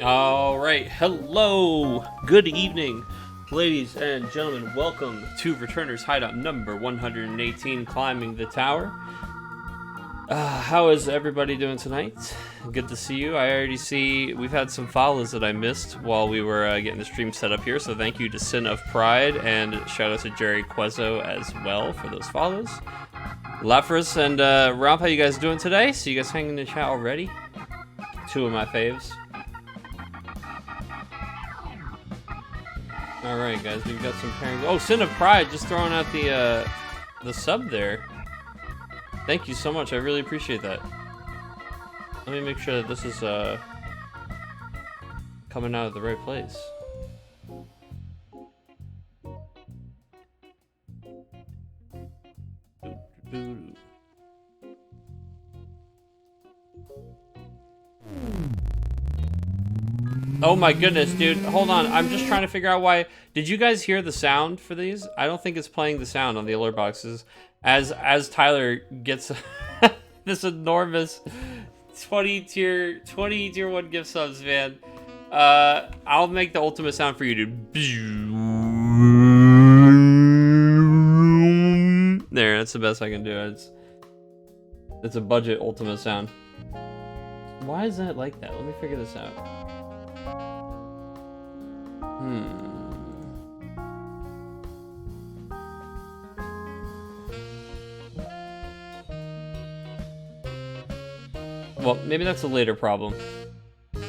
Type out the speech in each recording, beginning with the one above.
All right, hello, good evening, ladies and gentlemen. Welcome to Returners Hideout number 118, Climbing the Tower. How is everybody doing tonight? Good to see you. I already see we've had some follows that I missed while we were getting the stream set up here, so thank you to Sin of Pride, and shout out to Jerry Quezzo as well for those follows. Lafris and Romp, how you guys doing today? See you guys hanging in the chat already. Two of my faves. Alright guys, we've got some pairings. Oh, Sin of Pride just throwing out the sub there. Thank you so much, I really appreciate that. Let me make sure that this is coming out of the right place. Oh my goodness, dude. Hold on. I'm just trying to figure out why. Did you guys hear the sound for these? I don't think it's playing the sound on the alert boxes. As Tyler gets this enormous 20 tier 1 gift subs, man. I'll make the ultimate sound for you, dude. There, that's the best I can do. It's a budget ultimate sound. Why is that like that? Let me figure this out. Well, maybe that's a later problem.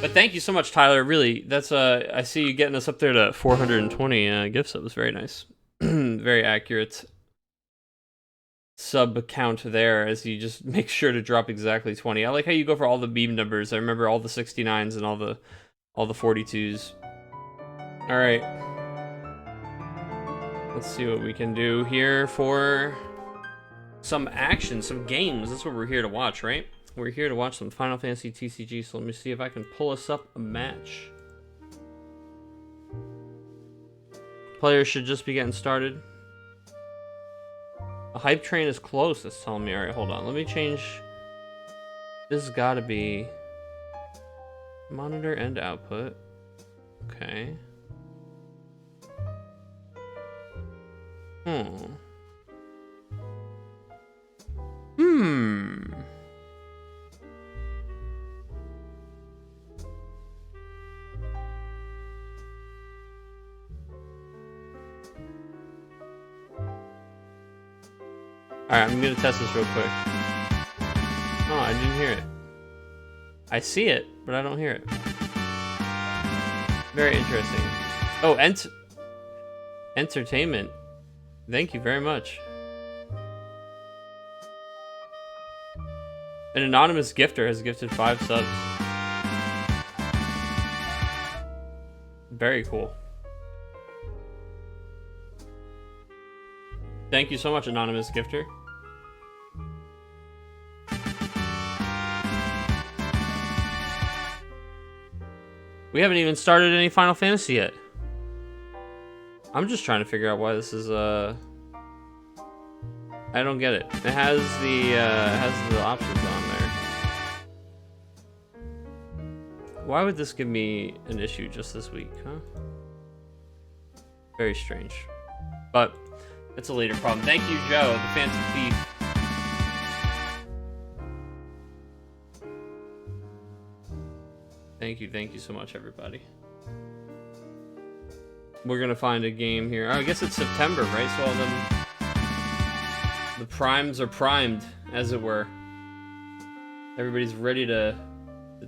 But thank you so much, Tyler. Really, that's I see you getting us up there to 420 gift subs. Very nice. Very accurate sub count there, as you just make sure to drop exactly 20. I like how you go for all the beam numbers. I remember all the 69s and all the 42s. All right. Let's see what we can do here for some action, some games. That's what we're here to watch, right? We're here to watch some Final Fantasy TCG, so let me see if I can pull us up a match. Players should just be getting started. A hype train is close, that's telling me. All right, hold on. Let me change. This has got to be monitor and output. Okay. Alright, I'm gonna test this real quick. Oh, I didn't hear it. I see it, but I don't hear it. Very interesting. Oh, entertainment. Thank you very much. An anonymous gifter has gifted 5 subs. Very cool. Thank you so much, anonymous gifter. We haven't even started any Final Fantasy yet. I'm just trying to figure out why this is I don't get it. It has the options on there. Why would this give me an issue just this week, huh? Very strange. But it's a later problem. Thank you, Joe, the Fancy Thief. Thank you so much, everybody. We're gonna find a game here. Oh, I guess it's September, right? So all the primes are primed, as it were. Everybody's ready to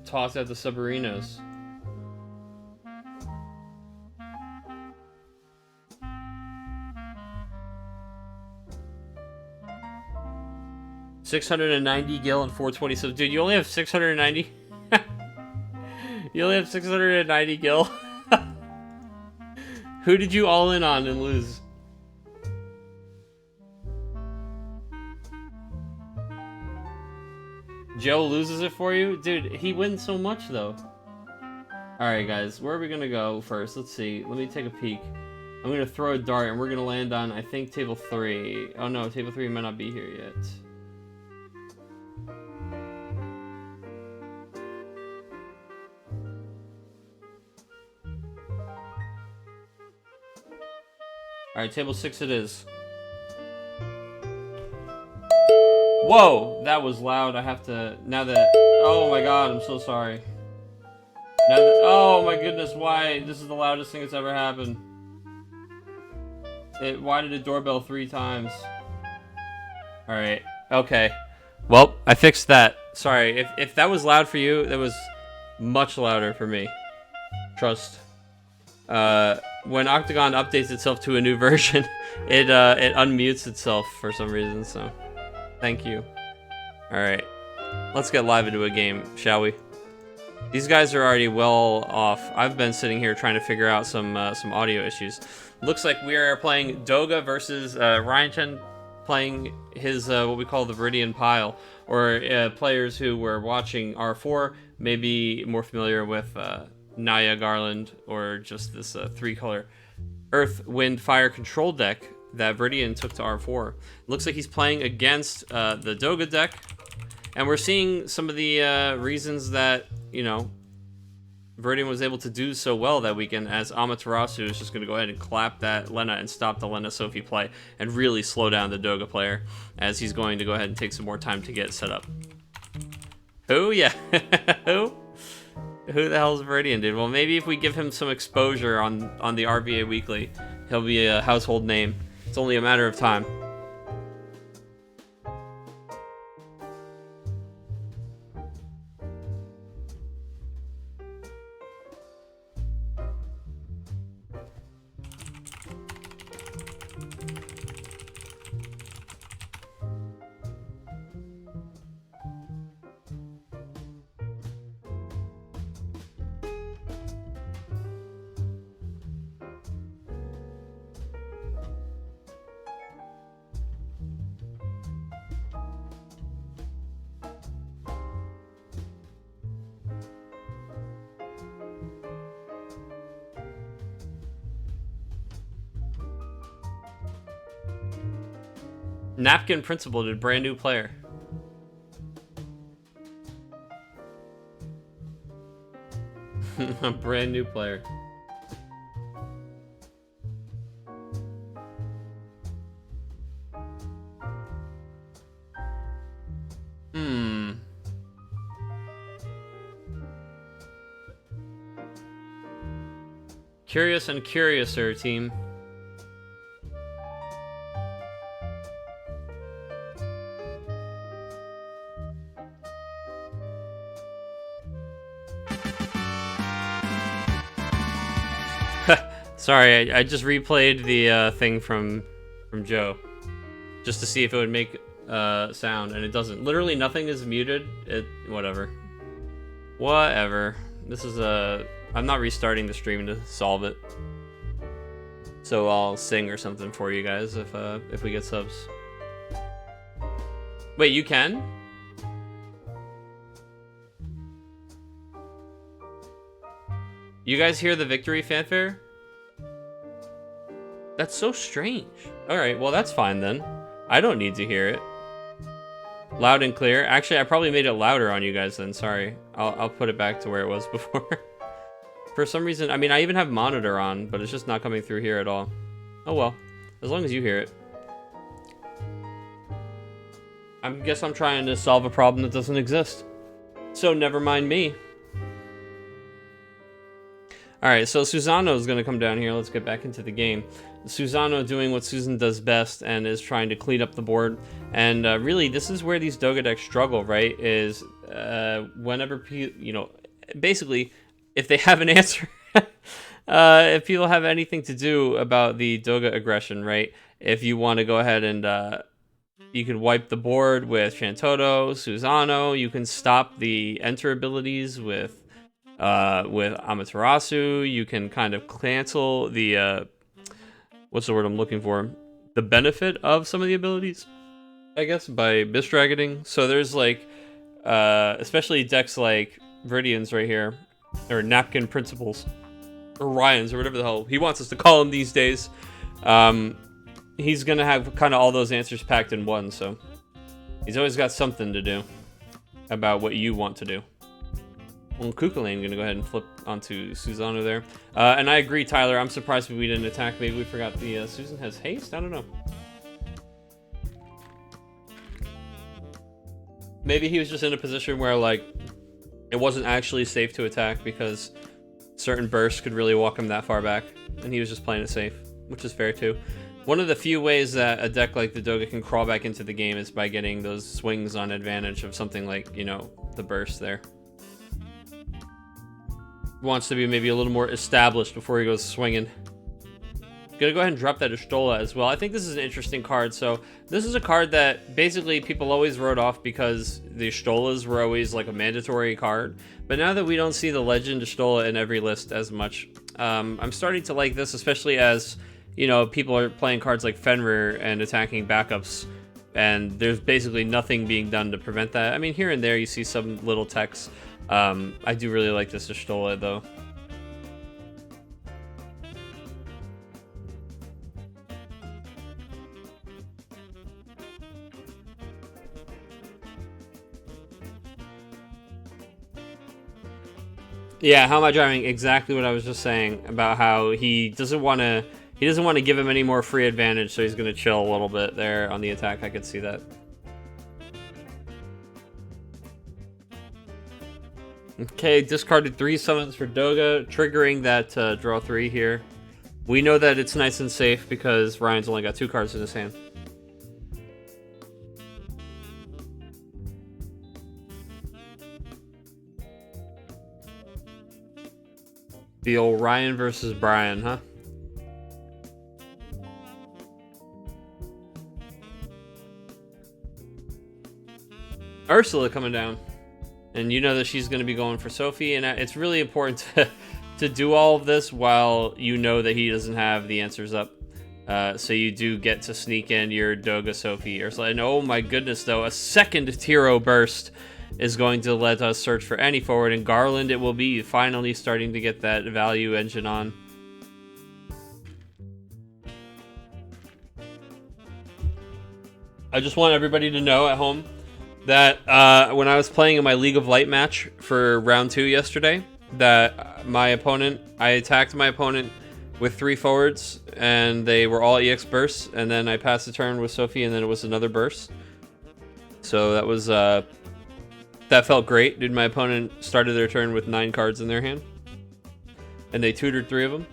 toss out the submarinos. $690 gil and 420 subs. Dude, you only have 690? You only have 690 gil? Who did you all in on and lose? Joe loses it for you? Dude, he wins so much, though. Alright, guys. Where are we gonna go first? Let's see. Let me take a peek. I'm gonna throw a dart, and we're gonna land on, I think, table 3. Oh, no. Table 3 might not be here yet. Alright, table 6 it is. Whoa! That was loud. I have to... Now that... Oh my god, I'm so sorry. Now that... Oh my goodness, why? This is the loudest thing that's ever happened. Why did it doorbell 3 times? Alright, okay. Well, I fixed that. Sorry, if that was loud for you, that was much louder for me. Trust. When Octagon updates itself to a new version, it unmutes itself for some reason, so thank you. Alright, let's get live into a game, shall we? These guys are already well off. I've been sitting here trying to figure out some audio issues. Looks like we are playing Doga versus Ryan Chen playing his what we call the Viridian Pile, or players who were watching R4 may be more familiar with Naya Garland, or just this 3-color Earth, Wind, Fire control deck that Viridian took to R4. Looks like he's playing against the Doga deck, and we're seeing some of the reasons that, you know, Viridian was able to do so well that weekend, as Amaterasu is just going to go ahead and clap that Lena and stop the Lena Sophie play and really slow down the Doga player, as he's going to go ahead and take some more time to get set up. Who? Yeah. Who? Who the hell is Viridian, dude? Well, maybe if we give him some exposure on the RVA Weekly, he'll be a household name. It's only a matter of time. Napkin Principal did brand new player. A brand new player. Curious and curiouser, team. Sorry, I just replayed the thing from Joe, just to see if it would make sound, and it doesn't. Literally nothing is muted. Whatever. This is I'm not restarting the stream to solve it. So I'll sing or something for you guys if we get subs. Wait, you can? You guys hear the victory fanfare? That's so strange. Alright, well that's fine then. I don't need to hear it. Loud and clear. Actually, I probably made it louder on you guys then. Sorry. I'll put it back to where it was before. For some reason, I mean, I even have monitor on, but it's just not coming through here at all. Oh well. As long as you hear it. I guess I'm trying to solve a problem that doesn't exist. So never mind me. Alright, so Susano is going to come down here. Let's get back into the game. Susano doing what Susan does best and is trying to clean up the board. And really, this is where these Doga decks struggle, right? Is whenever, you know, basically, if they have an answer, if people have anything to do about the Doga aggression, right? If you want to go ahead and you can wipe the board with Shantoto, Susano. You can stop the enter abilities with Amaterasu. You can kind of cancel the what's the word I'm looking for? The benefit of some of the abilities, I guess, by misdragoning. So there's like especially decks like Viridian's right here, or Napkin Principles, or Ryan's, or whatever the hell he wants us to call him these days. He's gonna have kind of all those answers packed in one, so he's always got something to do about what you want to do. Well, Kukulane gonna go ahead and flip onto Susano there. And I agree, Tyler. I'm surprised we didn't attack. Maybe we forgot the Susan has haste? I don't know. Maybe he was just in a position where, like, it wasn't actually safe to attack because certain bursts could really walk him that far back. And he was just playing it safe, which is fair too. One of the few ways that a deck like the Doga can crawl back into the game is by getting those swings on advantage of something like, you know, the burst there. Wants to be maybe a little more established before he goes swinging. Gonna go ahead and drop that Ishtola as well. I think this is an interesting card. So this is a card that basically people always wrote off because the Ishtolas were always like a mandatory card. But now that we don't see the Legend Ishtola in every list as much, I'm starting to like this, especially as, you know, people are playing cards like Fenrir and attacking backups, and there's basically nothing being done to prevent that. I mean, here and there you see some little techs. I do really like this Ishtola though. Yeah, how am I driving? Exactly what I was just saying about how he doesn't want to give him any more free advantage, so he's going to chill a little bit there on the attack. I could see that. Okay, discarded 3 summons for Doga, triggering that draw 3 here. We know that it's nice and safe because Ryan's only got 2 cards in his hand. The old Ryan versus Brian, huh? Ursula coming down. And you know that she's going to be going for Sophie, and it's really important to do all of this while you know that he doesn't have the answers up. So you do get to sneak in your Doga, Sophie, Ursula. And oh my goodness, though, a second Tiro burst is going to let us search for any forward, and Garland it will be, finally starting to get that value engine on. I just want everybody to know at home that when I was playing in my League of Light match for round 2 yesterday, that I attacked my opponent with 3 forwards, and they were all EX bursts, and then I passed the turn with Sophie, and then it was another burst. So that was that felt great. Dude, my opponent started their turn with 9 cards in their hand, and they tutored 3 of them.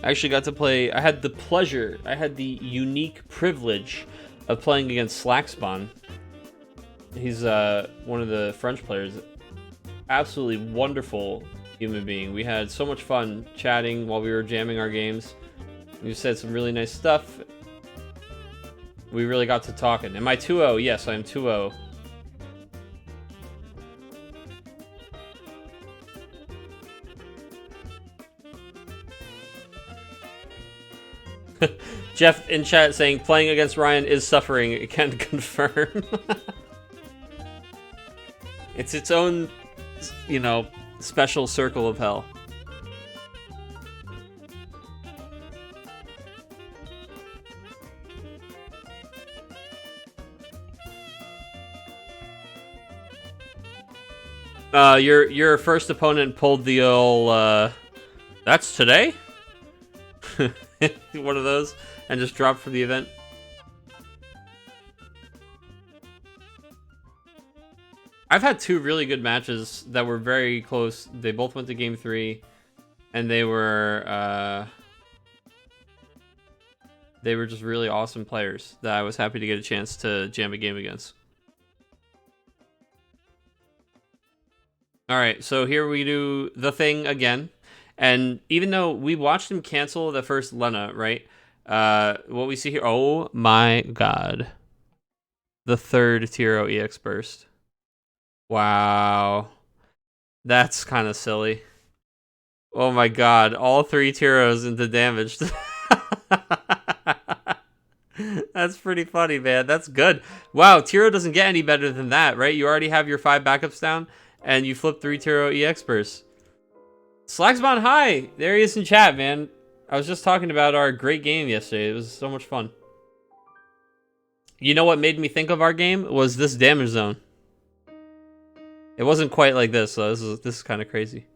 I actually got to play, I had the unique privilege of playing against Slackspawn. He's one of the French players. Absolutely wonderful human being. We had so much fun chatting while we were jamming our games. You said some really nice stuff. We really got to talking. Am I 2-0? Yes, I am 2-0. Jeff in chat saying playing against Ryan is suffering. It can confirm. It's its own, you know, special circle of hell. Your first opponent pulled the old that's today? One of those, and just dropped from the event. I've had 2 really good matches that were very close. They both went to game 3, and they were just really awesome players that I was happy to get a chance to jam a game against. All right, so here we do the thing again. And even though we watched him cancel the first Lena, right? What we see here, oh my god. The 3rd Tiro EX burst. Wow. That's kind of silly. Oh my god, all 3 Tiros into damage. That's pretty funny, man. That's good. Wow, Tiro doesn't get any better than that, right? You already have your 5 backups down, and you flip 3 Tiro EX bursts. Slackspawn, hi! There he is in chat, man. I was just talking about our great game yesterday. It was so much fun. You know what made me think of our game was this damage zone. It wasn't quite like this, so this is kind of crazy.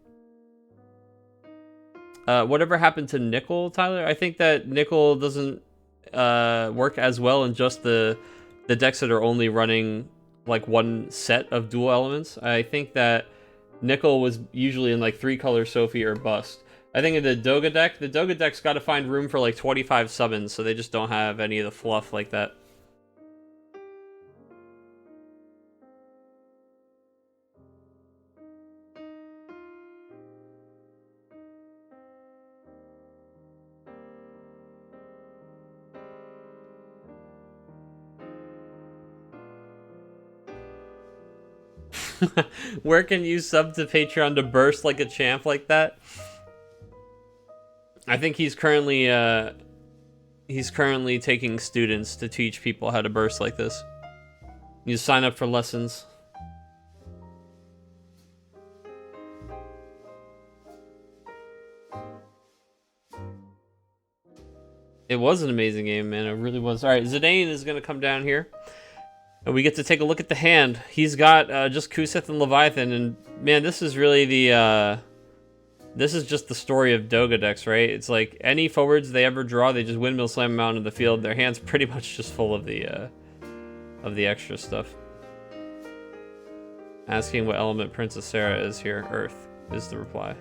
Whatever happened to Nickel, Tyler? I think that Nickel doesn't work as well in just the decks that are only running like one set of dual elements. I think that Nickel was usually in like 3-color Sophie or Bust. I think in the Doga deck's got to find room for like 25 summons, so they just don't have any of the fluff like that. Where can you sub to Patreon to burst like a champ like that? I think he's currently taking students to teach people how to burst like this. You sign up for lessons. It was an amazing game, man. It really was. All right, Zidane is going to come down here. And we get to take a look at the hand. He's got just Kuseth and Leviathan. And, man, this is really the... this is just the story of Doga decks, right? It's like any forwards they ever draw, they just windmill slam them out into the field. Their hand's pretty much just full of the extra stuff. Asking what element Princess Sarah is here. Earth is the reply.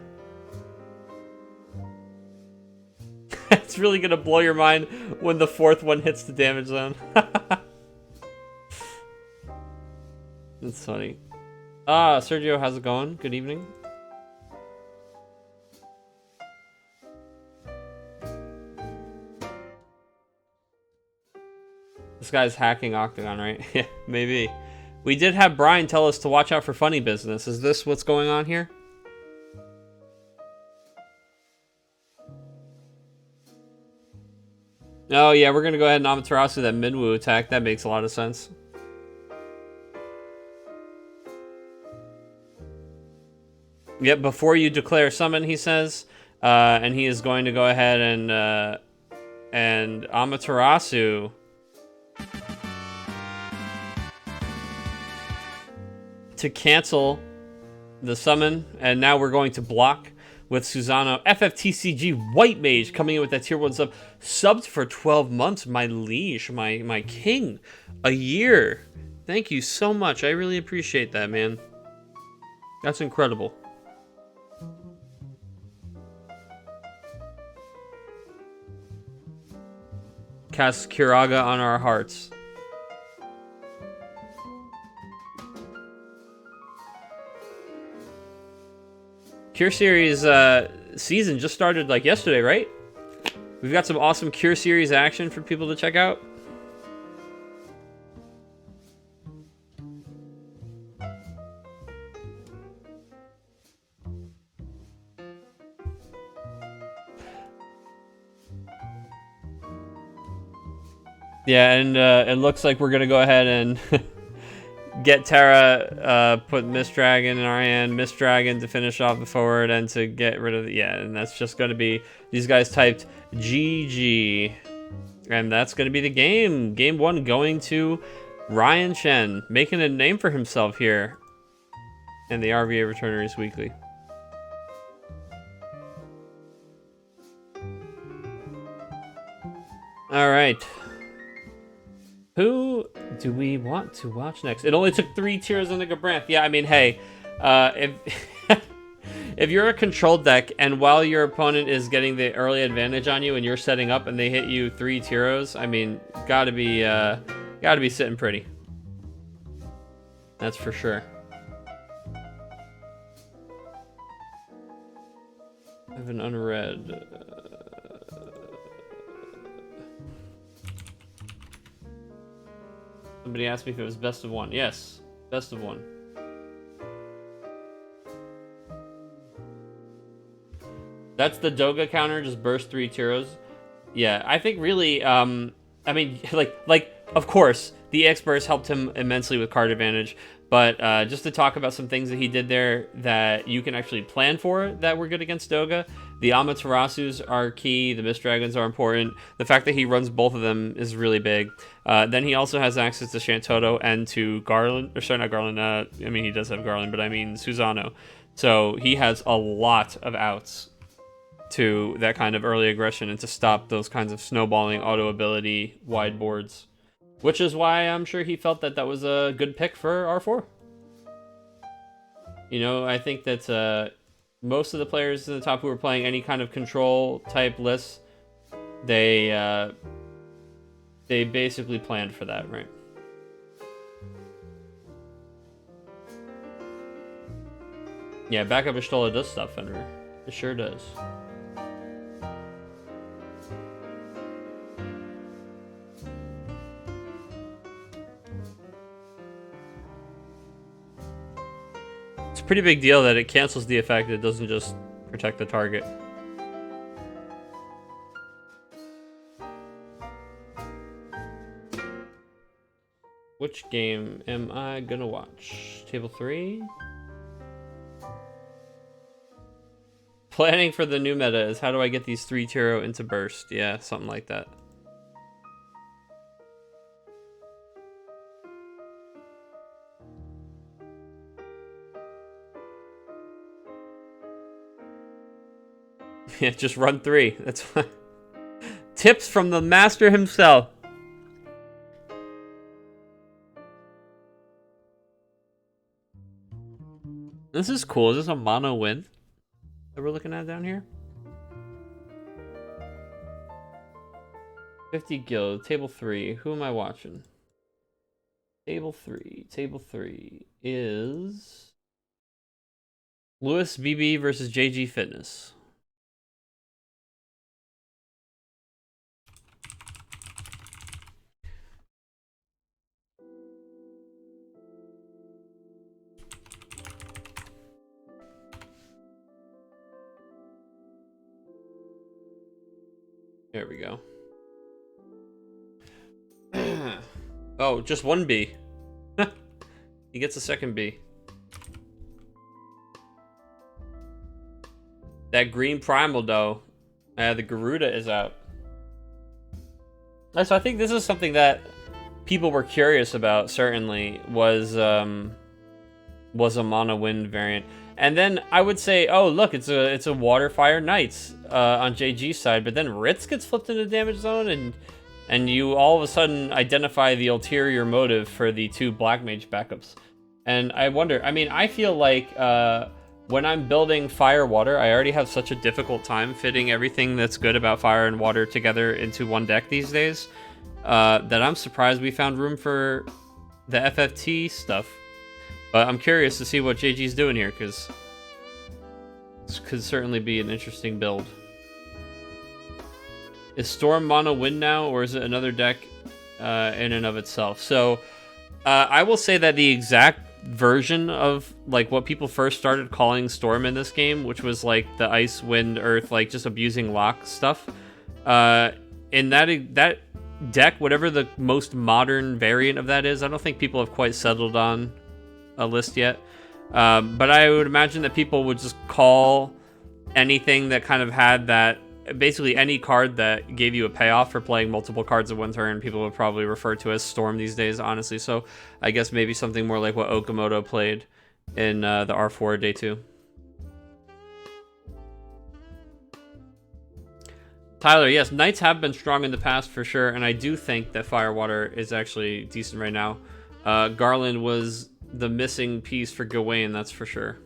It's really going to blow your mind when the 4th one hits the damage zone. That's funny. Sergio, how's it going? Good evening. This guy's hacking Octagon, right? Yeah, maybe. We did have Brian tell us to watch out for funny business. Is this what's going on here? Oh, yeah, we're going to go ahead and Amaterasu that Minwoo attack. That makes a lot of sense. Yep, before you declare summon, he says. And he is going to go ahead and Amaterasu to cancel the summon. And now we're going to block with Susano. FFTCG White Mage coming in with that tier 1 sub. Subbed for 12 months, my liege, my king. A year. Thank you so much. I really appreciate that, man. That's incredible. Cast Kiraga on our hearts. Cure Series season just started like yesterday, right? We've got some awesome Cure Series action for people to check out. Yeah, and it looks like we're gonna go ahead and get Terra, put Mist Dragon in our hand, Mist Dragon to finish off the forward, and to get rid of the... Yeah, and that's just going to be... These guys typed GG. And that's going to be the game. Game 1 going to Ryan Chen, making a name for himself here in the RVA Returners Weekly. All right. Who do we want to watch next? It only took 3 tiers on the Gabranth. Yeah, I mean, hey, if if you're a controlled deck and while your opponent is getting the early advantage on you and you're setting up and they hit you 3 tiros, I mean, gotta be sitting pretty. That's for sure. I have an unread. Somebody asked me if it was best of 1. Yes, best of 1. That's the Doga counter, just burst 3 tiros. Yeah, I think really, I mean, like, of course, the experts helped him immensely with card advantage, but just to talk about some things that he did there that you can actually plan for that were good against Doga. The Amaterasus are key, the Mist Dragons are important. The fact that he runs both of them is really big. Then he also has access to Shantoto and to Garland, or sorry, not Garland. I mean, he does have Garland, but I mean Susano. So he has a lot of outs to that kind of early aggression and to stop those kinds of snowballing auto ability wide boards, which is why I'm sure he felt that that was a good pick for R4. You know, I think that most of the players in the top who were playing any kind of control type lists, they basically planned for that, right? Yeah, backup Ishtola does stop Fenrir. It sure does. It's a pretty big deal that it cancels the effect. It doesn't just protect the target. Which game am I gonna watch? Table 3? Planning for the new meta is how do I get these 3 Tiro into burst? Yeah, something like that. Yeah, just run 3. That's fine. Tips from the master himself. This is cool. Is this a mono win that we're looking at down here? 50 guild, table 3. Who am I watching? Table 3. Table 3 is Lewis BB versus JG Fitness. There we go. Oh, just one B. He gets a second B. That green primal though. The Garuda is out. So I think this is something that people were curious about, certainly, was a mono wind variant. And then I would say, oh look, it's a Water Fire Knights on JG's side, but then Ritz gets flipped into damage zone, and you all of a sudden identify the ulterior motive for the 2 Black Mage backups. And I wonder, I mean, I feel like when I'm building Fire Water, I already have such a difficult time fitting everything that's good about Fire and Water together into one deck these days, that I'm surprised we found room for the FFT stuff. But I'm curious to see what JG's doing here, because this could certainly be an interesting build. Is Storm mono win now, or is it another deck in and of itself? So I will say that the exact version of like what people first started calling Storm in this game, which was like the Ice, Wind, Earth, like just abusing lock stuff, in that deck, whatever the most modern variant of that is, I don't think people have quite settled on a list yet, but I would imagine that people would just call anything that kind of had that, basically any card that gave you a payoff for playing multiple cards at one turn, people would probably refer to as Storm these days, honestly. So I guess maybe something more like what Okamoto played in the R4 day 2. Tyler, yes, Knights have been strong in the past for sure, and I do think that Firewater is actually decent right now. Garland was the missing piece for Gawain, that's for sure.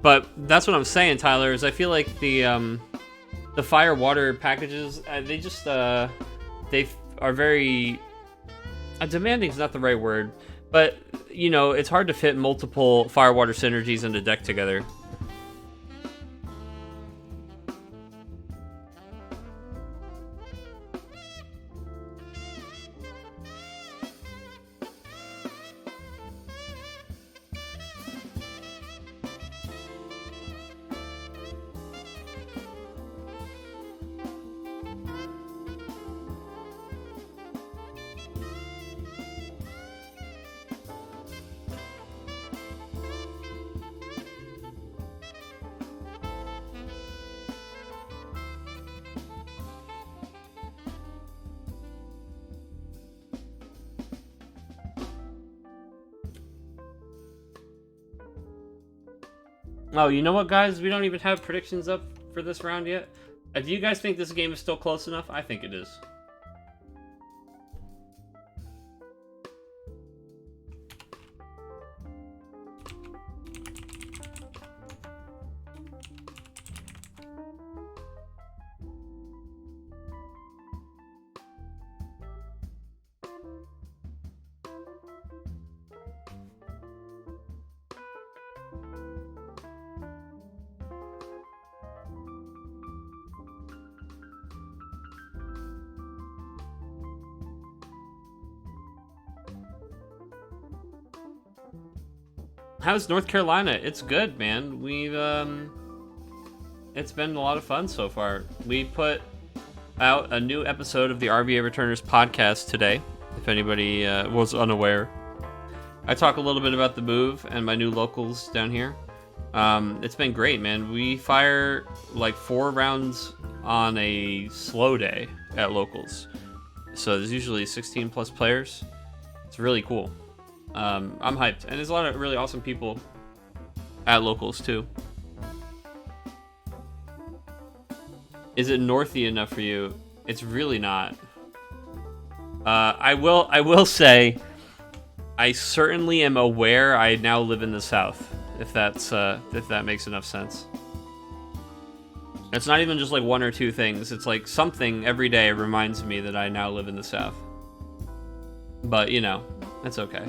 But that's what I'm saying, Tyler, is I feel like the Fire Water packages, they just they are very demanding is not the right word, but you know, it's hard to fit multiple Fire Water synergies in the deck together. Oh, you know what, guys? We don't even have predictions up for this round yet. Do you guys think this game is still close enough? I think it is. How's North Carolina? It's good, man. We've it's been a lot of fun so far. We put out a new episode of the RVA Returners podcast today, if anybody was unaware. I talk a little bit about the move and my new locals down here. It's been great, man. We fire like 4 rounds on a slow day at locals. So there's usually 16 plus players. It's really cool. I'm hyped, and there's a lot of really awesome people at locals too. Is it northy enough for you? It's really not. I will say, I certainly am aware I now live in the South. If that makes enough sense. It's not even just like 1 or 2 things. It's like something every day reminds me that I now live in the South. But you know, that's okay.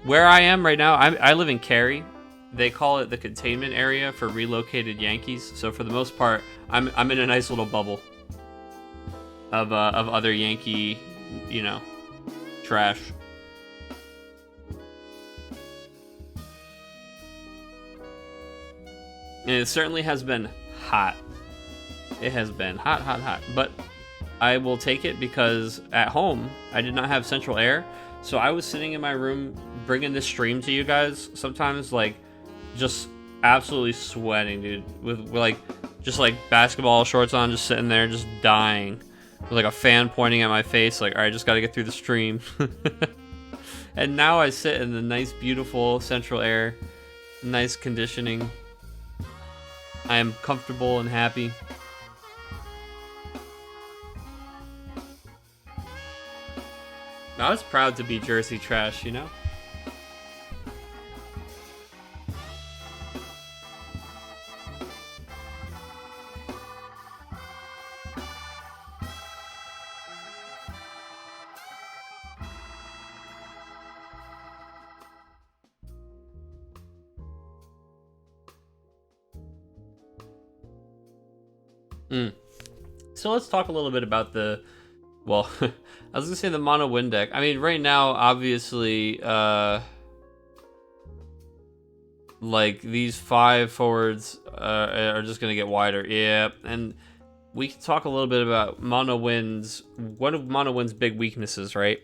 Where I am right now, I live in Cary. They call it the containment area for relocated Yankees. So for the most part, I'm in a nice little bubble of other Yankee, you know, trash. And it certainly has been hot. It has been hot, hot, hot. But I will take it because at home, I did not have central air. So I was sitting in my room bringing this stream to you guys. Sometimes, like, just absolutely sweating, dude. With like, just like basketball shorts on, just sitting there, just dying. With like a fan pointing at my face, like, all right, just got to get through the stream. And now I sit in the nice, beautiful central air, nice conditioning. I am comfortable and happy. I was proud to be Jersey trash, you know? So let's talk a little bit about the, well, I was gonna say the mono win deck. I mean, right now, obviously, like these 5 forwards are just gonna get wider. Yeah, and we can talk a little bit about mono wins. One of mono win's big weaknesses, right,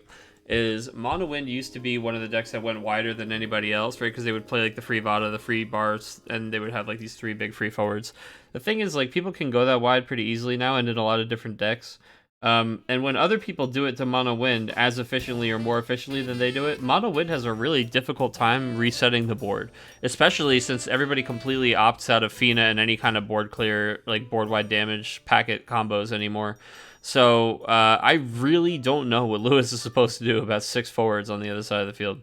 is mono win used to be one of the decks that went wider than anybody else, right? Because they would play like the free Vada, the free bars, and they would have like these 3 big free forwards. The thing is, like, people can go that wide pretty easily now and in a lot of different decks. And when other people do it to mono wind as efficiently or more efficiently than they do it, mono wind has a really difficult time resetting the board, especially since everybody completely opts out of Fina and any kind of board clear, like board wide damage packet combos anymore. So I really don't know what Lewis is supposed to do about 6 forwards on the other side of the field.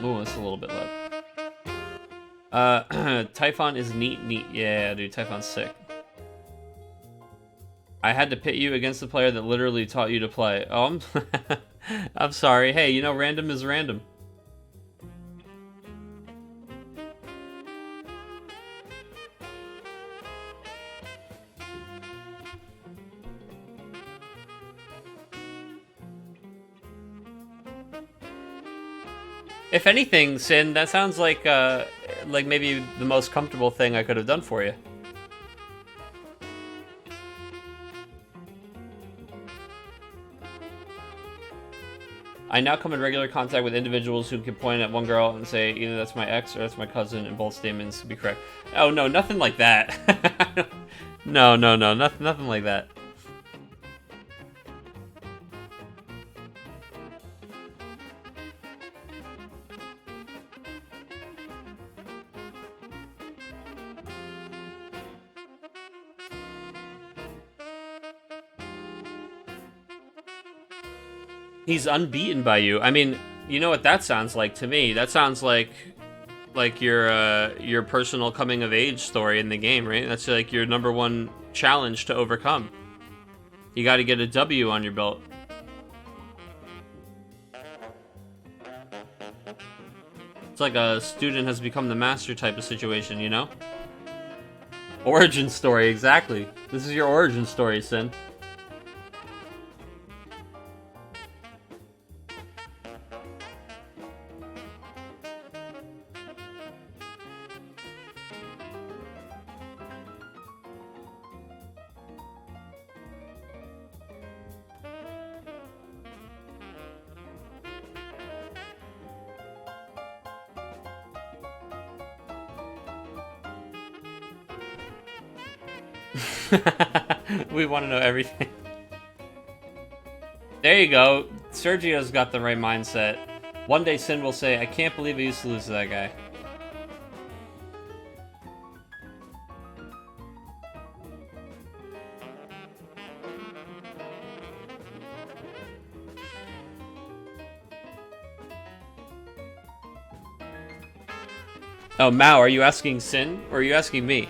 Oh, it's a little bit low. Typhon is neat. Yeah, dude, Typhon's sick. I had to pit you against the player that literally taught you to play. Oh, I'm sorry. Hey, you know, random is random. If anything, Sin, that sounds like maybe the most comfortable thing I could have done for you. I now come in regular contact with individuals who can point at one girl and say, either that's my ex or that's my cousin, and both statements be correct. Oh, no, nothing like that. No, nothing like that. He's unbeaten by you. I mean, you know what that sounds like to me? That sounds like your personal coming of age story in the game, right? That's like your #1 challenge to overcome. You got to get a W on your belt. It's like a student has become the master type of situation, you know? Origin story, exactly. This is your origin story, Sin. We want to know everything. There you go. Sergio's got the right mindset. One day Sin will say, I can't believe I used to lose to that guy. Oh, Mao, are you asking Sin, or are you asking me?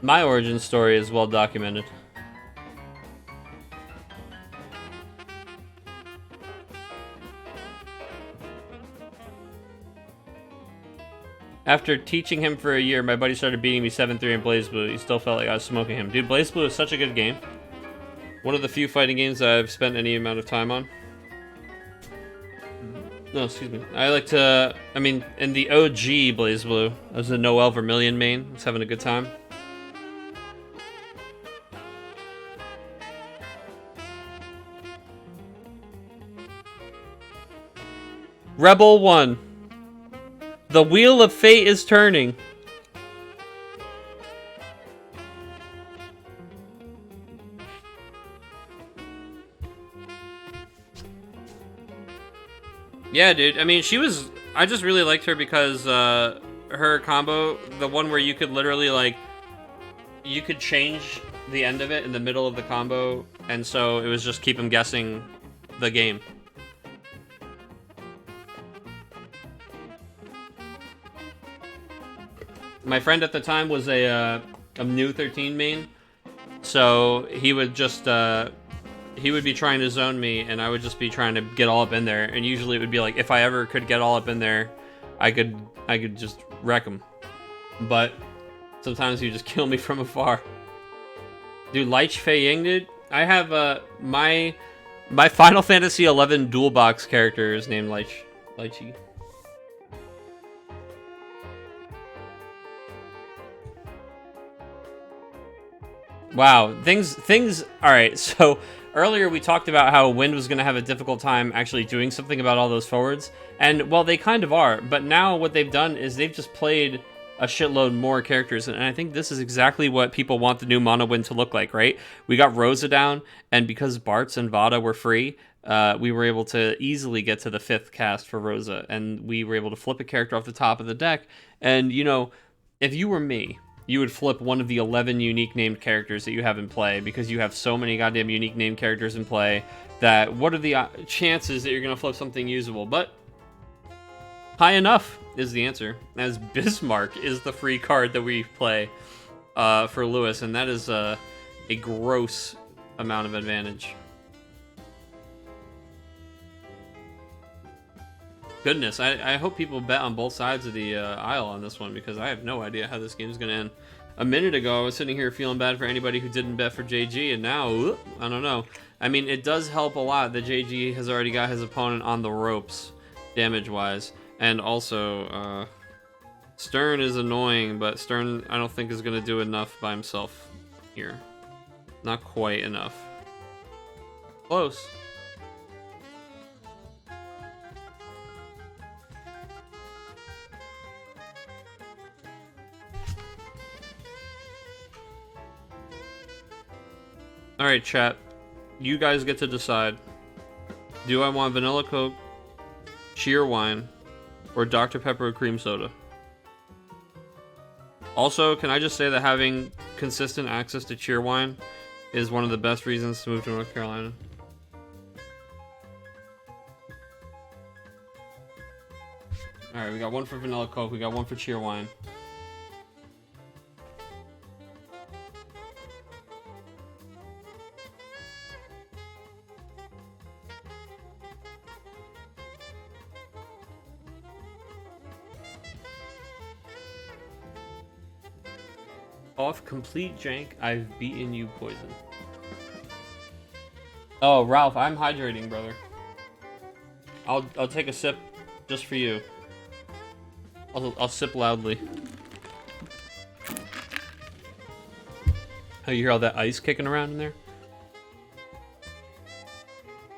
My origin story is well documented. After teaching him for a year, my buddy started beating me 7-3 in BlazBlue. He still felt like I was smoking him. Dude, BlazBlue is such a good game. One of the few fighting games that I've spent any amount of time on. No, excuse me. I like to... I mean, in the OG BlazBlue, I was a Noel Vermilion main. I was having a good time. Rebel 1. The wheel of fate is turning. Yeah, dude. I mean, she was... I just really liked her because her combo, the one where you could literally, like... You could change the end of it in the middle of the combo, and so it was just keep him guessing the game. My friend at the time was a new 13 main, so he would just... he would be trying to zone me, and I would just be trying to get all up in there. And usually it would be like, if I ever could get all up in there, I could just wreck him. But sometimes he would just kill me from afar. Dude, Lich Fei Ying, dude. I have my Final Fantasy 11 dual box character is named Lychee. Wow, things. All right, so earlier we talked about how Wind was going to have a difficult time actually doing something about all those forwards, and well, they kind of are. But now what they've done is they've just played a shitload more characters, and I think this is exactly what people want the new Mono Wind to look like, right? We got Rosa down, and because Bartz and Vada were free, we were able to easily get to the 5th cast for Rosa, and we were able to flip a character off the top of the deck. And you know, if you were me, you would flip one of the 11 unique named characters that you have in play, because you have so many goddamn unique named characters in play that what are the chances that you're going to flip something usable? But high enough is the answer, as Bismarck is the free card that we play for Lewis, and that is a gross amount of advantage. Goodness, I hope people bet on both sides of the aisle on this one, because I have no idea how this game is going to end. A minute ago, I was sitting here feeling bad for anybody who didn't bet for JG, and now, I don't know. I mean, it does help a lot that JG has already got his opponent on the ropes, damage-wise. And also, Stern is annoying, but Stern, I don't think, is going to do enough by himself here. Not quite enough. Close. Alright, chat. You guys get to decide. Do I want vanilla Coke, cheer wine, or Dr. Pepper cream soda? Also, can I just say that having consistent access to cheer wine is one of the best reasons to move to North Carolina. Alright, we got one for vanilla Coke, we got one for cheer wine. Off complete jank, I've beaten you, poison. Oh, Ralph, I'm hydrating, brother. I'll take a sip just for you. I'll sip loudly. Oh, you hear all that ice kicking around in there?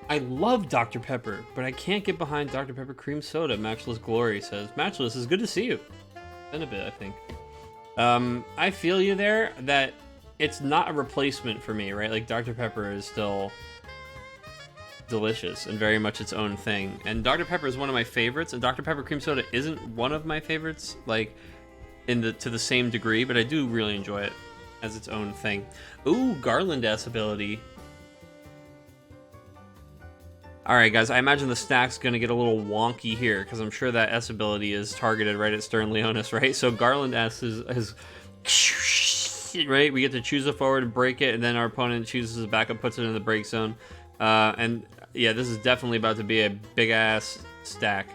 I love Dr. Pepper, but I can't get behind Dr. Pepper cream soda, Matchless Glory says. Matchless, it's good to see you. Been a bit, I think. I feel you there, that it's not a replacement for me, right? Like, Dr. Pepper is still delicious and very much its own thing. And Dr. Pepper is one of my favorites, and Dr. Pepper cream soda isn't one of my favorites, like, to the same degree, but I do really enjoy it as its own thing. Ooh, Garland-S ability. Alright, guys, I imagine the stack's gonna get a little wonky here, because I'm sure that S ability is targeted right at Stern Leonis, right? So Garland-S is right? We get to choose a forward and break it, and then our opponent chooses a backup, puts it in the break zone. And yeah, this is definitely about to be a big-ass stack.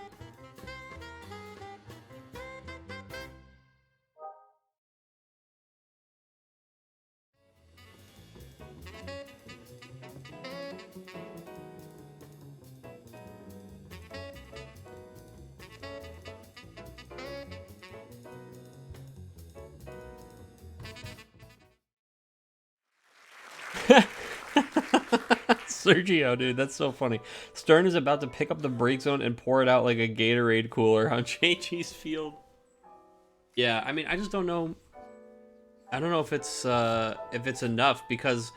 Sergio, dude, that's so funny. Stern is about to pick up the break zone and pour it out like a Gatorade cooler on JG's field. Yeah, I mean, I just don't know. I don't know if it's enough, because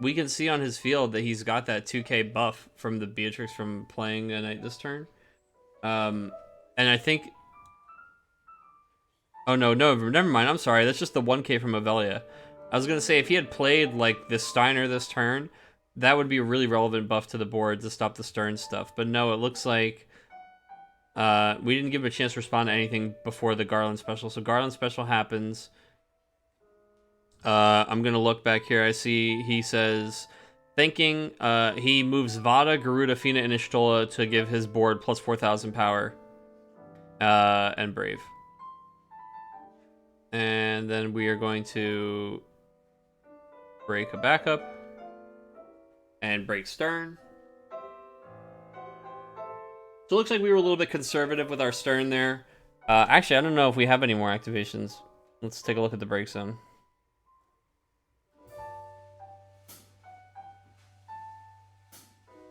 we can see on his field that he's got that 2k buff from the Beatrix from playing a knight this turn. And I think... Oh, no, never mind. I'm sorry. That's just the 1k from Avelia. I was going to say, if he had played, like, the Steiner this turn, that would be a really relevant buff to the board to stop the Stern stuff. But no, it looks like we didn't give him a chance to respond to anything before the Garland special. So Garland special happens. I'm going to look back here. I see he says, thinking he moves Vada, Garuda, Fina, and Ishtola to give his board plus 4,000 power and Brave. And then we are going to break a backup and break Stern. So it looks like we were a little bit conservative with our Stern there. Actually, I don't know if we have any more activations. Let's take a look at the break zone.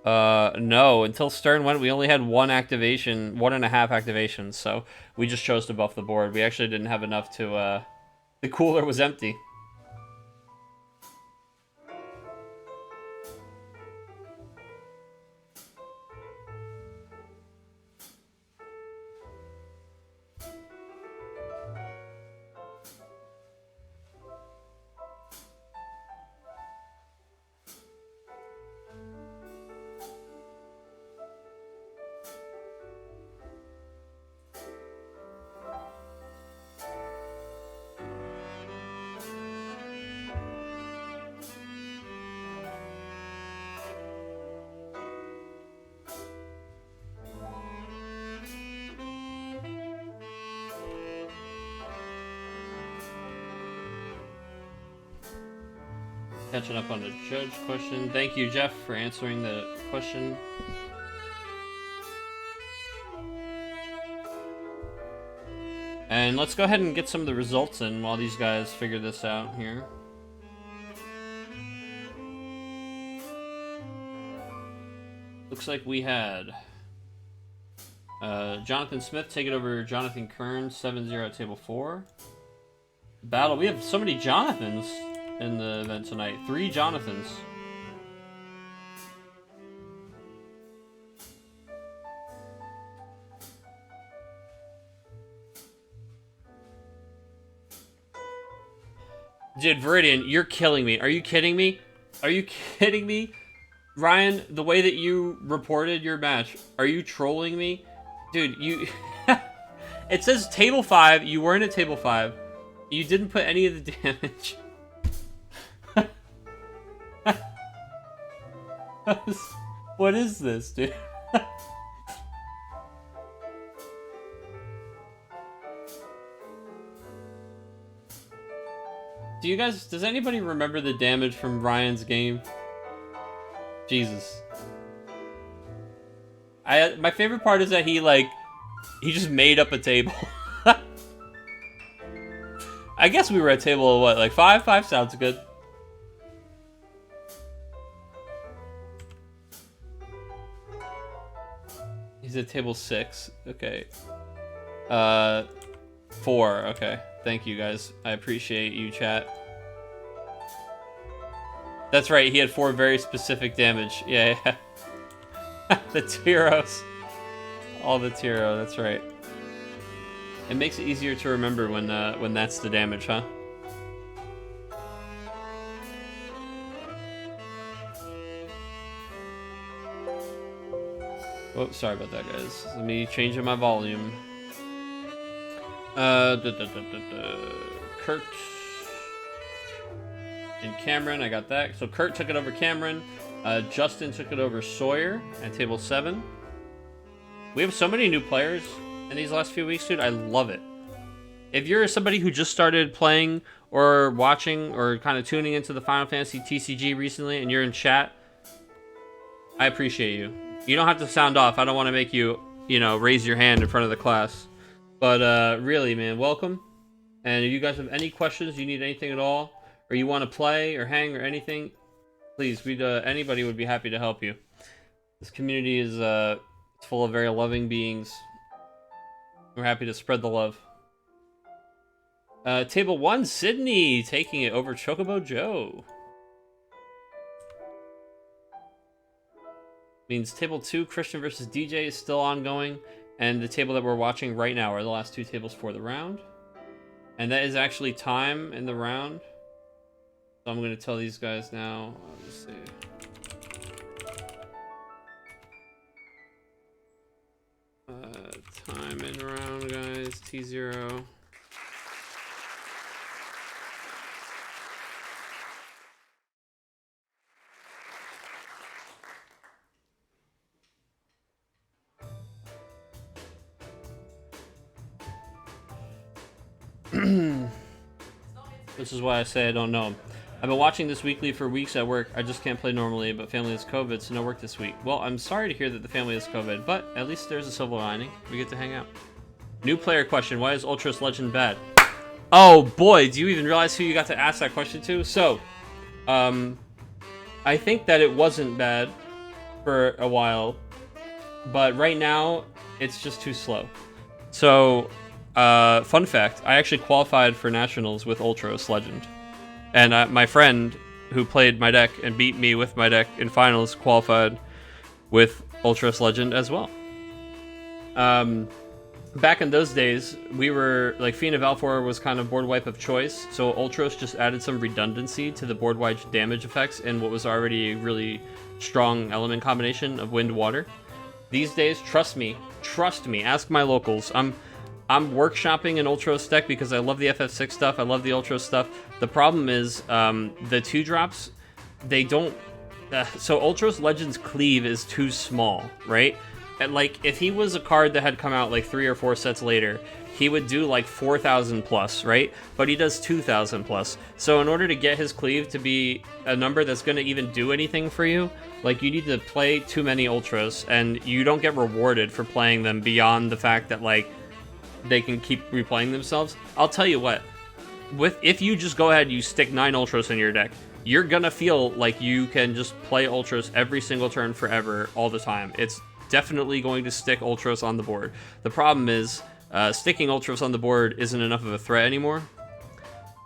No, until Stern went, we only had one activation, 1.5 activations, so we just chose to buff the board. We actually didn't have enough to, the cooler was empty. Catching up on the judge question. Thank you, Jeff, for answering the question. And let's go ahead and get some of the results in while these guys figure this out here. Looks like we had Jonathan Smith take it over Jonathan Kern, 7-0 at table 4. Battle. We have so many Jonathans in the event tonight. 3 Jonathans. Dude, Viridian, you're killing me. Are you kidding me? Are you kidding me? Ryan, the way that you reported your match, are you trolling me? Dude, you... It says table 5. You weren't at table 5. You didn't put any of the damage. What is this, dude? Does anybody remember the damage from Ryan's game? Jesus. My favorite part is that he just made up a table. I guess we were at table, what, like 5? 5 sounds good. He's at table 6. Okay. 4. Okay. Thank you, guys. I appreciate you, chat. That's right. He had 4 very specific damage. Yeah, yeah. The Tyros. All the Tyro. That's right. It makes it easier to remember when that's the damage, huh? Oh, sorry about that, guys. Let me change my volume. Kurt and Cameron, I got that. So Kurt took it over Cameron. Justin took it over Sawyer at table 7. We have so many new players in these last few weeks, dude. I love it. If you're somebody who just started playing or watching or kind of tuning into the Final Fantasy TCG recently and you're in chat, I appreciate you. You don't have to sound off. I don't want to make you, raise your hand in front of the class. But really, man, welcome. And if you guys have any questions, you need anything at all, or you want to play or hang or anything, please, anybody would be happy to help you. This community is full of very loving beings. We're happy to spread the love. Table 1, Sydney taking it over Chocobo Joe. Means table 2, Christian versus DJ, is still ongoing. And the table that we're watching right now are the last 2 tables for the round. And that is actually time in the round. So I'm going to tell these guys now. Let's see. Time in round, guys. T0. This is why I say I don't know. I've been watching this weekly for weeks at work. I just can't play normally, but family has COVID, so no work this week. Well, I'm sorry to hear that the family has COVID, but at least there's a silver lining. We get to hang out. New player question. Why is Ultros Legend bad? Oh boy, do you even realize who you got to ask that question to? So, I think that it wasn't bad for a while, but right now, it's just too slow. So, fun fact, I actually qualified for Nationals with Ultros Legend. And my friend who played my deck and beat me with my deck in finals qualified with Ultros Legend as well. Back in those days, we were, like, Fiend of Alfor was kind of board wipe of choice, so Ultros just added some redundancy to the board wipe damage effects in what was already a really strong element combination of wind-water. These days, trust me, ask my locals. I'm workshopping an Ultros deck because I love the FF6 stuff, I love the Ultros stuff. The problem is, the 2-drops, they don't... so Ultros Legends Cleave is too small, right? And, like, if he was a card that had come out, like, 3 or 4 sets later, he would do, like, 4,000 plus, right? But he does 2,000 plus. So in order to get his Cleave to be a number that's going to even do anything for you, like, you need to play too many Ultros, and you don't get rewarded for playing them beyond the fact that, like, they can keep replaying themselves. I'll tell you what, if you just go ahead and you stick 9 Ultros in your deck, you're gonna feel like you can just play Ultros every single turn forever, all the time. It's definitely going to stick Ultros on the board. The problem is, sticking Ultros on the board isn't enough of a threat anymore.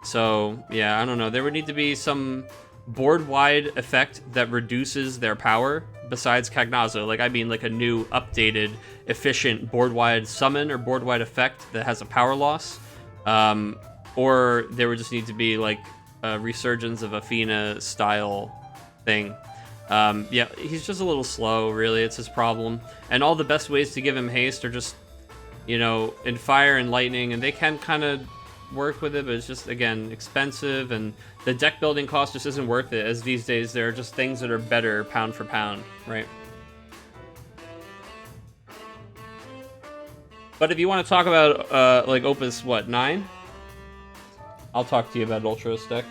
So, yeah, I don't know. There would need to be some board-wide effect that reduces their power besides Cagnazo. Like, I mean, like a new, updated, efficient board-wide summon or board-wide effect that has a power loss. Or there would just need to be, like, resurgence of Athena style thing. Yeah, he's just a little slow, really. It's his problem. And all the best ways to give him haste are just, you know, in fire and lightning, and they can kind of work with it, but it's just, again, expensive, and the deck building cost just isn't worth it, as these days there are just things that are better pound for pound, right? But if you want to talk about, like, Opus, what, 9? I'll talk to you about Ultros deck.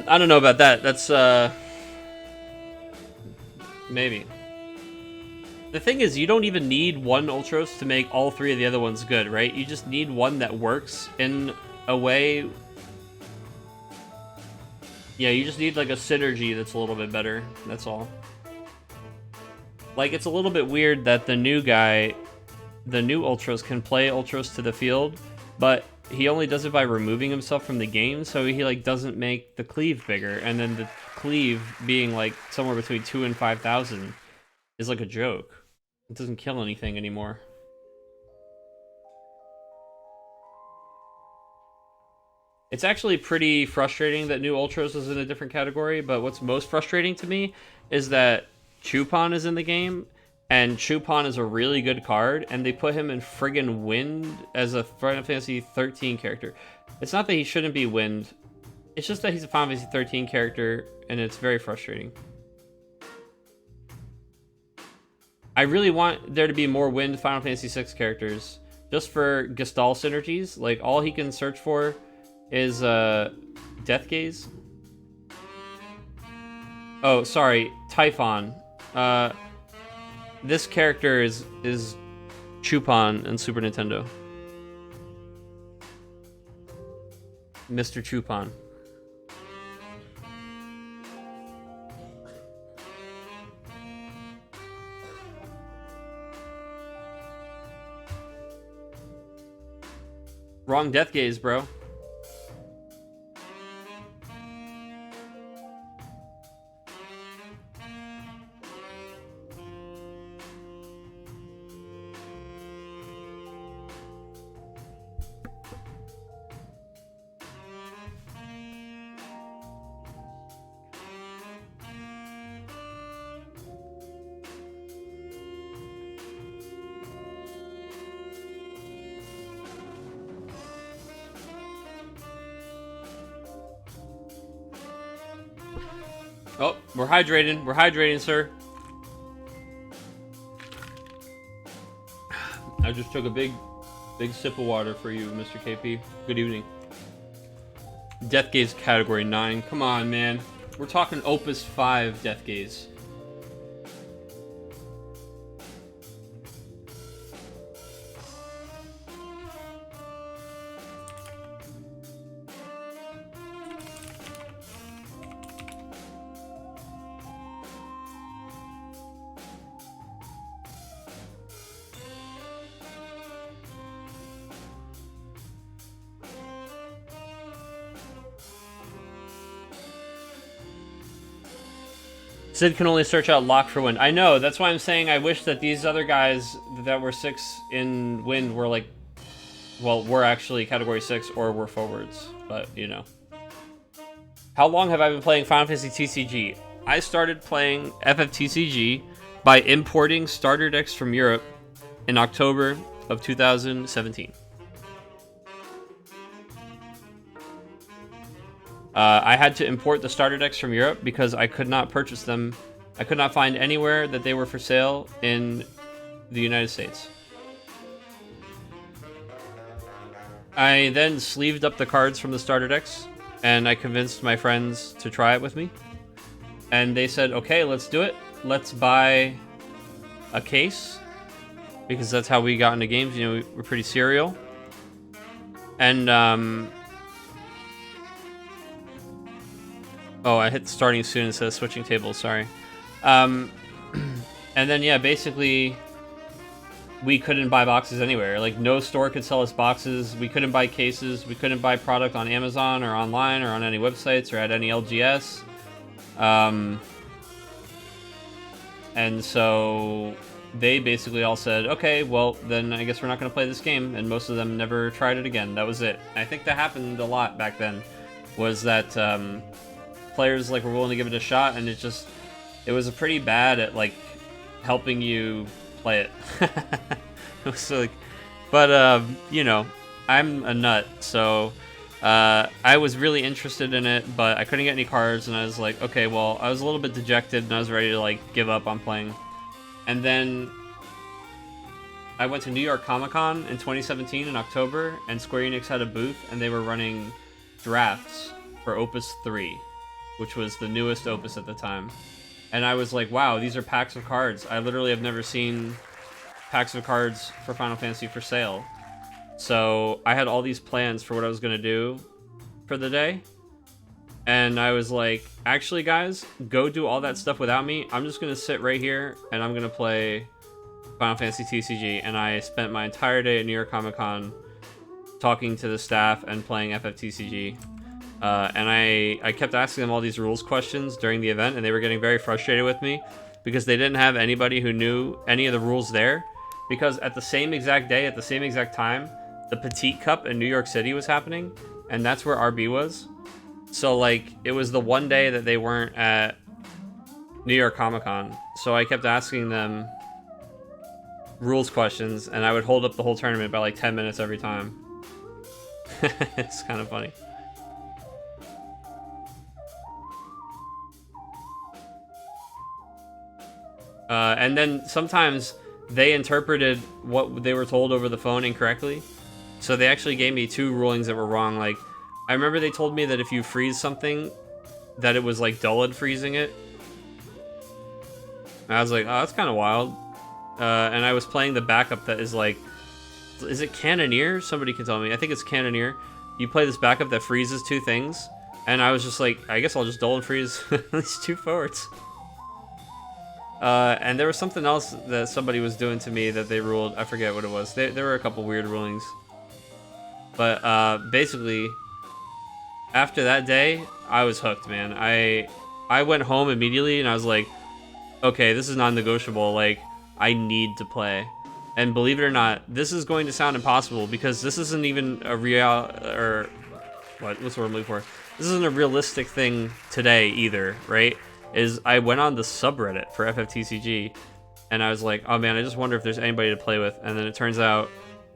I don't know about that. That's, maybe. The thing is, you don't even need one Ultros to make all 3 of the other ones good, right? You just need one that works in a way. Yeah, you just need, like, a synergy that's a little bit better. That's all. Like, it's a little bit weird that the new guy, the new Ultros, can play Ultros to the field, but he only does it by removing himself from the game, so he, like, doesn't make the cleave bigger, and then the cleave being, like, somewhere between 2,000 and 5,000 is, like, a joke. It doesn't kill anything anymore. It's actually pretty frustrating that new Ultros is in a different category, but what's most frustrating to me is that Chupon is in the game, and Chupon is a really good card, and they put him in friggin' Wind as a Final Fantasy 13 character. It's not that he shouldn't be Wind, it's just that he's a Final Fantasy 13 character, and it's very frustrating. I really want there to be more Wind Final Fantasy 6 characters, just for Gestalt synergies. Like, all he can search for is Death Gaze. Oh, sorry, Typhon. This character is Chupon in Super Nintendo. Mr. Chupon. Wrong Death Gaze, bro. Oh, we're hydrating. We're hydrating, sir. I just took a big sip of water for you, Mr. KP. Good evening. Death Gaze category 9. Come on, man. We're talking Opus 5 Death Gaze. Sid can only search out Lock for Wind. I know, that's why I'm saying I wish that these other guys that were 6 in Wind were like, well, were actually category 6 or were forwards, but you know. How long have I been playing Final Fantasy TCG? I started playing FFTCG by importing starter decks from Europe in October of 2017. I had to import the starter decks from Europe because I could not purchase them. I could not find anywhere that they were for sale in the United States. I then sleeved up the cards from the starter decks, and I convinced my friends to try it with me. And they said, okay, let's do it. Let's buy a case, because that's how we got into games. You know, we're pretty serial. And, oh, I hit starting soon instead of switching tables, sorry. And then, yeah, basically, we couldn't buy boxes anywhere. Like, no store could sell us boxes. We couldn't buy cases. We couldn't buy product on Amazon or online or on any websites or at any LGS. And so they basically all said, okay, well, then I guess we're not going to play this game. And most of them never tried it again. That was it. I think that happened a lot back then, was that players like were willing to give it a shot, and it was pretty bad at like helping you play it. It was like, but you know, I'm a nut, so I was really interested in it, but I couldn't get any cards, and I was like, okay, well, I was a little bit dejected, and I was ready to like give up on playing. And then I went to New York Comic-Con in 2017 in October, and Square Enix had a booth, and they were running drafts for Opus 3, which was the newest Opus at the time. And I was like, wow, these are packs of cards. I literally have never seen packs of cards for Final Fantasy for sale. So I had all these plans for what I was going to do for the day. And I was like, actually, guys, go do all that stuff without me. I'm just going to sit right here, and I'm going to play Final Fantasy TCG. And I spent my entire day at New York Comic Con talking to the staff and playing FFTCG. And I kept asking them all these rules questions during the event, and they were getting very frustrated with me because they didn't have anybody who knew any of the rules there. Because at the same exact day, at the same exact time, the Petite Cup in New York City was happening, and that's where RB was. So, like, it was the one day that they weren't at New York Comic Con. So I kept asking them rules questions, and I would hold up the whole tournament by like 10 minutes every time. It's kind of funny. And then sometimes they interpreted what they were told over the phone incorrectly. So they actually gave me 2 rulings that were wrong. Like, I remember they told me that if you freeze something, that it was like dulled freezing it. And I was like, oh, that's kind of wild. And I was playing the backup that is like, is it Cannoneer? Somebody can tell me. I think it's Cannoneer. You play this backup that freezes 2 things. And I was just like, I guess I'll just dull freeze these 2 forwards. And there was something else that somebody was doing to me that they ruled. I forget what it was. There were a couple weird rulings. But basically, after that day, I was hooked, man. I went home immediately, and I was like, okay, this is non-negotiable. Like, I need to play. And believe it or not, this is going to sound impossible because this isn't even a what's the word I'm looking for? This isn't a realistic thing today either, right? Is I went on the subreddit for FFTCG, and I was like, oh man, I just wonder if there's anybody to play with. And then it turns out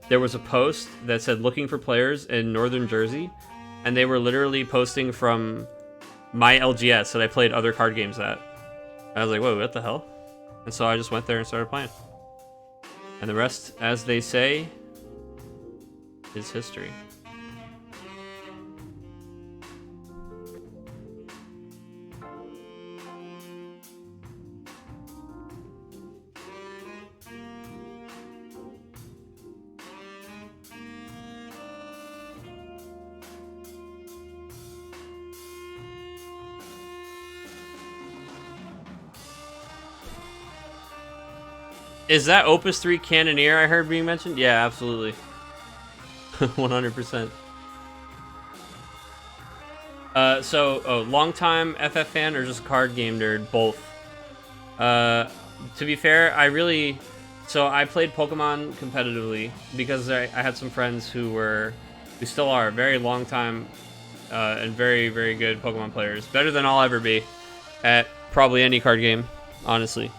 there was a post that said looking for players in Northern Jersey, and they were literally posting from my LGS that I played other card games at. I was like, whoa, what the hell? And so I just went there and started playing. And the rest, as they say, is history. Is that Opus 3 Cannoneer I heard being mentioned? Yeah, absolutely. 100%. Long-time FF fan or just card game nerd? Both. To be fair, I played Pokemon competitively because I had some friends who still are very long-time and very, very good Pokemon players. Better than I'll ever be at probably any card game, honestly.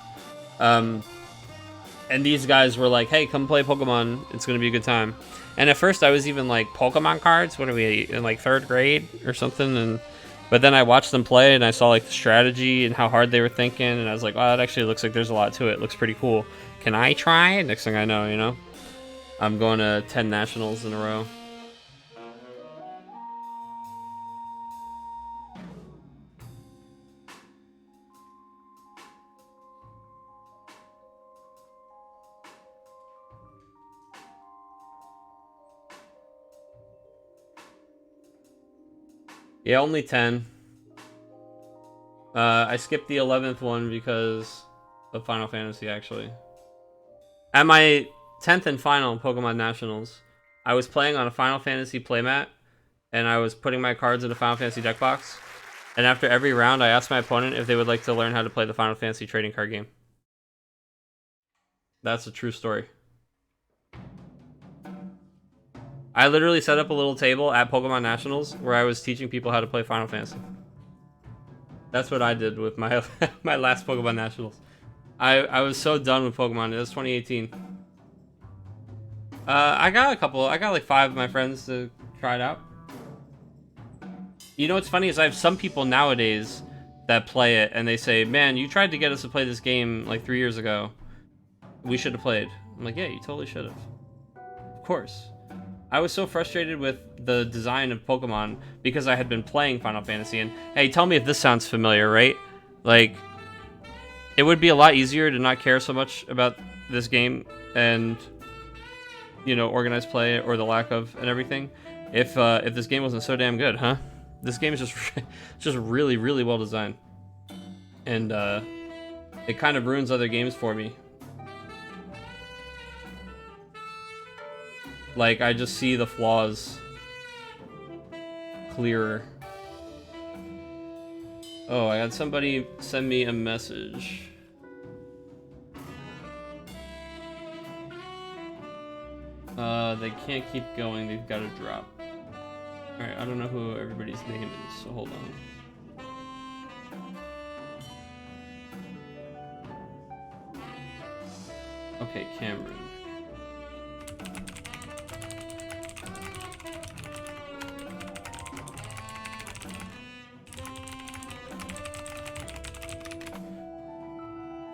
And these guys were like, hey, come play Pokemon. It's going to be a good time. And at first I was even like, Pokemon cards? What are we, in like 3rd grade or something? But then I watched them play and I saw like the strategy and how hard they were thinking. And I was like, oh, it actually looks like there's a lot to it. It looks pretty cool. Can I try? Next thing I know, you know, I'm going to 10 nationals in a row. Yeah, only 10. I skipped the 11th one because of Final Fantasy, actually. At my 10th and final in Pokemon Nationals. I was playing on a Final Fantasy playmat, and I was putting my cards in a Final Fantasy deck box. And after every round, I asked my opponent if they would like to learn how to play the Final Fantasy trading card game. That's a true story. I literally set up a little table at Pokemon Nationals where I was teaching people how to play Final Fantasy. That's what I did with my my last Pokemon Nationals. I was so done with Pokemon. It was 2018. I got like 5 of my friends to try it out. You know what's funny is I have some people nowadays that play it and they say, man, you tried to get us to play this game like 3 years ago. We should have played. I'm like, yeah, you totally should have. Of course. I was so frustrated with the design of Pokemon because I had been playing Final Fantasy. And hey, tell me if this sounds familiar, right? Like, it would be a lot easier to not care so much about this game and, you know, organized play or the lack of and everything if this game wasn't so damn good, huh? This game is just really, really well designed. And it kind of ruins other games for me. Like, I just see the flaws clearer. Oh, I had somebody send me a message. They can't keep going, they've got to drop. Alright, I don't know who everybody's name is, so hold on. Okay, Cameron.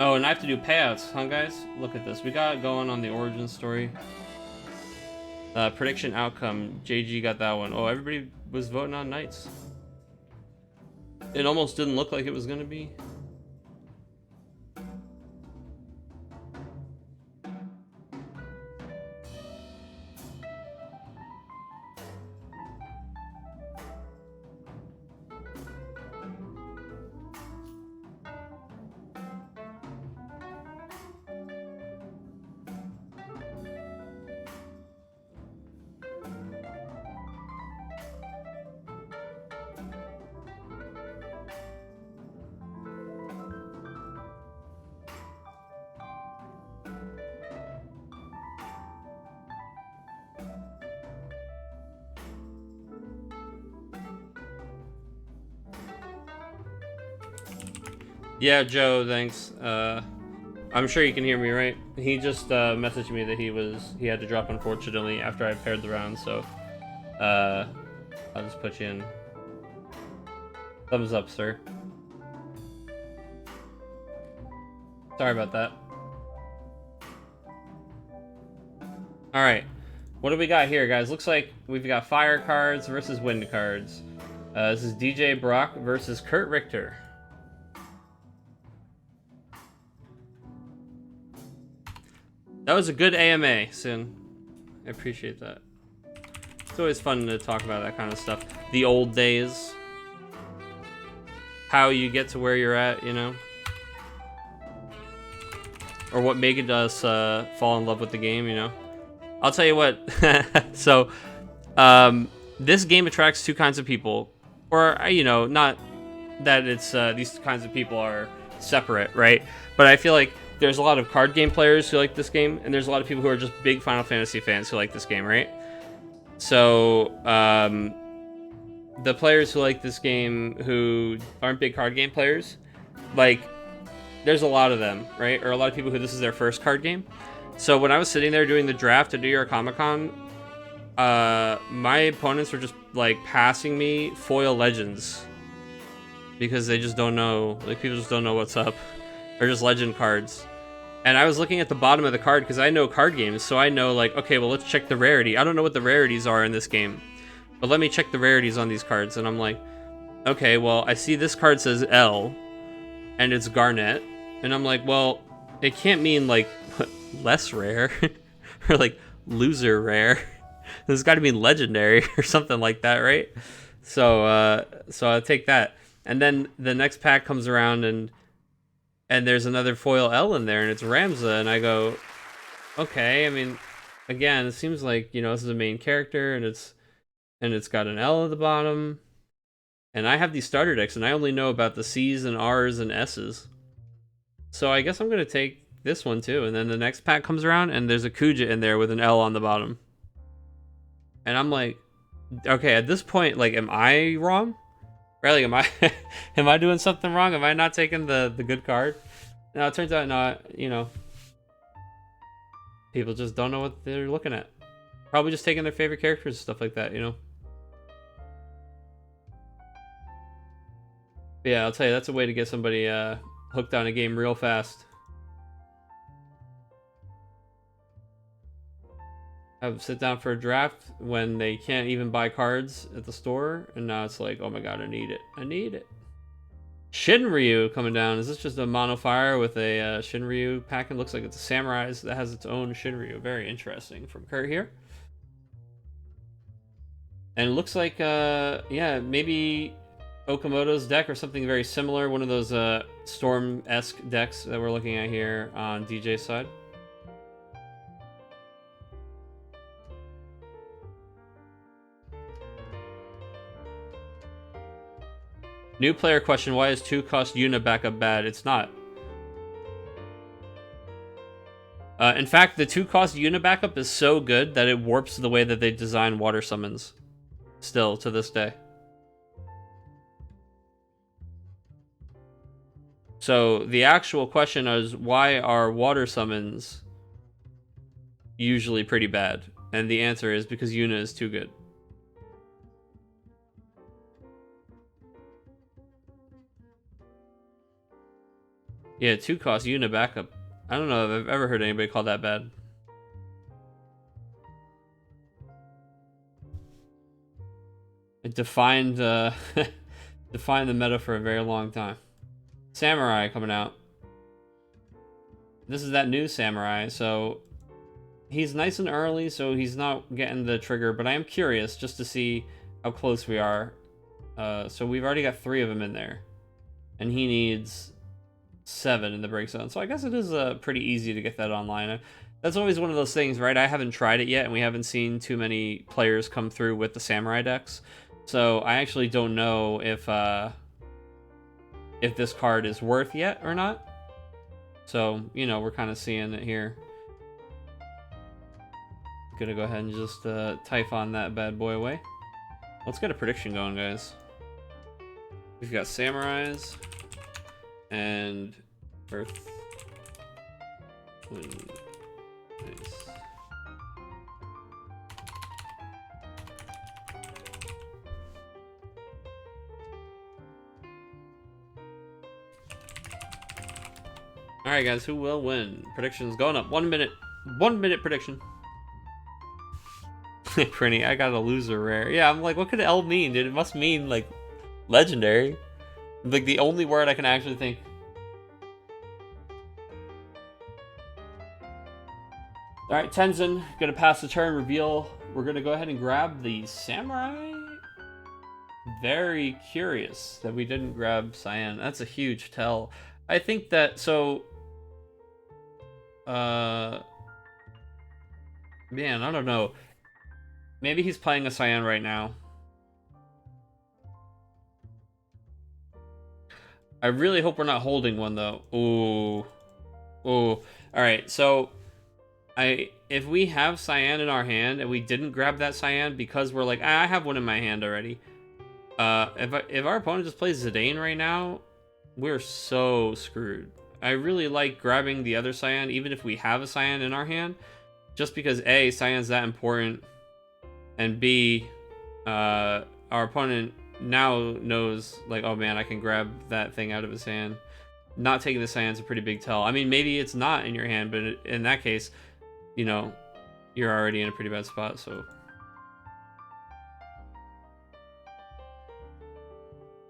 Oh, and I have to do payouts, huh, guys? Look at this. We got it going on the origin story. Prediction outcome. JG got that one. Oh, everybody was voting on Knights. It almost didn't look like it was going to be. Yeah, Joe, thanks. I'm sure you can hear me, right? He just messaged me that he had to drop, unfortunately, after I paired the round, so I'll just put you in. Thumbs up, sir. Sorry about that. Alright, what do we got here, guys? Looks like we've got fire cards versus wind cards. This is DJ Brock versus Kurt Richter. That was a good AMA, Sin. I appreciate that. It's always fun to talk about that kind of stuff. The old days. How you get to where you're at, you know? Or what made us fall in love with the game, you know? I'll tell you what. So, this game attracts 2 kinds of people. Or, you know, not that it's these kinds of people are separate, right? But I feel like there's a lot of card game players who like this game, and there's a lot of people who are just big Final Fantasy fans who like this game, right? So, the players who like this game who aren't big card game players, like, there's a lot of them, right? Or a lot of people who this is their first card game. So when I was sitting there doing the draft at New York Comic Con, my opponents were just, like, passing me foil legends. Because they just don't know, like, people just don't know what's up. Or just legend cards. And I was looking at the bottom of the card because I know card games, so I know, like, okay, well, let's check the rarity. I don't know what the rarities are in this game, but let me check the rarities on these cards. And I'm like, okay, well, I see this card says L, and it's Garnet, and I'm like, well, it can't mean, like, less rare, or, like, loser rare. There's got to be legendary, or something like that, right? So I take that. And then the next pack comes around, and there's another foil L in there, and it's Ramza, and I go, okay. I mean, again, it seems like, you know, this is a main character and it's got an L at the bottom. And I have these starter decks and I only know about the C's and R's and S's. So I guess I'm gonna take this one too, and then the next pack comes around and there's a Kuja in there with an L on the bottom. And I'm like, okay, at this point, like, am I wrong? Right? Like, am I am I doing something wrong? Am I not taking the good card? No, it turns out not, you know. People just don't know what they're looking at. Probably just taking their favorite characters and stuff like that, you know? But yeah, I'll tell you, that's a way to get somebody hooked on a game real fast. Have sit down for a draft when they can't even buy cards at the store, and now it's like, oh my god, I need it. I need it. Shinryu coming down. Is this just a mono fire with a Shinryu pack? It looks like it's a samurai that has its own Shinryu. Very interesting from Kurt here. And it looks like, yeah, maybe Okamoto's deck or something very similar. One of those Storm-esque decks that we're looking at here on DJ's side. New player question, why is 2-cost Yuna backup bad? It's not. In fact, the 2-cost Yuna backup is so good that it warps the way that they design water summons. Still, to this day. So, the actual question is, why are water summons usually pretty bad? And the answer is because Yuna is too good. Yeah, 2-cost Yuna backup. I don't know if I've ever heard anybody call that bad. It defined defined the meta for a very long time. Samurai coming out. This is that new Samurai, so he's nice and early, so he's not getting the trigger, but I am curious just to see how close we are. So we've already got 3 of them in there, and he needs 7 in the break zone. So I guess it is pretty easy to get that online. That's always one of those things, right? I haven't tried it yet, and we haven't seen too many players come through with the Samurai decks. So I actually don't know if this card is worth yet or not. So, you know, we're kind of seeing it here. Gonna go ahead and just Typhon that bad boy away. Let's get a prediction going, guys. We've got Samurais and Earth. Nice. Alright guys, who will win? Predictions going up. 1 minute. 1 minute prediction. Prinny, I got a loser rare. Yeah, I'm like, what could L mean, dude? It must mean, like, legendary. Like, the only word I can actually think. Alright, Tenzin, gonna pass the turn, reveal. We're gonna go ahead and grab the Samurai. Very curious that we didn't grab Cyan. That's a huge tell. I think that, so... man, I don't know. Maybe he's playing a Cyan right now. I really hope we're not holding one, though. Ooh. Ooh. Alright, so... if we have Cyan in our hand and we didn't grab that Cyan because we're like, I have one in my hand already. If our opponent just plays Zidane right now, we're so screwed. I really like grabbing the other Cyan, even if we have a Cyan in our hand, just because A, Cyan's that important, and B, our opponent now knows, like, oh man, I can grab that thing out of his hand. Not taking the Cyan's a pretty big tell. I mean, maybe it's not in your hand, but in that case, you know, you're already in a pretty bad spot, so...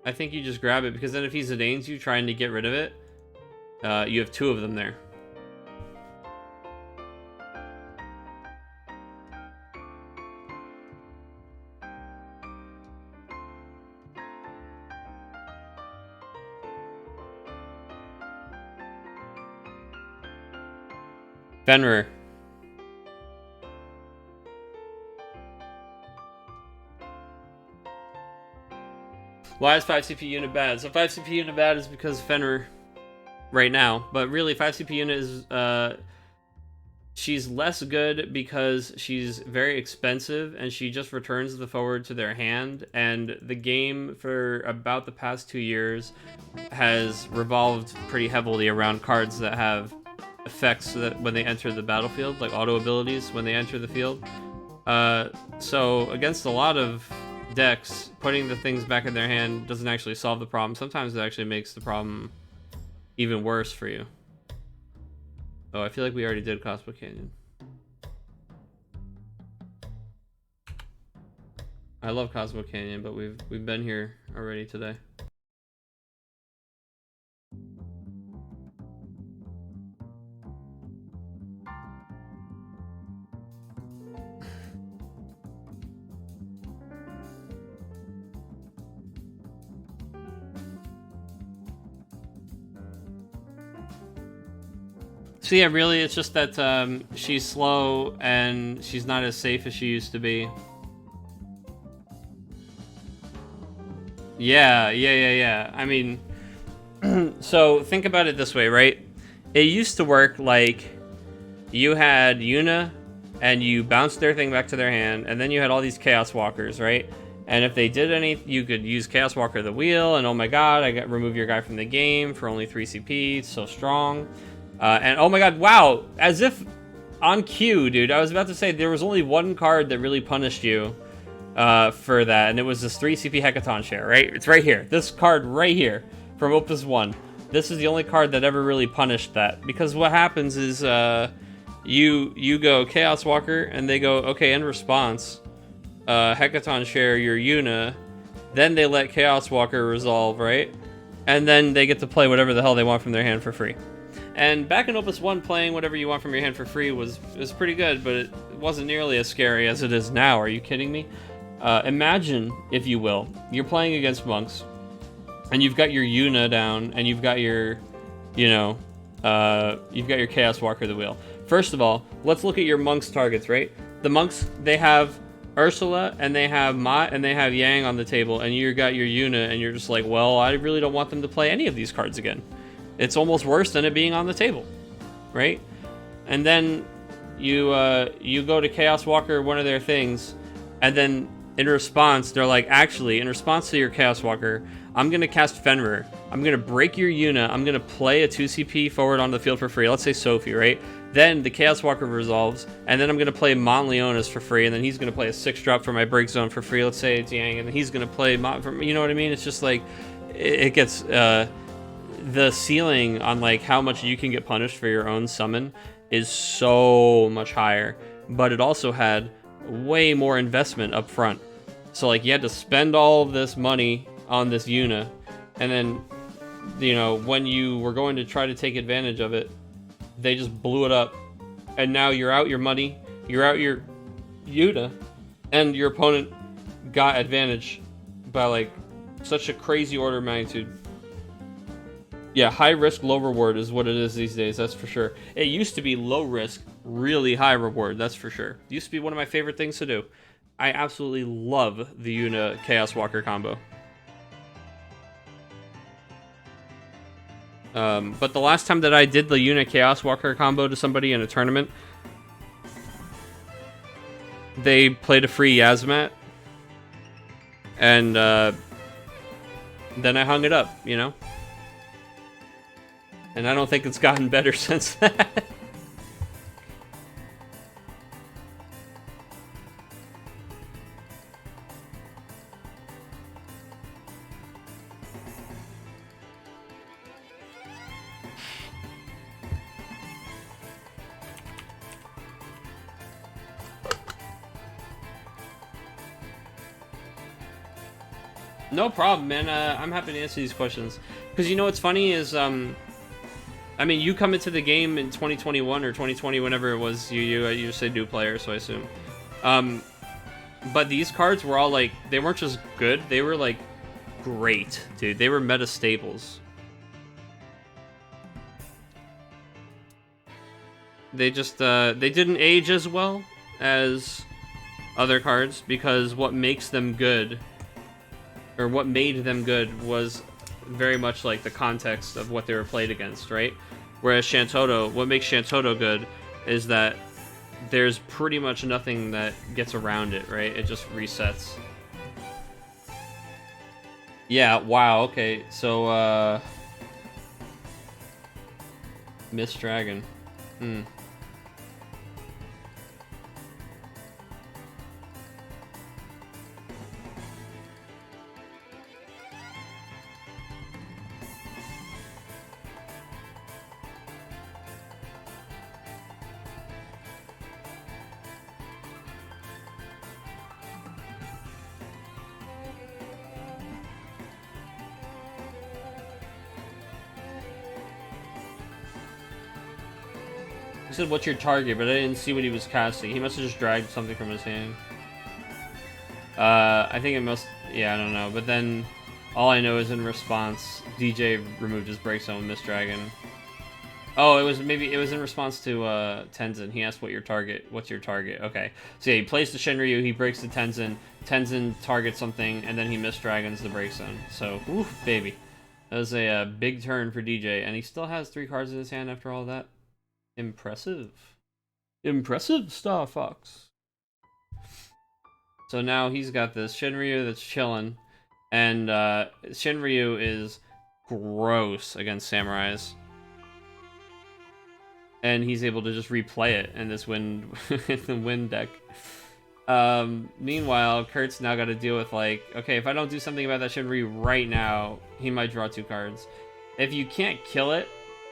I think you just grab it, because then if he Zidanes you trying to get rid of it, you have 2 of them there. Fenrir. Why is 5 CP unit bad? So 5 CP unit bad is because Fenrir right now, but really 5 CP unit is she's less good because she's very expensive and she just returns the forward to their hand, and the game for about the past 2 years has revolved pretty heavily around cards that have effects that when they enter the battlefield, like auto abilities when they enter the field. So against a lot of decks, putting the things back in their hand doesn't actually solve the problem. Sometimes it actually makes the problem even worse for you. Oh, I feel like we already did Cosmo Canyon. I love Cosmo Canyon, but we've been here already today. So yeah, really, it's just that she's slow and she's not as safe as she used to be. Yeah. I mean, so think about it this way, right? It used to work like you had Yuna and you bounced their thing back to their hand, and then you had all these Chaos Walkers, right? And if they did any, you could use Chaos Walker the wheel, and oh my god, remove your guy from the game for only 3 CP, it's so strong. And oh my god, wow, as if on cue, dude. I was about to say there was only one card that really punished you for that, and it was this 3 CP Hecaton Share, right? It's right here. This card right here from Opus 1. This is the only card that ever really punished that, because what happens is you go Chaos Walker, and they go, okay, in response, Hecaton Share your Yuna, then they let Chaos Walker resolve, right? And then they get to play whatever the hell they want from their hand for free. And back in Opus 1, playing whatever you want from your hand for free was pretty good, but it wasn't nearly as scary as it is now. Are you kidding me? Imagine, if you will, you're playing against monks, and you've got your Yuna down, and you've got your, you've got your Chaos Walker the wheel. First of all, let's look at your monks' targets, right? The monks, they have Ursula, and they have Mott, and they have Yang on the table, and you got your Yuna, and you're just like, well, I really don't want them to play any of these cards again. It's almost worse than it being on the table, right? And then you go to Chaos Walker, one of their things, and then in response, they're like, actually, in response to your Chaos Walker, I'm going to cast Fenrir. I'm going to break your Yuna. I'm going to play a 2 CP forward on the field for free. Let's say Sophie, right? Then the Chaos Walker resolves, and then I'm going to play Mon Leonis for free, and then he's going to play a 6-drop for my break zone for free. Let's say it's Yang, and then he's going to play Mon for, you know what I mean? It's just like, it gets... the ceiling on like how much you can get punished for your own summon is so much higher, but it also had way more investment up front. So like you had to spend all of this money on this Yuna, and then when you were going to try to take advantage of it, they just blew it up, and now you're out your money, you're out your Yuna, and your opponent got advantage by like such a crazy order of magnitude. Yeah, high risk, low reward is what it is these days, that's for sure. It used to be low risk, really high reward, that's for sure. It used to be one of my favorite things to do. I absolutely love the Yuna Chaos Walker combo. But the last time that I did the Yuna Chaos Walker combo to somebody in a tournament, they played a free Yazmat, and then I hung it up, And I don't think it's gotten better since that. No problem, man. I'm happy to answer these questions. Because what's funny is, I mean, you come into the game in 2021 or 2020, whenever it was, you just say new player, so I assume. But these cards were all like, they weren't just good, they were like great, dude. They were meta staples. They just, they didn't age as well as other cards, because what makes them good, or what made them good was very much like the context of what they were played against, right? Whereas Shantoto, what makes Shantoto good is that there's pretty much nothing that gets around it, right? It just resets. Yeah, wow, okay, so, Miss Dragon. He said, what's your target? But I didn't see what he was casting. He must have just dragged something from his hand. I think it must... Yeah, I don't know. But then, all I know is in response, DJ removed his break zone with Miss Dragon. Oh, it was in response to Tenzin. He asked what's your target? Okay. So yeah, he plays the Shinryu, he breaks the Tenzin. Tenzin targets something, and then he Miss Dragons the break zone. So, oof, baby. That was a big turn for DJ, and he still has 3 cards in his hand after all that. Impressive. Impressive, Star Fox. So now he's got this Shinryu that's chilling, and Shinryu is gross against Samurais. And he's able to just replay it in this wind, in the wind deck. Meanwhile, Kurt's now got to deal with, like, okay, if I don't do something about that Shinryu right now, he might draw 2 cards. If you can't kill it,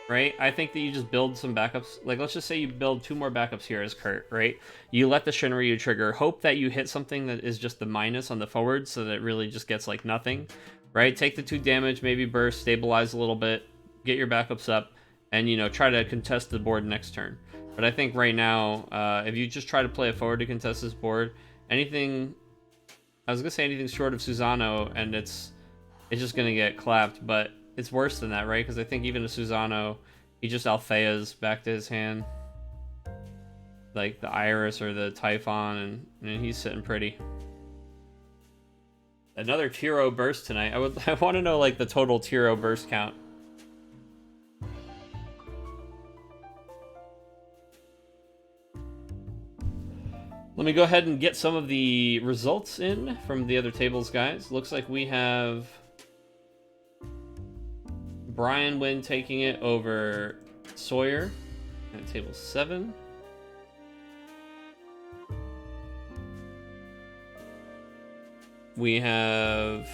right, I think that you just build some backups. Like, let's just say you build 2 more backups here as Kurt, right? You let the Shinryu trigger, hope that you hit something that is just the minus on the forward, so that it really just gets, like, nothing, right? Take the 2 damage, maybe burst, stabilize a little bit, get your backups up, and, you know, try to contest the board next turn. But I think right now, if you just try to play a forward to contest this board, anything... I was going to say anything short of Susano, and it's just going to get clapped, but it's worse than that, right? Because I think even a Susano, he just Althea's back to his hand. Like the Iris or the Typhon, and he's sitting pretty. Another Tiro burst tonight. I want to know, like, the total Tiro burst count. Let me go ahead and get some of the results in from the other tables, guys. Looks like we have Brian Wynn taking it over Sawyer at table 7. We have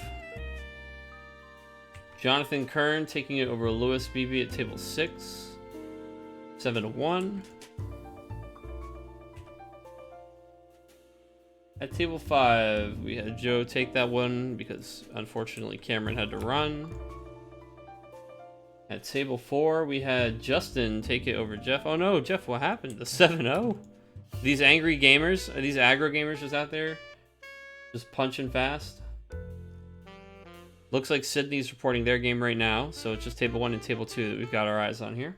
Jonathan Kern taking it over Louis Beebe at table 6. 7-1. At table 5, we had Joe take that one because unfortunately Cameron had to run. At table 4, we had Justin take it over Jeff. Oh no, Jeff, what happened? The 7-0? These angry gamers, are these aggro gamers just out there just punching fast? Looks like Sydney's reporting their game right now, so it's just table 1 and table 2 that we've got our eyes on here.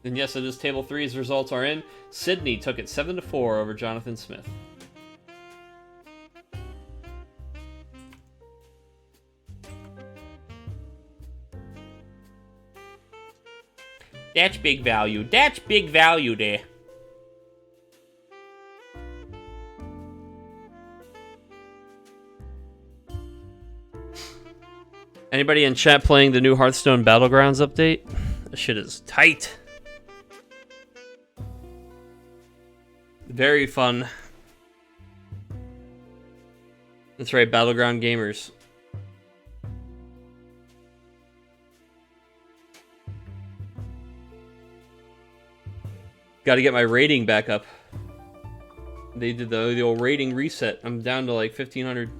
And yes, it is table 3's results are in. Sydney took it 7-4 over Jonathan Smith. That's big value. That's big value there. Anybody in chat playing the new Hearthstone Battlegrounds update? This shit is tight. Very fun. That's right, Battleground gamers. Got to get my rating back up. They did the old rating reset. I'm down to like 1,500.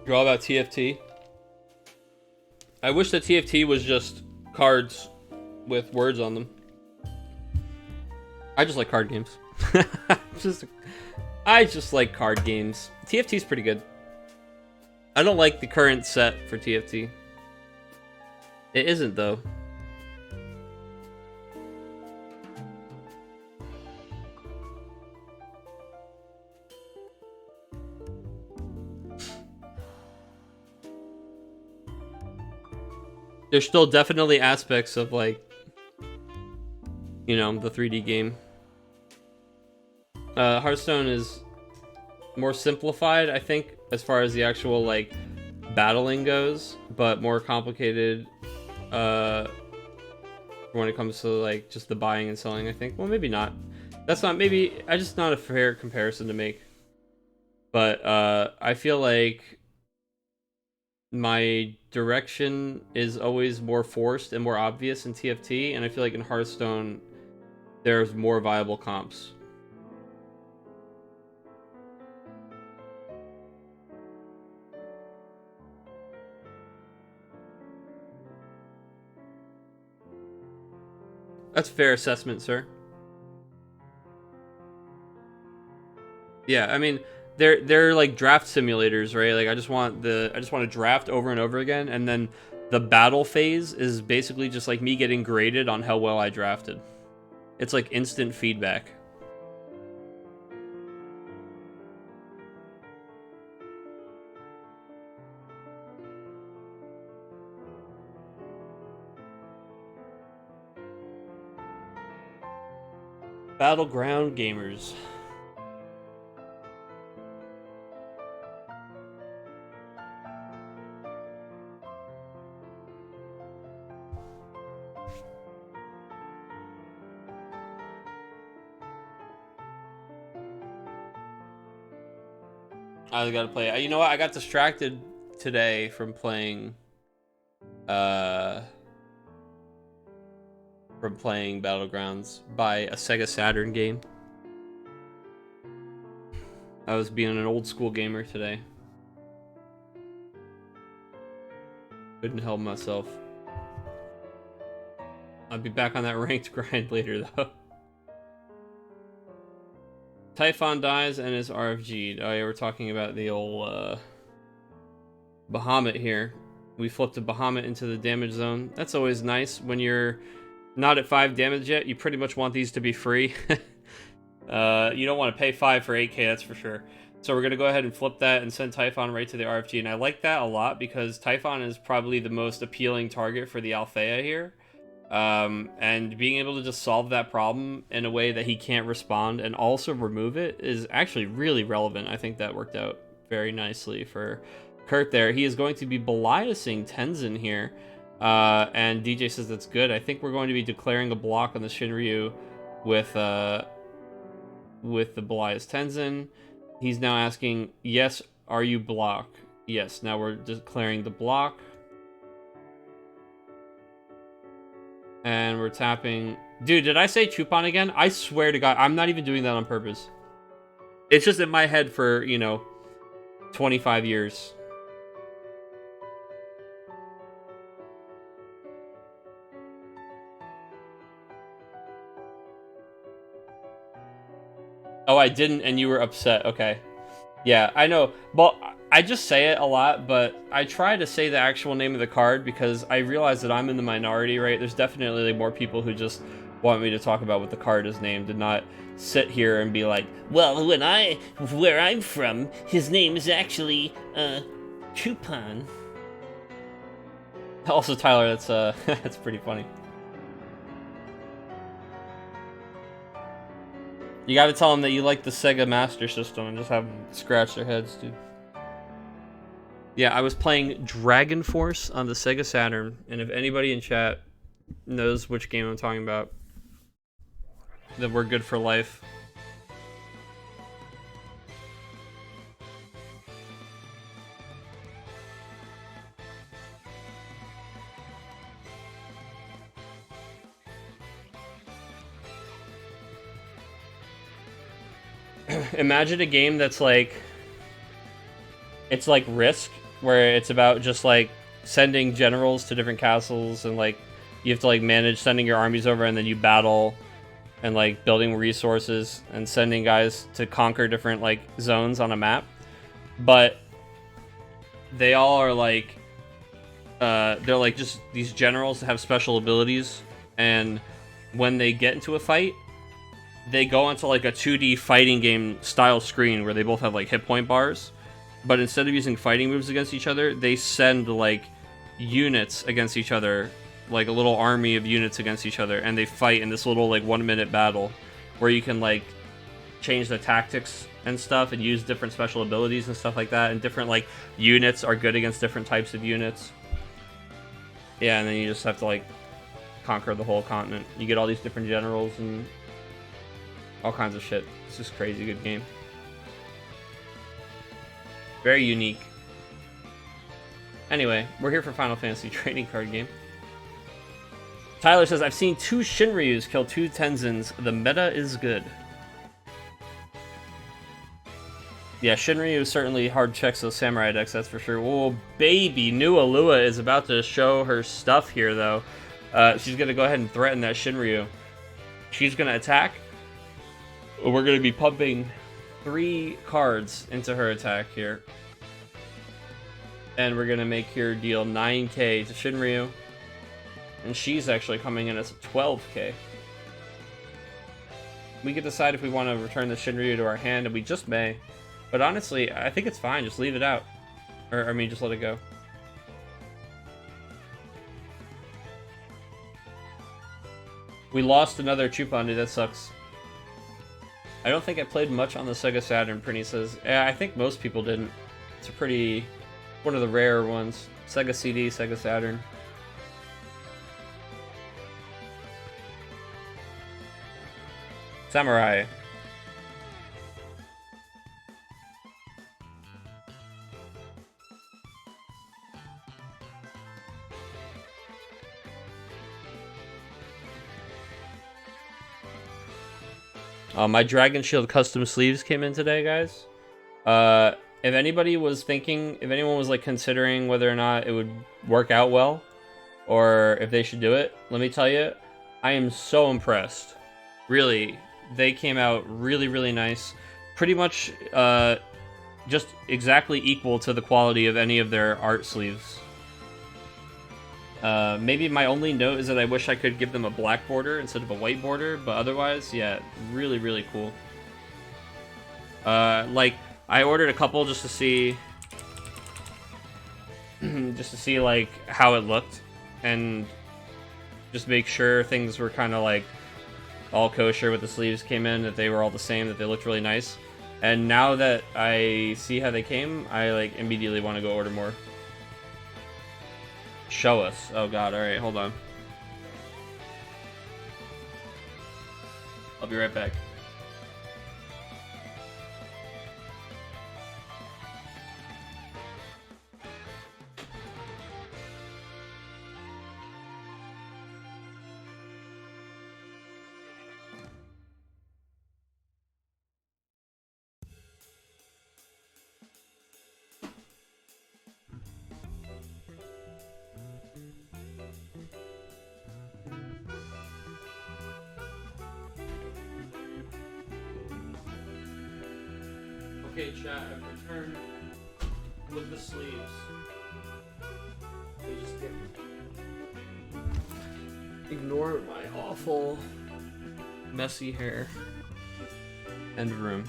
You're all about TFT. I wish that TFT was just cards with words on them. I just like card games. I just like card games. TFT's pretty good. I don't like the current set for TFT. It isn't, though. There's still definitely aspects of like, you know, the 3D game. Hearthstone is more simplified, I think, as far as the actual like battling goes, but more complicated when it comes to like just the buying and selling, I think. Well, maybe not. That's not, maybe I just not a fair comparison to make. But I feel like my direction is always more forced and more obvious in TFT, and I feel like in Hearthstone there's more viable comps. That's a fair assessment, sir. Yeah, I mean, they're like draft simulators, right? Like I just want to draft over and over again, and then the battle phase is basically just like me getting graded on how well I drafted. It's like instant feedback. Battleground gamers. I gotta play. You know what? I got distracted today from playing Battlegrounds by a Sega Saturn game. I was being an old school gamer today. Couldn't help myself. I'll be back on that ranked grind later though. Typhon dies and is RFG'd. Oh yeah, we're talking about the old Bahamut here. We flipped a Bahamut into the damage zone. That's always nice when you're not at 5 damage yet. You pretty much want these to be free. You don't want to pay 5 for 8k, that's for sure. So we're going to go ahead and flip that and send Typhon right to the RFG. And I like that a lot because Typhon is probably the most appealing target for the Althea here. And being able to just solve that problem in a way that he can't respond and also remove it is actually really relevant. I think that worked out very nicely for Kurt there. He is going to be Beliasing Tenzin here. And DJ says that's good. I think we're going to be declaring a block on the Shinryu with the Belias Tenzin. He's now asking, yes, are you block? Yes, now we're declaring the block. And we're tapping. Dude, did I say Chupon again? I swear to God, I'm not even doing that on purpose. It's just in my head for, 25 years. Oh, I didn't, and you were upset. Okay. Yeah, I know. Well, I just say it a lot, but I try to say the actual name of the card because I realize that I'm in the minority, right? There's definitely like, more people who just want me to talk about what the card is named and not sit here and be like, well, where I'm from, his name is actually, Chupon. Also, Tyler, that's, that's pretty funny. You gotta tell them that you like the Sega Master System and just have them scratch their heads, dude. Yeah, I was playing Dragon Force on the Sega Saturn, and if anybody in chat knows which game I'm talking about, then we're good for life. Imagine a game that's like, it's like Risk, where it's about just like sending generals to different castles and like you have to like manage sending your armies over and then you battle and like building resources and sending guys to conquer different like zones on a map. But they all are like, they're like just these generals that have special abilities, and when they get into a fight, they go onto like a 2D fighting game style screen where they both have like hit point bars, but instead of using fighting moves against each other, they send like units against each other, like a little army of units against each other, and they fight in this little like 1-minute battle where you can like change the tactics and stuff and use different special abilities and stuff like that, and different like units are good against different types of units. Yeah, and then you just have to like conquer the whole continent. You get all these different generals and all kinds of shit. It's just crazy good game. Very unique. Anyway, we're here for Final Fantasy trading card game. Tyler says, I've seen 2 Shinryus kill 2 Tenzins. The meta is good. Yeah, Shinryu certainly hard checks those samurai decks, that's for sure. Oh, baby, new Alua is about to show her stuff here, though. She's going to go ahead and threaten that Shinryu. She's going to attack. We're going to be pumping 3 cards into her attack here. And we're going to make her deal 9k to Shinryu. And she's actually coming in as 12k. We can decide if we want to return the Shinryu to our hand, and we just may. But honestly, I think it's fine. Just leave it out. Or, I mean, just let it go. We lost another Chupan, dude. That sucks. I don't think I played much on the Sega Saturn, Prinny says. Yeah, I think most people didn't. It's a pretty... one of the rare ones. Sega CD, Sega Saturn. Samurai. My Dragon Shield custom sleeves came in today, guys. If anybody was thinking, if anyone was like considering whether or not it would work out well, or if they should do it, let me tell you, I am so impressed. Really, they came out really, really nice. Pretty much just exactly equal to the quality of any of their art sleeves. Maybe my only note is that I wish I could give them a black border instead of a white border, but otherwise, yeah, really, really cool. Like, I ordered a couple just to see, like how it looked, and just make sure things were kind of like all kosher with the sleeves came in, that they were all the same, that they looked really nice. And now that I see how they came, I like immediately want to go order more. Show us. Oh god, alright, hold on. I'll be right back. Okay, chat, I've returned with the sleeves. Ignore my awful, messy hair and room.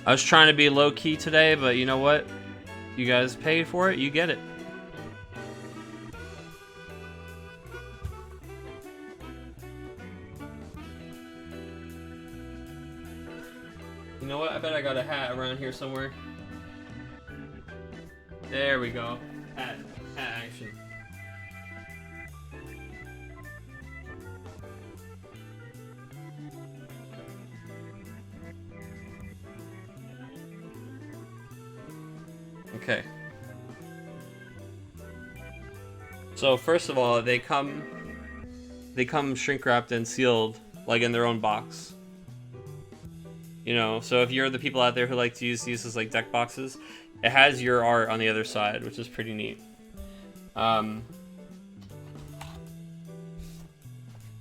I was trying to be low-key today, but you know what? You guys paid for it, you get it. You know what? I bet I got a hat around here somewhere. There we go. Hat action. Okay. So first of all, they come shrink wrapped and sealed, like in their own box. You know, so if you're the people out there who like to use these as like deck boxes, it has your art on the other side, which is pretty neat. Let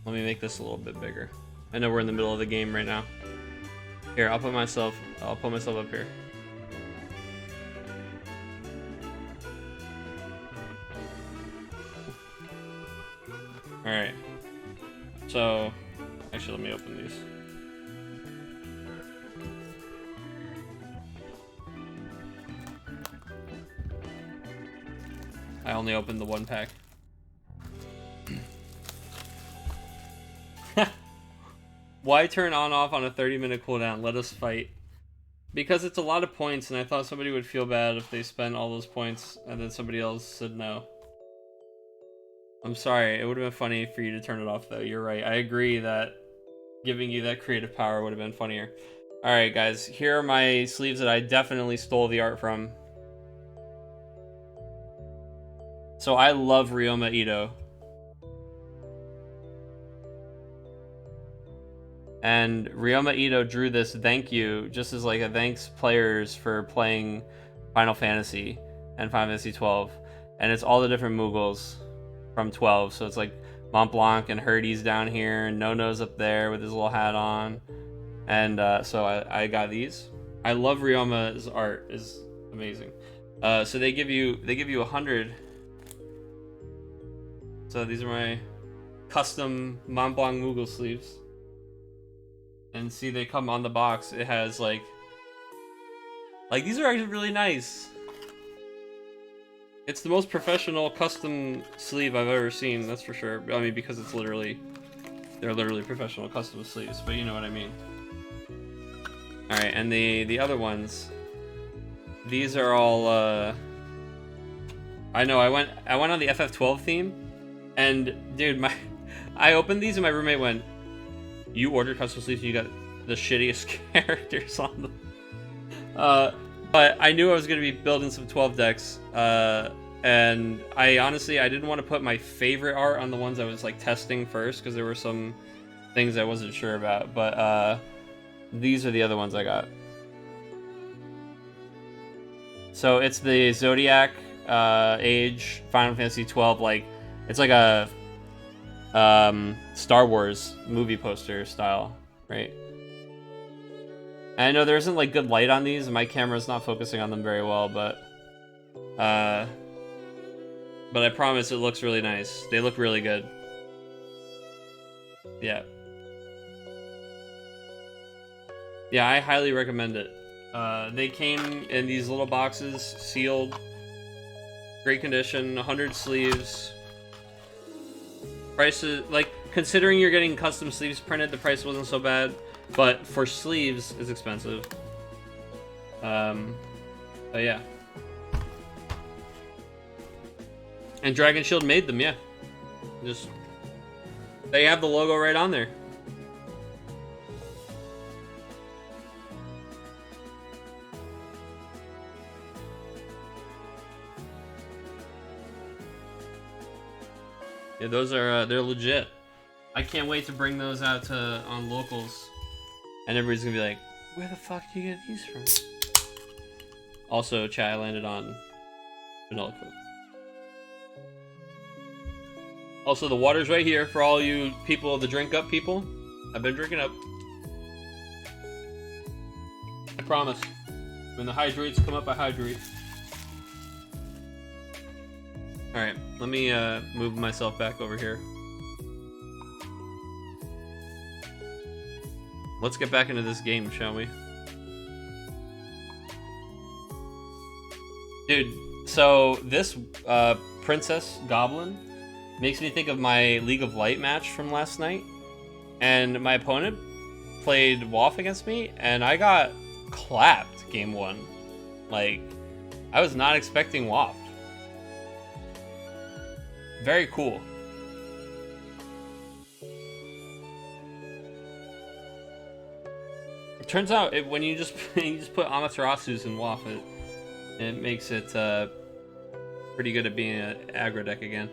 me make this a little bit bigger. I know we're in the middle of the game right now. Here, I'll put myself up here. Alright. So, actually let me open these. I only opened the one pack. Why turn on off on a 30-minute cooldown? Let us fight. Because it's a lot of points, and I thought somebody would feel bad if they spent all those points and then somebody else said no. I'm sorry, it would have been funny for you to turn it off though. You're right. I agree that giving you that creative power would have been funnier. Alright guys, here are my sleeves that I definitely stole the art from. So I love Ryoma Ito. And Ryoma Ito drew this thank you, just as like a thanks players for playing Final Fantasy and Final Fantasy 12. And it's all the different Moogles from 12. So it's like Mont Blanc and Herdes down here, and No-No's up there with his little hat on. And so I got these. I love Ryoma's art, is amazing. So they give you 100. So these are my custom Mont Blanc Moogle sleeves. And see, they come on the box. It has like these are actually really nice. It's the most professional custom sleeve I've ever seen, that's for sure. I mean, because it's they're literally professional custom sleeves, but you know what I mean. All right, and the other ones, these are all. I know I went on the FF12 theme, and dude, I opened these and my roommate went, "You ordered custom sleeves, and you got the shittiest characters on them." But I knew I was gonna be building some 12 decks, and I honestly didn't want to put my favorite art on the ones I was like testing first because there were some things I wasn't sure about. But these are the other ones I got. So it's the Zodiac Age Final Fantasy 12, like it's like a Star Wars movie poster style, right? And I know there isn't like good light on these, and my camera's not focusing on them very well, but I promise it looks really nice. They look really good. Yeah. Yeah, I highly recommend it. They came in these little boxes, sealed, great condition, 100 sleeves. Prices, like, considering you're getting custom sleeves printed, the price wasn't so bad, but for sleeves is expensive. But yeah. And Dragon Shield made them, yeah. Just, they have the logo right on there. Yeah, those are they're legit. I can't wait to bring those out to on locals, and everybody's gonna be like, "Where the fuck do you get these from?" Also, chat, I landed on vanilla Coke. Also, the water's right here for all you people, the drink up people. I've been drinking up. I promise. When the hydrates come up, I hydrate. Alright, let me move myself back over here. Let's get back into this game, shall we? Dude, so this Princess Goblin makes me think of my League of Light match from last night. And my opponent played WoF against me, and I got clapped game 1. Like, I was not expecting WoF. Very cool. It turns out when you just put Amaterasu's in WoF, it makes it pretty good at being an aggro deck again.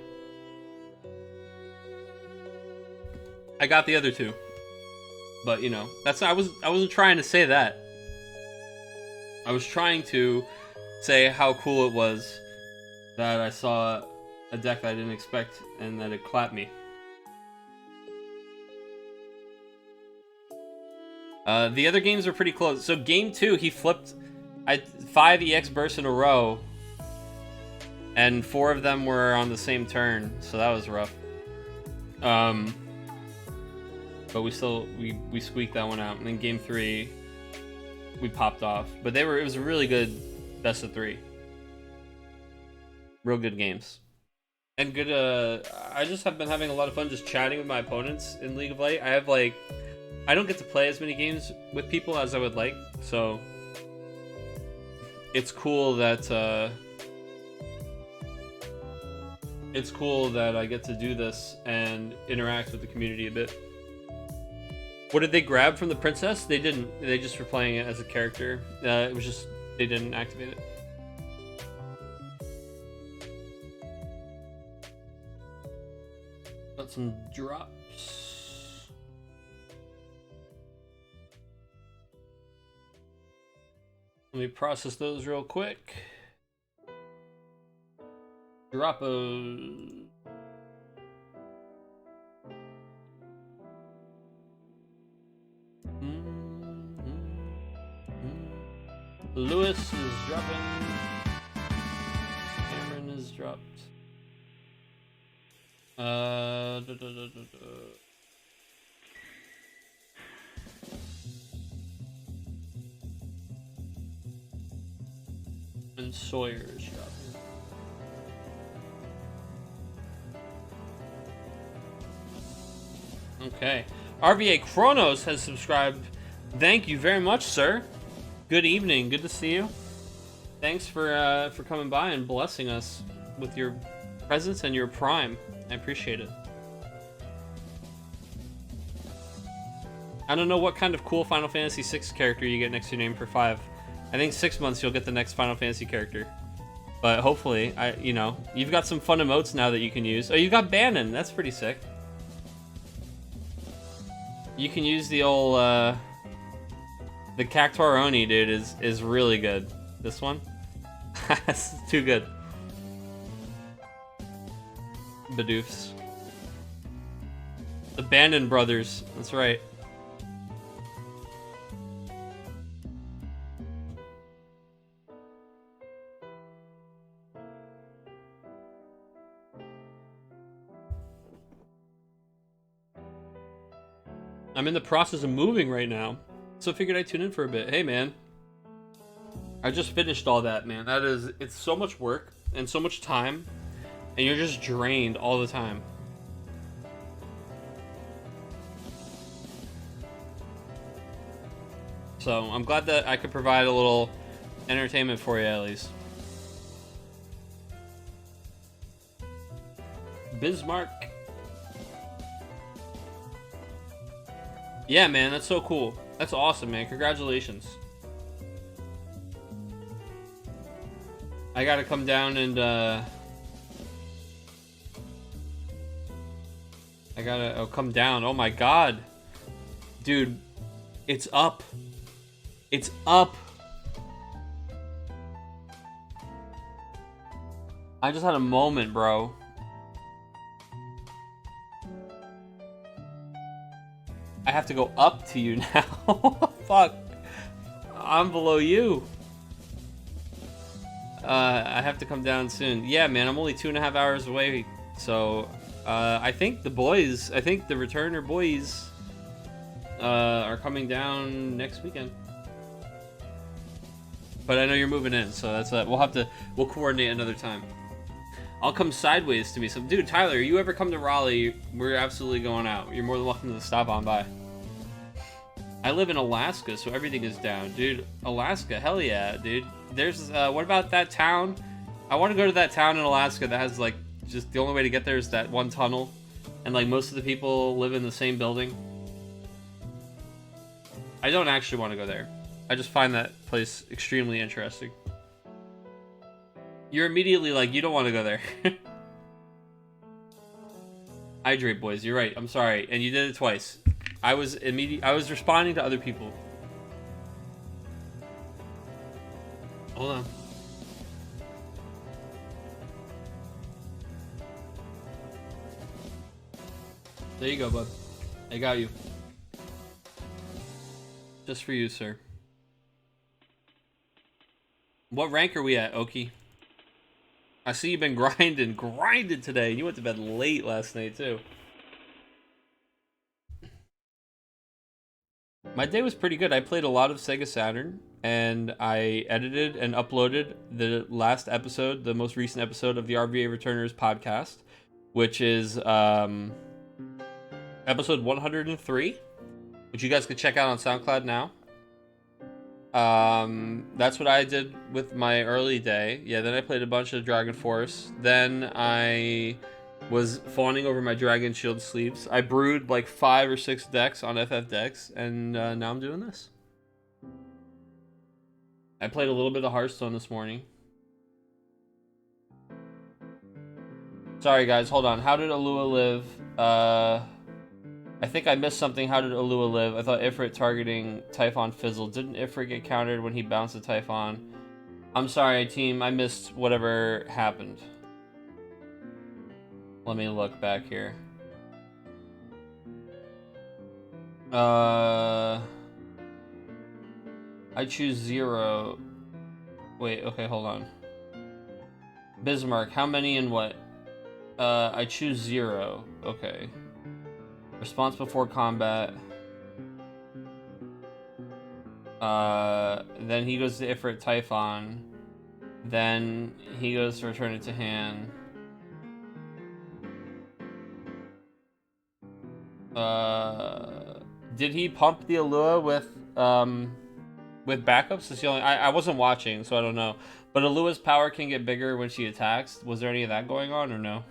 I got the other two, but you know that's not, I wasn't trying to say that. I was trying to say how cool it was that I saw a deck that I didn't expect and that it clapped me. The other games are pretty close. So game 2, he flipped 5 EX bursts in a row, and 4 of them were on the same turn, so that was rough. But we squeaked that one out, and then game 3 we popped off. But it was a really good best of 3. Real good games. And good, I just have been having a lot of fun just chatting with my opponents in League of Light. I have, like, I don't get to play as many games with people as I would like, so it's cool that, I get to do this and interact with the community a bit. What did they grab from the princess? They didn't. They just were playing it as a character. It was just, they didn't activate it. Got some drops. Let me process those real quick. Droppos. Lewis is dropping. Cameron is dropped. And Sawyer is dropping. Okay. RVA Chronos has subscribed. Thank you very much, sir. Good evening. Good to see you. Thanks for coming by and blessing us with your presence and your prime. I appreciate it. I don't know what kind of cool Final Fantasy VI character you get next to your name for 5. I think 6 months you'll get the next Final Fantasy character. But hopefully, you've got some fun emotes now that you can use. Oh, you got Bannon. That's pretty sick. You can use the old, the Cactuar Oni, dude, is really good. This one? That's too good. Badoofs. The Bannon brothers. That's right. I'm in the process of moving right now, so I figured I'd tune in for a bit. Hey, man. I just finished all that, man. It's so much work and so much time, and you're just drained all the time. So I'm glad that I could provide a little entertainment for you, at least. Bismarck. Yeah, man, that's so cool. That's awesome, man. Congratulations. I gotta come down and, come down. Oh my god. Dude, it's up. It's up. I just had a moment, bro. I have to go up to you now. Fuck. I'm below you. I have to come down soon. Yeah, man, I'm only 2.5 hours away. So, I think the returner boys, are coming down next weekend. But I know you're moving in, so that's we'll coordinate another time. I'll come sideways to me. So, dude, Tyler, you ever come to Raleigh, we're absolutely going out. You're more than welcome to stop on by. I live in Alaska, so everything is down. Dude, Alaska, hell yeah, dude. There's, what about that town? I want to go to that town in Alaska that has, like, just the only way to get there is that one tunnel. And, like, most of the people live in the same building. I don't actually want to go there. I just find that place extremely interesting. You're immediately like, you don't want to go there. Hydrate, boys. You're right. I'm sorry. And you did it twice. I was responding to other people. Hold on. There you go, bud. I got you. Just for you, sir. What rank are we at, Oki? I see you've been grinded today. You went to bed late last night, too. My day was pretty good. I played a lot of Sega Saturn, and I edited and uploaded the last episode, the most recent episode of the RVA Returners podcast, which is episode 103, which you guys can check out on SoundCloud now. That's what I did with my early day. Yeah, then I played a bunch of Dragon Force. Then I was fawning over my Dragon Shield sleeves. I brewed like 5 or 6 decks on FFTCG, and now I'm doing this. I played a little bit of Hearthstone this morning. Sorry guys, hold on. How did Alua live? I think I missed something. How did Alua live? I thought Ifrit targeting Typhon fizzled. Didn't Ifrit get countered when he bounced the Typhon? I'm sorry, team. I missed whatever happened. Let me look back here. I choose 0. Wait, okay, hold on. Bismarck, how many and what? I choose 0. Okay. Response before combat. Then he goes to Ifrit Typhon. Then he goes to return it to hand. Did he pump the Alua with backups? That's the only, I wasn't watching, so I don't know. But Alua's power can get bigger when she attacks. Was there any of that going on or no?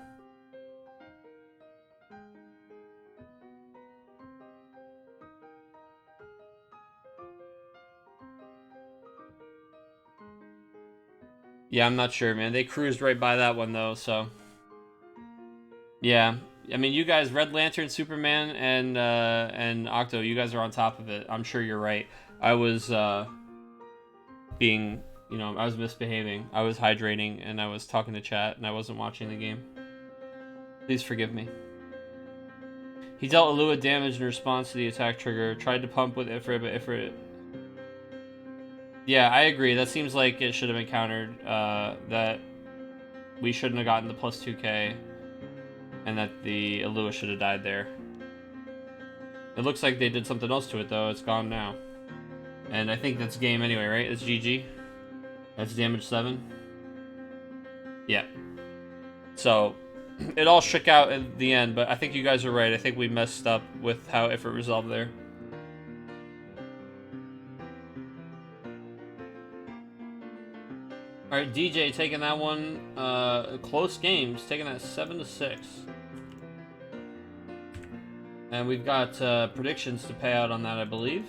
Yeah, I'm not sure, man. They cruised right by that one though, so yeah. I mean, you guys, Red Lantern, Superman, and Octo, you guys are on top of it. I'm sure you're right. I was being, you know, I was misbehaving. I was hydrating, and I was talking to chat, and I wasn't watching the game. Please forgive me. He dealt Alua damage in response to the attack trigger. Tried to pump with Ifrit, but Ifrit... Yeah, I agree. That seems like it should have been countered. That we shouldn't have gotten the plus 2k. And that the Alua should have died there. It looks like they did something else to it, though. It's gone now. And I think that's game anyway, right? It's GG. That's damage 7. Yeah. So, it all shook out at the end, but I think you guys are right. I think we messed up with how Ifrit resolved there. Alright, DJ taking that one. Close games, taking that 7-6. And we've got predictions to pay out on that, I believe.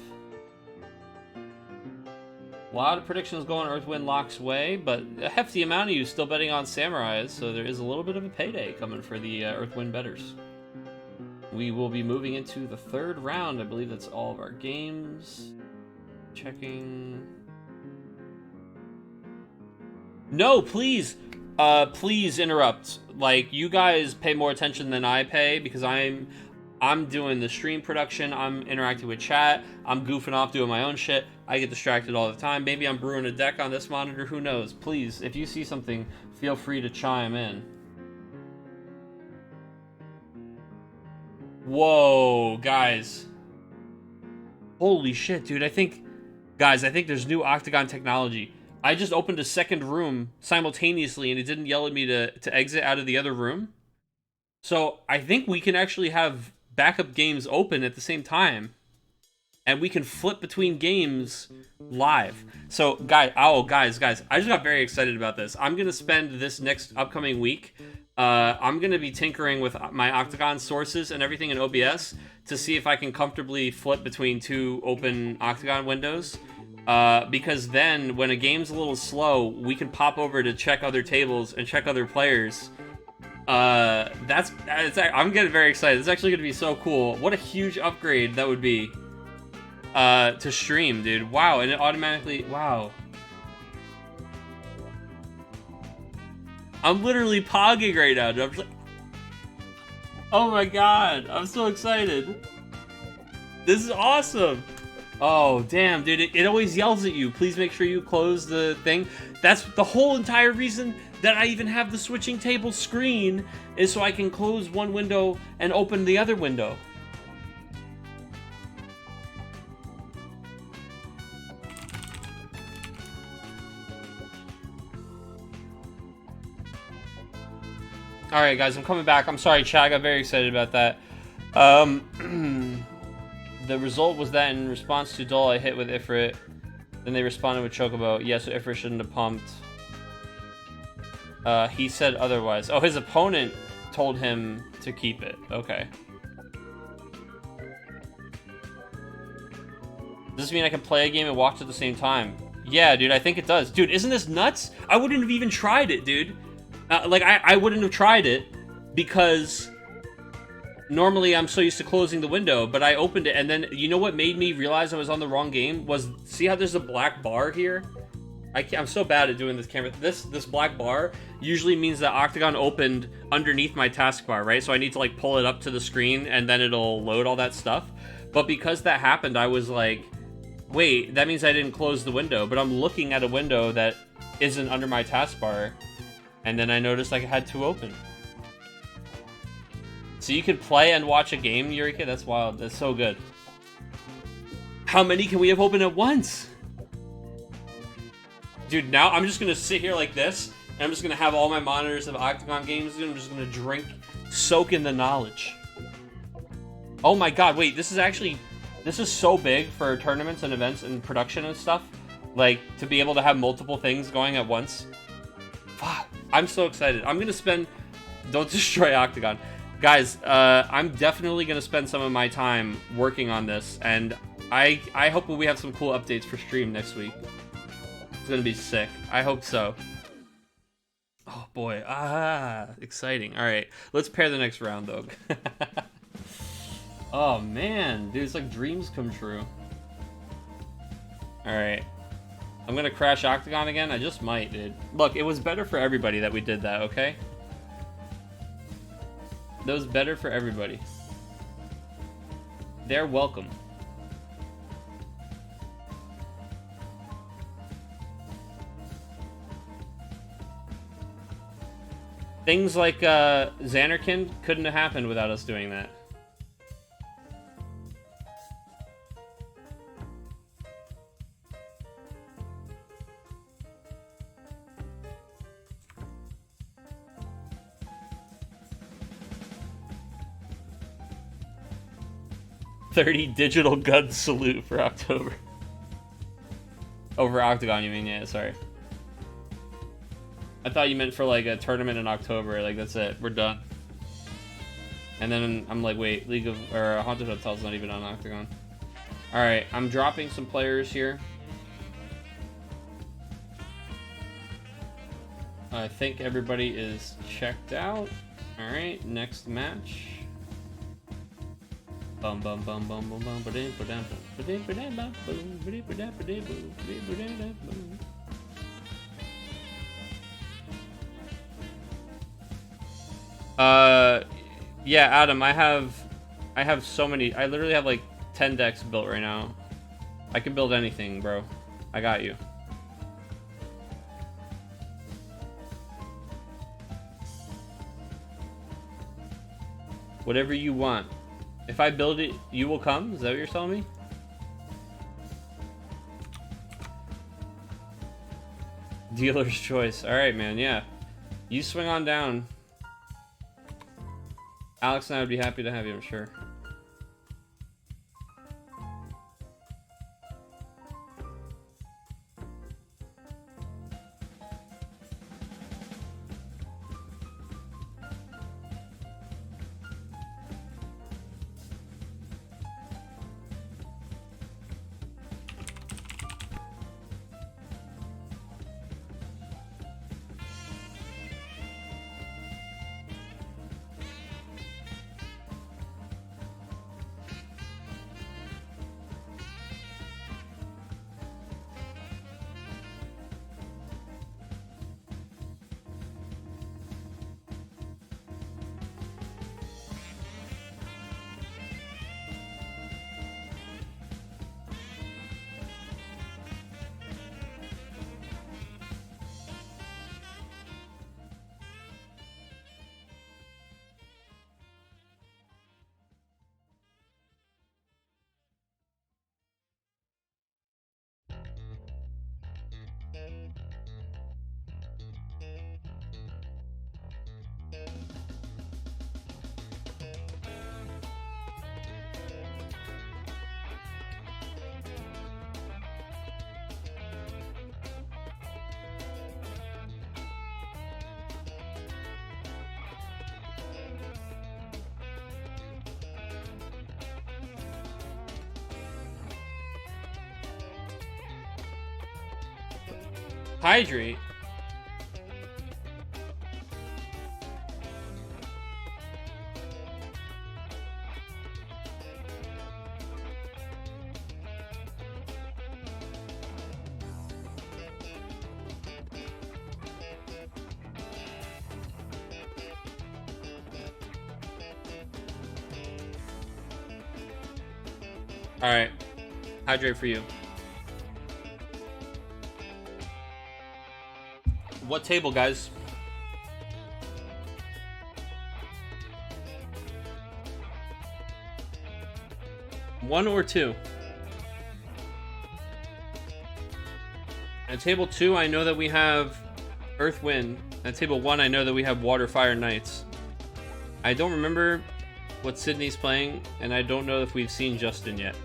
A lot of predictions going Earthwind Locke's way, but a hefty amount of you still betting on Samurais, so there is a little bit of a payday coming for the Earthwind bettors. We will be moving into the 3rd round. I believe that's all of our games. Checking. No, please! Please interrupt. Like, you guys pay more attention than I pay, because I'm doing the stream production, I'm interacting with chat, I'm goofing off doing my own shit, I get distracted all the time. Maybe I'm brewing a deck on this monitor, who knows? Please, if you see something, feel free to chime in. Whoa, guys. Holy shit, dude, guys, I think there's new Octagon technology. I just opened a 2nd room simultaneously and it didn't yell at me to exit out of the other room. So I think we can actually have backup games open at the same time. And we can flip between games live. So, guys, I just got very excited about this. I'm going to spend this next upcoming week, I'm going to be tinkering with my Octagon sources and everything in OBS to see if I can comfortably flip between 2 open Octagon windows. Because then, when a game's a little slow, we can pop over to check other tables and check other players. I'm getting very excited. It's actually going to be so cool. What a huge upgrade that would be. To stream, dude. Wow, and it automatically... Wow. I'm literally pogging right now, dude. I'm like, oh my god, I'm so excited. This is awesome. Oh, damn, dude, it always yells at you. Please make sure you close the thing. That's the whole entire reason that I even have the switching table screen, is so I can close one window and open the other window. Alright, guys, I'm coming back. I'm sorry, chat. I got very excited about that. The result was that in response to Dull, I hit with Ifrit. Then they responded with Chocobo. Yeah, so Ifrit shouldn't have pumped. He said otherwise. Oh, his opponent told him to keep it. Okay. Does this mean I can play a game and watch at the same time? Yeah, dude, I think it does. Dude, isn't this nuts? I wouldn't have even tried it, dude. I wouldn't have tried it because normally I'm so used to closing the window, but I opened it, and then you know what made me realize I was on the wrong game was, see how there's a black bar here? I'm so bad at doing this camera. This black bar usually means that Octagon opened underneath my taskbar, right? So I need to like pull it up to the screen and then it'll load all that stuff. But because that happened, I was like, wait, that means I didn't close the window, but I'm looking at a window that isn't under my taskbar. And then I noticed I had two open. So you could play and watch a game, Eureka? That's wild. That's so good. How many can we have open at once? Dude, now I'm just going to sit here like this, and I'm just going to have all my monitors of Octagon games, and I'm just going to drink, soak in the knowledge. Oh my god, wait, this is so big for tournaments and events and production and stuff. Like, to be able to have multiple things going at once. Fuck. I'm so excited. I'm going to spend... Don't destroy Octagon. Guys, I'm definitely going to spend some of my time working on this, and I hope we have some cool updates for stream next week. It's going to be sick. I hope so. Oh, boy. Exciting. All right. Let's pair the next round, though. Oh, man. Dude, it's like dreams come true. All right. I'm gonna crash Octagon again? I just might, dude. Look, it was better for everybody that we did that, okay? That was better for everybody. They're welcome. Things like Xanarkin couldn't have happened without us doing that. $30 digital gun salute for October. Over Octagon, you mean? Yeah, sorry. I thought you meant for like a tournament in October. Like, that's it. We're done. And then I'm like, wait, League of... or Haunted Hotel's not even on Octagon. Alright, I'm dropping some players here. I think everybody is checked out. Alright, next match. Bum bum bum bum bum bum ba-dum ba-dum ba-dum ba-dum ba-dum ba-dum ba-dum ba-dum ba-dum. Yeah, Adam, I have so many. I literally have like 10 decks built right now. I can build anything, bro. I got you. Whatever you want. If I build it, you will come? Is that what you're telling me? Dealer's choice. Alright, man, yeah. You swing on down. Alex and I would be happy to have you, I'm sure. Hydrate. Alright. Hydrate for you. What table, guys? One or two? At table 2, I know that we have Earth, Wind. At table 1, I know that we have Water, Fire, Knights. I don't remember what Sydney's playing, and I don't know if we've seen Justin yet.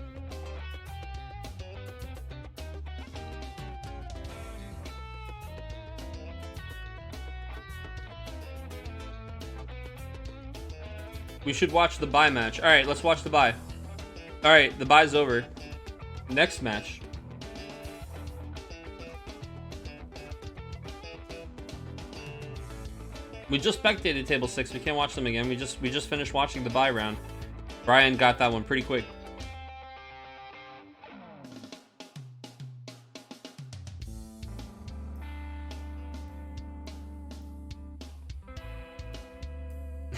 We should watch the bye match. Alright, let's watch the bye. Alright, the bye's over. Next match. We just spectated table 6. We can't watch them again. We just finished watching the bye round. Brian got that one pretty quick.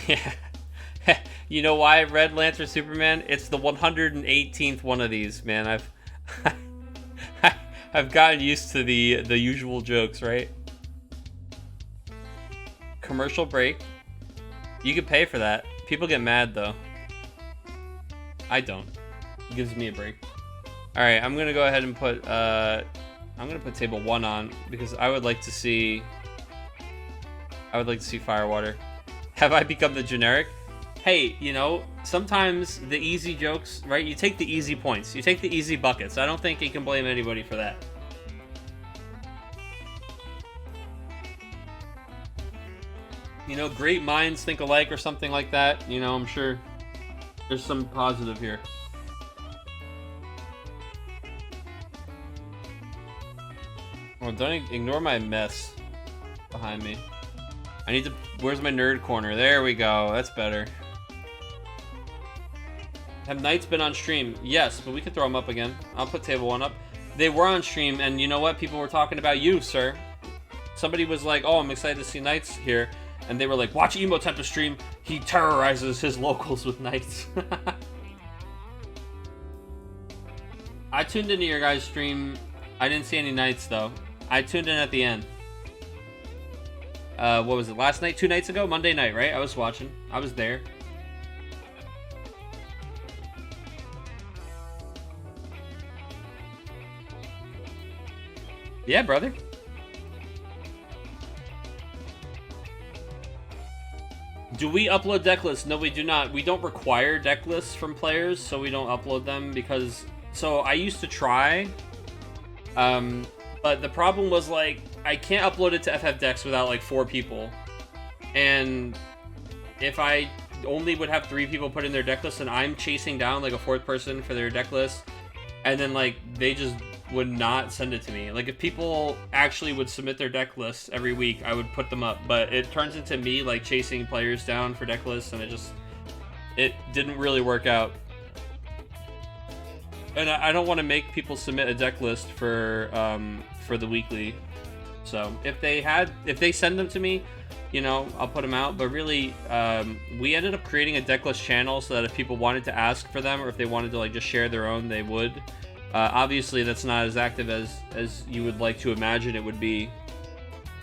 Yeah. You know why Red Lantern Superman? It's the 118th one of these, man. I've gotten used to the usual jokes, right? Commercial break. You could pay for that. People get mad though. I don't. It gives me a break. All right, I'm gonna go ahead and put I'm gonna put table 1 on because I would like to see Firewater. Have I become the generic? Hey, you know, sometimes the easy jokes, right? You take the easy points. You take the easy buckets. I don't think you can blame anybody for that. You know, great minds think alike or something like that. You know, I'm sure there's some positive here. Oh, don't ignore my mess behind me. I need to... Where's my nerd corner? There we go. That's better. Have Knights been on stream? Yes, but we can throw them up again. I'll put table 1 up. They were on stream, and you know what? People were talking about you, sir. Somebody was like, oh, I'm excited to see Knights here. And they were like, watch Emo Tempest stream. He terrorizes his locals with Knights. I tuned into your guys' stream. I didn't see any Knights, though. I tuned in at the end. What was it? Last night? 2 nights ago? Monday night, right? I was watching. I was there. Yeah, brother. Do we upload deck lists? No, we do not. We don't require deck lists from players, so we don't upload them because... So, I used to try, but the problem was, like, I can't upload it to FFDecks without, like, 4 people. And if I only would have 3 people put in their deck list, and I'm chasing down, like, a 4th person for their deck list, and then, like, they just would not send it to me. Like, if people actually would submit their deck lists every week, I would put them up. But it turns into me, like, chasing players down for deck lists, and it didn't really work out. And I don't want to make people submit a deck list for the weekly. So if they send them to me, you know, I'll put them out. But really, we ended up creating a deck list channel so that if people wanted to ask for them or if they wanted to, like, just share their own, they would. Obviously, that's not as active as you would like to imagine it would be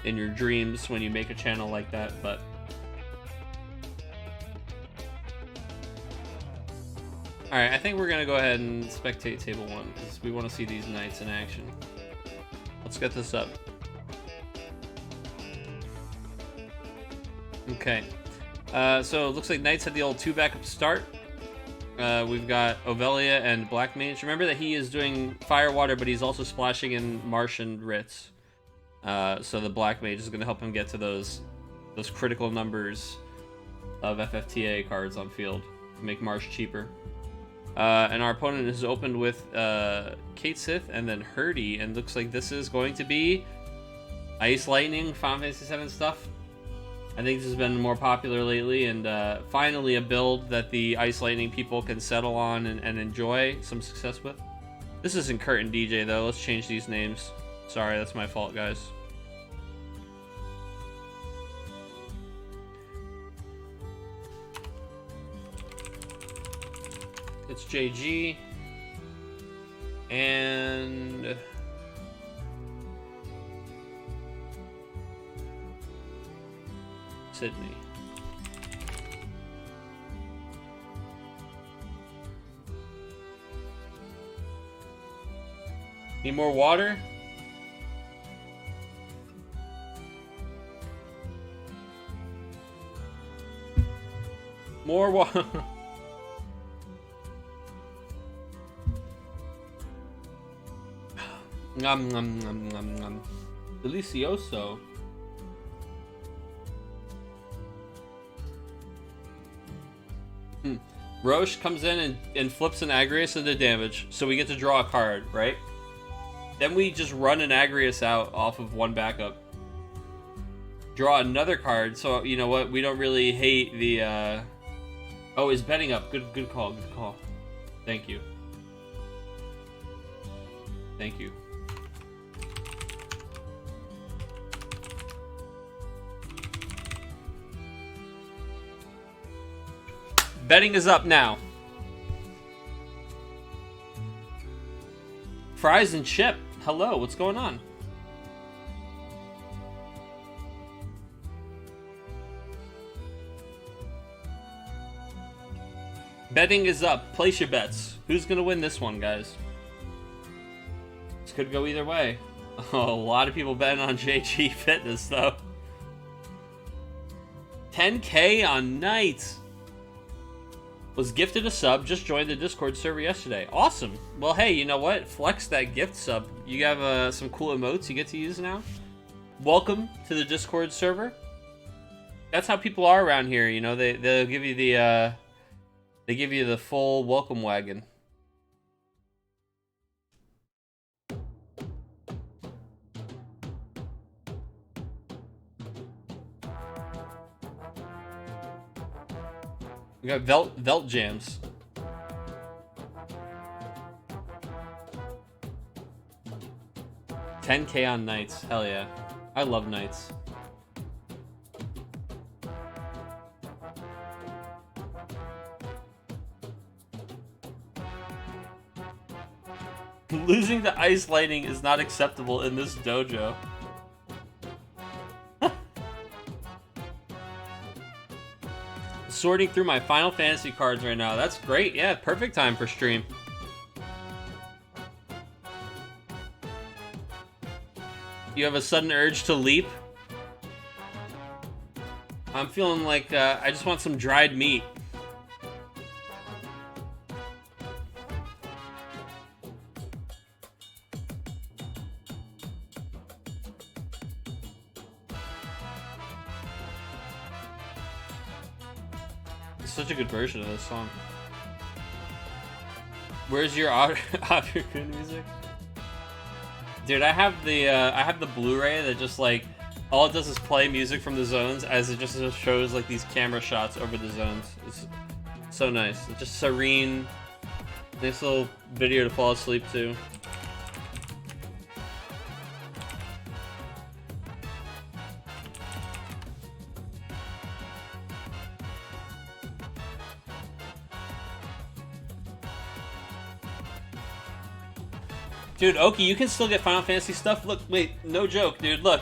in your dreams when you make a channel like that, but... Alright, I think we're going to go ahead and spectate table 1, because we want to see these Knights in action. Let's get this up. Okay. So, it looks like Knights had the old 2 backup start. We've got Ovelia and Black Mage. Remember that he is doing Firewater, but he's also splashing in Marsh and Ritz. So the Black Mage is going to help him get to those critical numbers of FFTA cards on field to make Marsh cheaper. And our opponent is opened with Kate Sith and then Hurdy, and looks like this is going to be Ice Lightning, Final Fantasy 7 stuff. I think this has been more popular lately, and finally a build that the Ice Lightning people can settle on and enjoy some success with. This isn't Kurt and DJ though. Let's change these names. Sorry, that's my fault, guys. It's JG and Sydney. Need more water? More water. Nom nom nom nom nom. Delicioso. Roche comes in and flips an Agrius into damage, so we get to draw a card, right? Then we just run an Agrius out off of one backup. Draw another card, so you know what? We don't really hate the, Oh, is betting up. Good call, good call. Thank you. Thank you. Betting is up now. Fries and Chip. Hello, what's going on? Betting is up. Place your bets. Who's gonna win this one, guys? This could go either way. Oh, a lot of people betting on JG Fitness, though. 10K on Knights. Was gifted a sub, just joined the Discord server yesterday. Awesome. Well, hey, you know what? Flex that gift sub. You have some cool emotes you get to use now. Welcome to the Discord server. That's how people are around here, you know. They'll give you the full welcome wagon. We got Velt Jams. $10K on Knights. Hell yeah. I love Knights. Losing to Ice Lightning is not acceptable in this dojo. Sorting through my Final Fantasy cards right now. That's great. Yeah, perfect time for stream. You have a sudden urge to leap? I'm feeling like I just want some dried meat. Such a good version of this song. Where's your Autotune music? Dude, I have the Blu-ray that just like all it does is play music from the zones as it just shows like these camera shots over the zones. It's so nice. It's just serene. Nice little video to fall asleep to. Dude, Oki, you can still get Final Fantasy stuff. Look, wait, no joke, dude, look.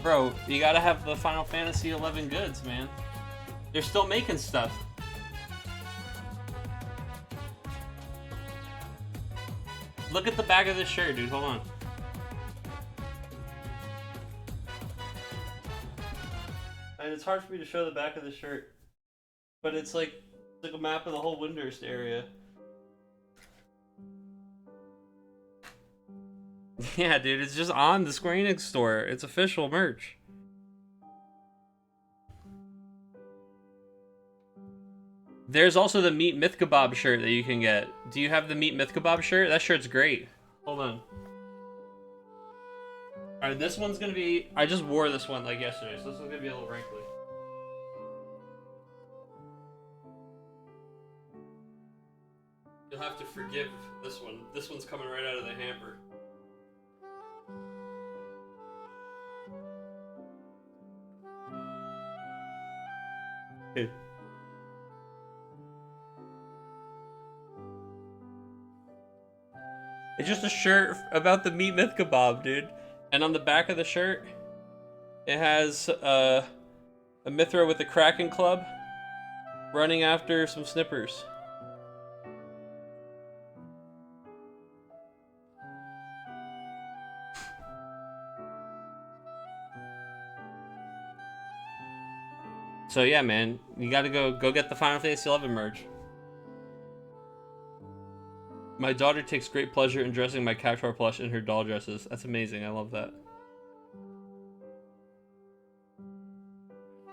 Bro, you gotta have the Final Fantasy 11 goods, man. They're still making stuff. Look at the back of this shirt, dude, hold on. And it's hard for me to show the back of the shirt. But it's like a map of the whole Windhurst area. Yeah, dude, it's just on the Square Enix store. It's official merch. There's also the Meat Myth Kebab shirt that you can get. Do you have the Meat Myth Kebab shirt? That shirt's great. Hold on. Alright, this one's gonna be... I just wore this one like yesterday, so this one's gonna be a little wrinkly. You'll have to forgive this one. This one's coming right out of the hamper. Hey. It's just a shirt about the Meat Myth Kebab, dude. And on the back of the shirt, it has a Mithra with a Kraken club running after some snippers. So yeah, man, you gotta go get the Final Fantasy XI merch. My daughter takes great pleasure in dressing my Cactuar plush in her doll dresses. That's amazing. I love that.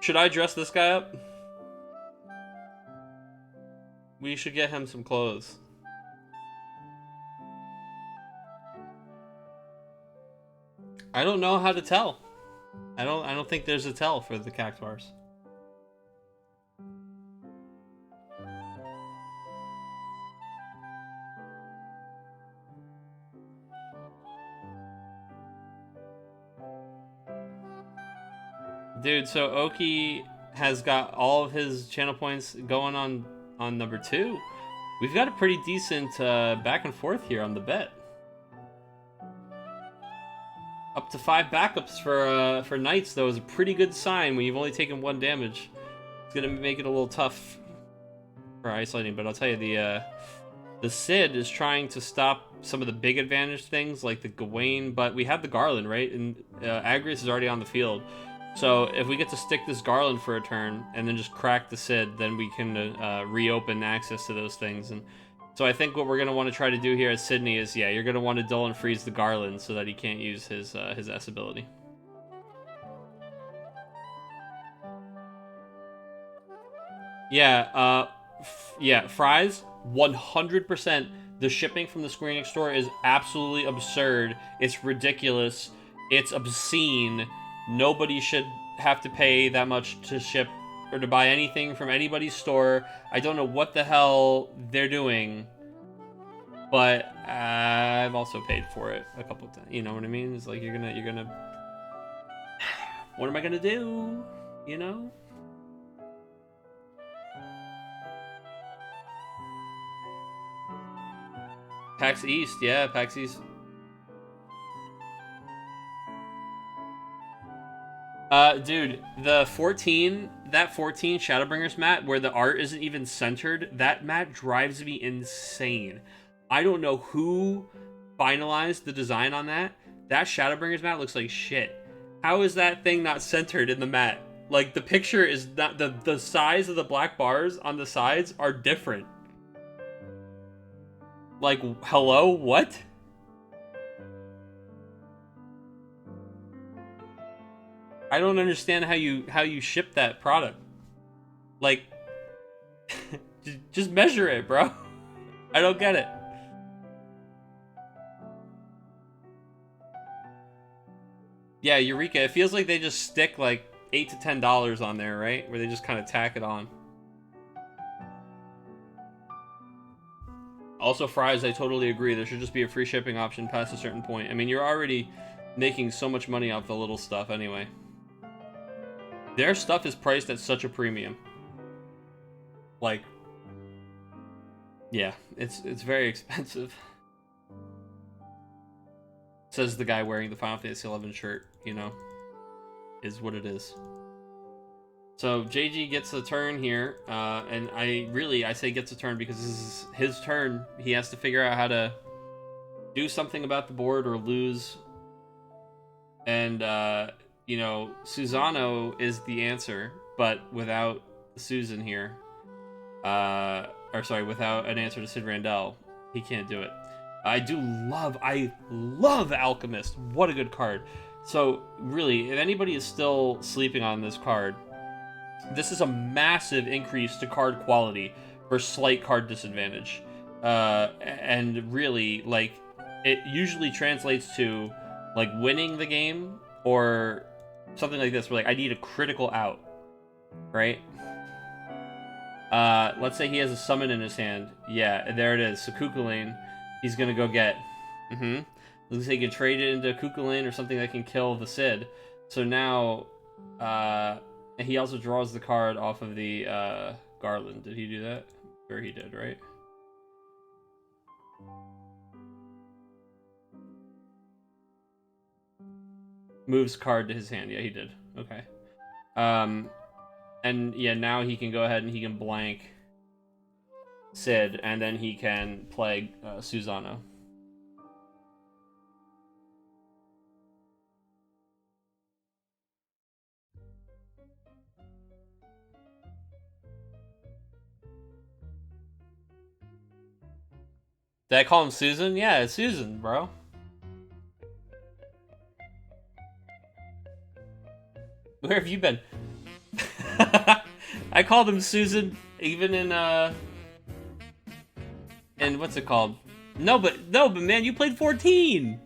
Should I dress this guy up? We should get him some clothes. I don't know how to tell. I don't think there's a tell for the Cactuars. Dude, so Oki has got all of his channel points going on number 2. We've got a pretty decent back and forth here on the bet. Up to 5 backups for Knights, though, is a pretty good sign when you've only taken 1 damage. It's gonna make it a little tough for isolating, but I'll tell you, the Cid is trying to stop some of the big advantage things like the Gawain, but we have the Garland, right? And Agrius is already on the field. So if we get to stick this Garland for a turn and then just crack the Cid, then we can reopen access to those things. And so I think what we're going to want to try to do here at Sydney is, yeah, you're going to want to dull and freeze the Garland so that he can't use his S ability. Yeah, yeah, fries, 100%. The shipping from the Square Enix store is absolutely absurd. It's ridiculous. It's obscene. Nobody should have to pay that much to ship or to buy anything from anybody's store. I don't know what the hell they're doing, but I've also paid for it a couple of times. You know what I mean? It's like you're gonna. What am I gonna do? You know? PAX East, yeah, PAX East. Dude, that 14 Shadowbringers mat where the art isn't even centered, that mat drives me insane. I don't know who finalized the design on that. That Shadowbringers mat looks like shit. How is that thing not centered in the mat? Like, the picture is not, the size of the black bars on the sides are different. Like, hello? What? I don't understand how you ship that product. Like, just measure it, bro. I don't get it. Yeah, Eureka. It feels like they just stick like $8 to $10 on there, right? Where they just kind of tack it on. Also, fries, I totally agree. There should just be a free shipping option past a certain point. I mean, you're already making so much money off the little stuff anyway. Their stuff is priced at such a premium. Like, yeah, it's very expensive. Says the guy wearing the Final Fantasy XI shirt, you know, is what it is. So JG gets a turn here, and I say gets a turn because this is his turn. He has to figure out how to do something about the board or lose. And, you know, Susano is the answer, but without Susan here, or sorry, without an answer to Sid Randell, he can't do it. I love Alchemist. What a good card. So really, if anybody is still sleeping on this card, this is a massive increase to card quality for slight card disadvantage. And really, like, it usually translates to like winning the game or something like this, where like I need a critical out, right? Let's say he has a summon in his hand. Yeah, there it is. So Kukulane, he's gonna go get. Looks like he can trade it into Kukulane or something that can kill the Sid. So now, and he also draws the card off of the Garland. Did he do that? Sure he did, right? Moves card to his hand. Yeah, he did. Okay. And yeah, now he can go ahead and he can blank Sid, and then he can play Susano. Did I call him Susan? Yeah, it's Susan, bro. Where have you been? I called him Susan even in what's it called? No, but man, you played 14.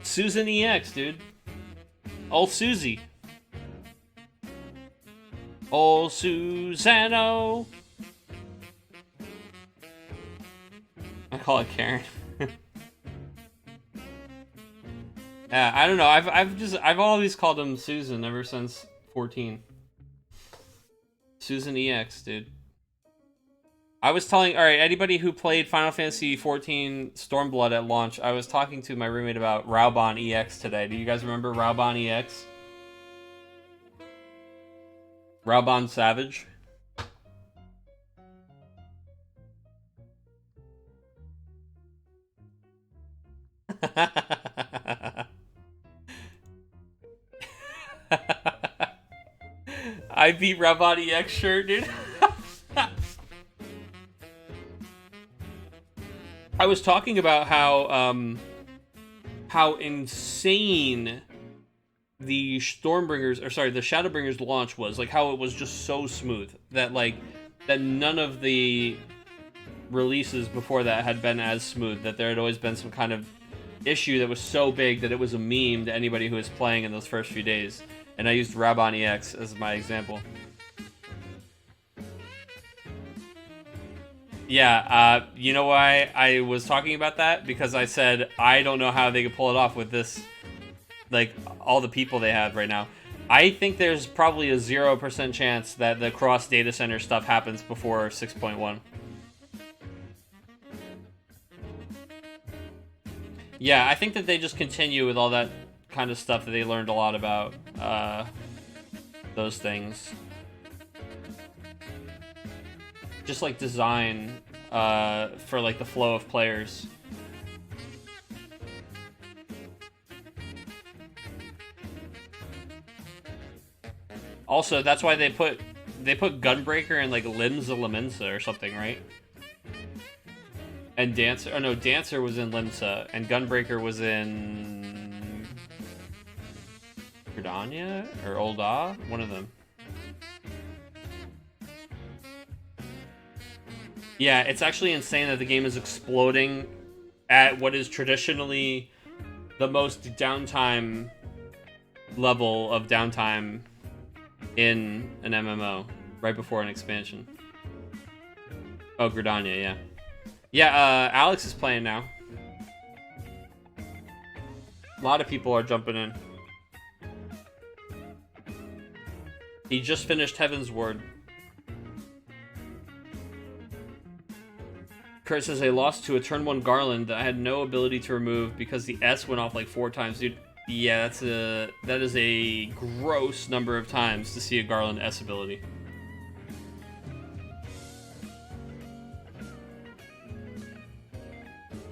Susan EX, dude. Old Susie. Old Susano. I call it Karen. Yeah, I don't know. I've always called him Susan ever since 14. Susan EX, dude. I was telling, all right, anybody who played Final Fantasy 14 Stormblood at launch, I was talking to my roommate about Raubon EX today. Do you guys remember Raubon EX? Raubon Savage? I beat Raubon EX shirt, dude. I was talking about how insane the Stormbringers, or sorry, the Shadowbringers launch was. Like how it was just so smooth that that none of the releases before that had been as smooth. That there had always been some kind of issue that was so big that it was a meme to anybody who was playing in those first few days. And I used Raubon EX as my example. Yeah, you know why I was talking about that? Because I said, I don't know how they could pull it off with this, like, all the people they have right now. I think there's probably a 0% chance that the cross data center stuff happens before 6.1. Yeah, I think that they just continue with all that kind of stuff that they learned a lot about, those things. Just like design for like the flow of players. Also, that's why they put Gunbreaker in like Limbs of Lamenta or something, right? And Dancer, oh no, Dancer was in Limsa, and Gunbreaker was in Gridania or Ul'dah, one of them. Yeah, it's actually insane that the game is exploding at what is traditionally the most downtime level of downtime in an MMO, right before an expansion. Oh, Gridania, yeah. Yeah, Alex is playing now. A lot of people are jumping in. He just finished Heaven's Ward. Kurt says, I lost to a turn 1 Garland that I had no ability to remove because the S went off like 4 times. Dude, yeah, that is a gross number of times to see a Garland S ability.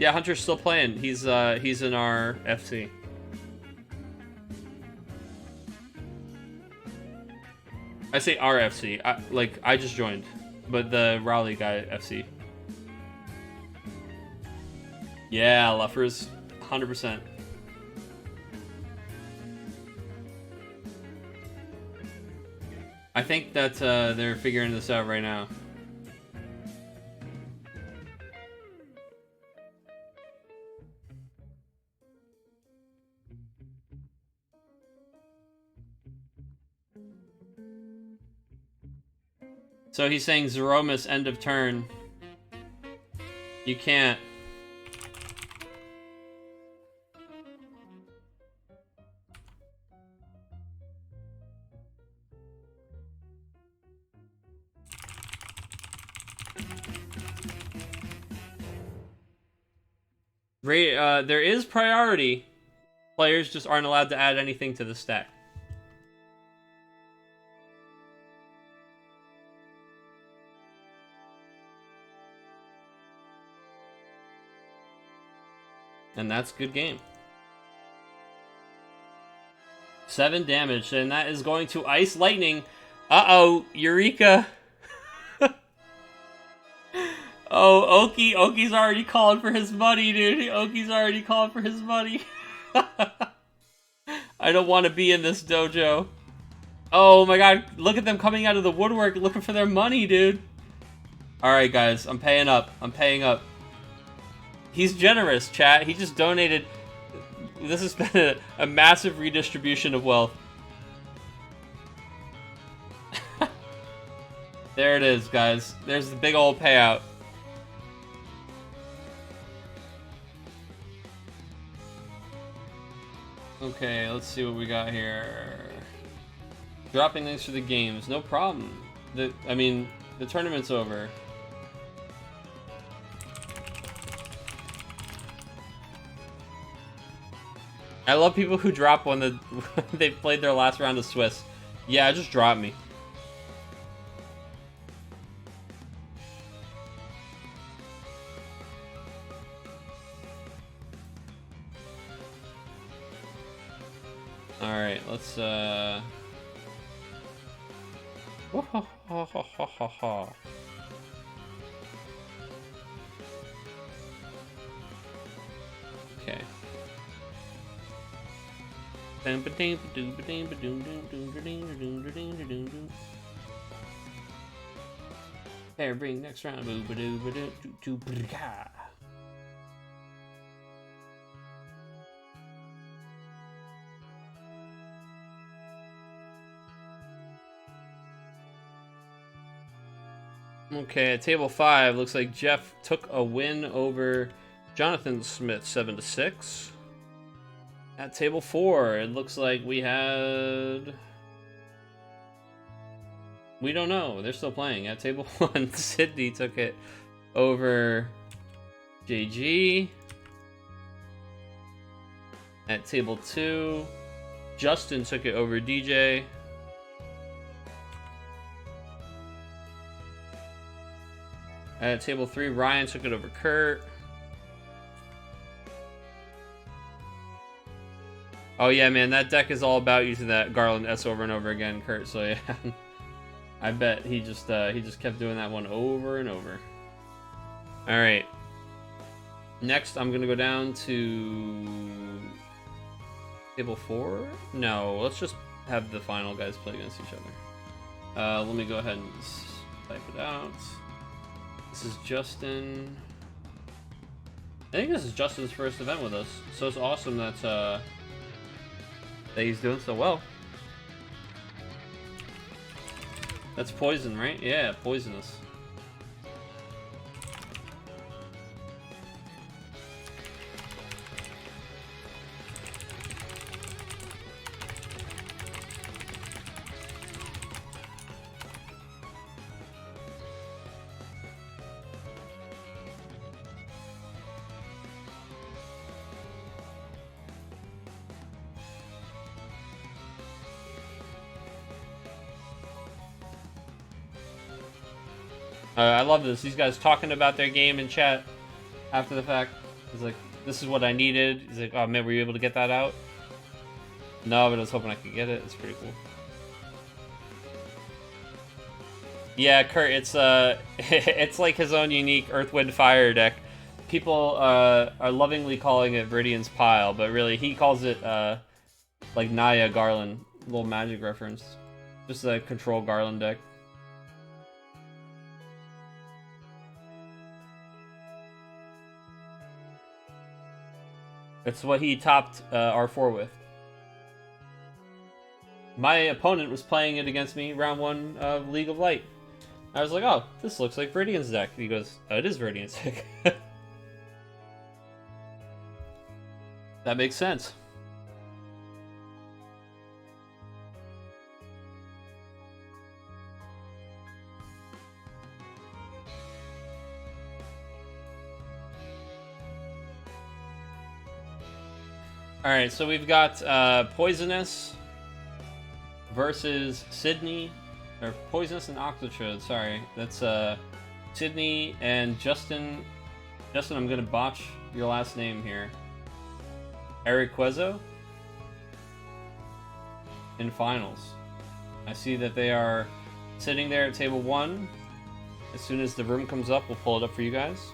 Yeah, Hunter's still playing. He's in our FC. I say our FC. I just joined, but the Raleigh guy FC. Yeah, Luffers, 100%. I think that they're figuring this out right now. So he's saying Zeromus end of turn. You can't. There is priority. Players just aren't allowed to add anything to the stack. And that's good game. 7 damage, and that is going to Ice Lightning. Uh-oh, Eureka. Oh, Oki's already calling for his money, dude. Oki's already calling for his money. I don't want to be in this dojo. Oh my god, look at them coming out of the woodwork looking for their money, dude. Alright, guys, I'm paying up. I'm paying up. He's generous, chat. He just donated. This has been a massive redistribution of wealth. There it is, guys. There's the big old payout. Okay, let's see what we got here. Dropping links for the games, no problem. The tournament's over. I love people who drop when they've played their last round of Swiss. Yeah, just drop me. Alright, let's okay. Fair bring next round. Okay, at table 5, looks like Jeff took a win over Jonathan Smith, 7-6. At table 4, it looks like we had... We don't know. They're still playing. At table 1, Sydney took it over JG. At table 2, Justin took it over DJ. At table 3, Ryan took it over Kurt. Oh yeah, man, that deck is all about using that Garland S over and over again, Kurt. So yeah, I bet he just kept doing that one over and over. All right. Next, I'm gonna go down to table 4. No, let's just have the final guys play against each other. Let me go ahead and type it out. This is Justin. I think this is Justin's first event with us, so it's awesome that he's doing so well. That's poison, right? Yeah, poisonous. I love this. These guys talking about their game in chat after the fact. He's like, this is what I needed. He's like, oh man, were you able to get that out? No, but I was hoping I could get it. It's pretty cool. Yeah, Kurt, it's it's like his own unique Earth, Wind, Fire deck. People are lovingly calling it Viridian's Pile, but really he calls it like Naya Garland, little Magic reference. Just a control Garland deck. It's what he topped R4 with. My opponent was playing it against me round 1 of League of Light. I was like, oh, this looks like Viridian's deck. He goes, oh, it is Viridian's deck. That makes sense. Alright, so we've got Poisonous versus Sydney. Or Poisonous and Octotrode, sorry. That's Sydney and Justin. Justin, I'm gonna botch your last name here. Eriquezo in finals. I see that they are sitting there at table 1. As soon as the room comes up, we'll pull it up for you guys.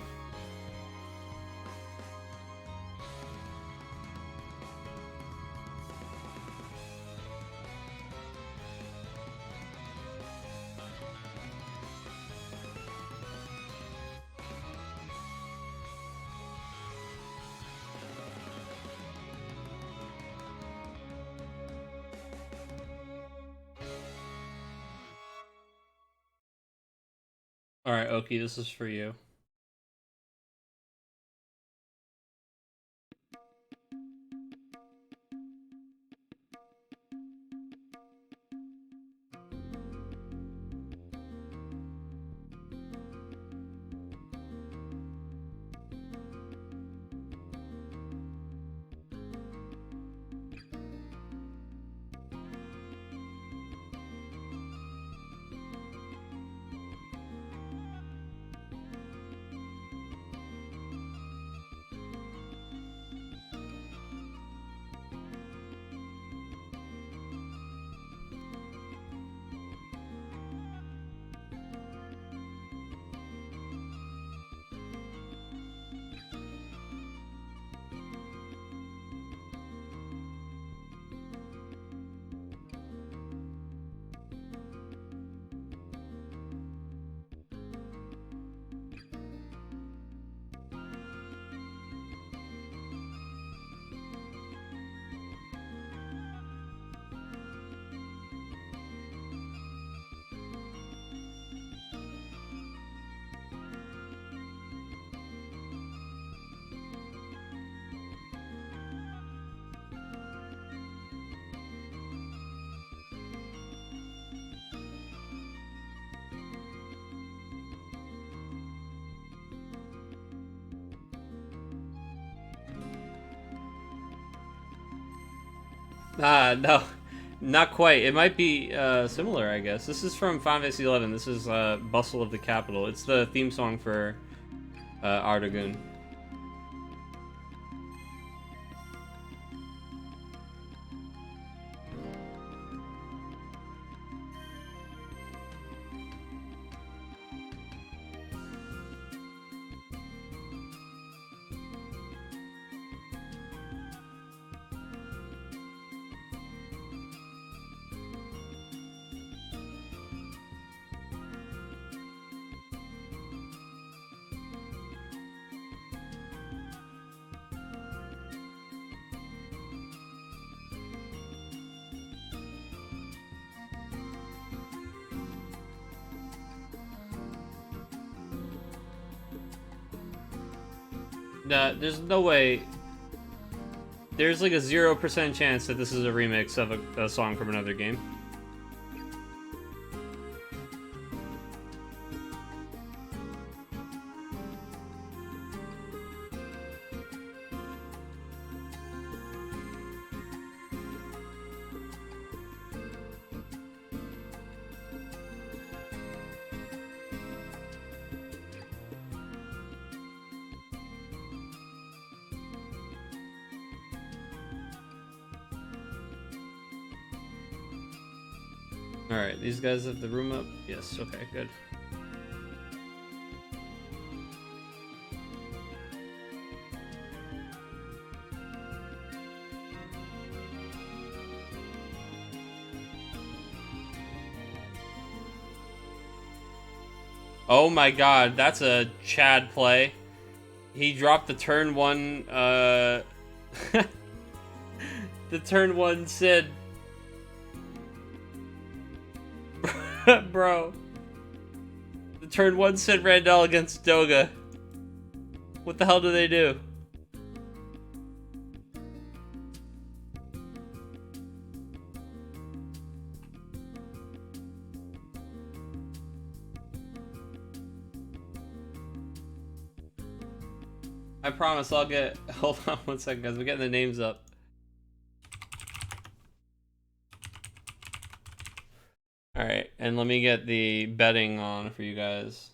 Alright, Oki, this is for you. No, not quite. It might be similar, I guess. This is from Final Fantasy 11. This is Bustle of the Capital. It's the theme song for Artagun. There's no way. There's like a 0% chance that this is a remix of a song from another game. Alright, these guys have the room up? Yes, okay, good. Oh my god, that's a Chad play. He dropped the turn 1, the turn 1 Sid. Bro. The turn 1 Sid Randall against Doga. What the hell do they do? I promise I'll get... Hold on one second, guys. We're getting the names up. Alright, and let me get the betting on for you guys.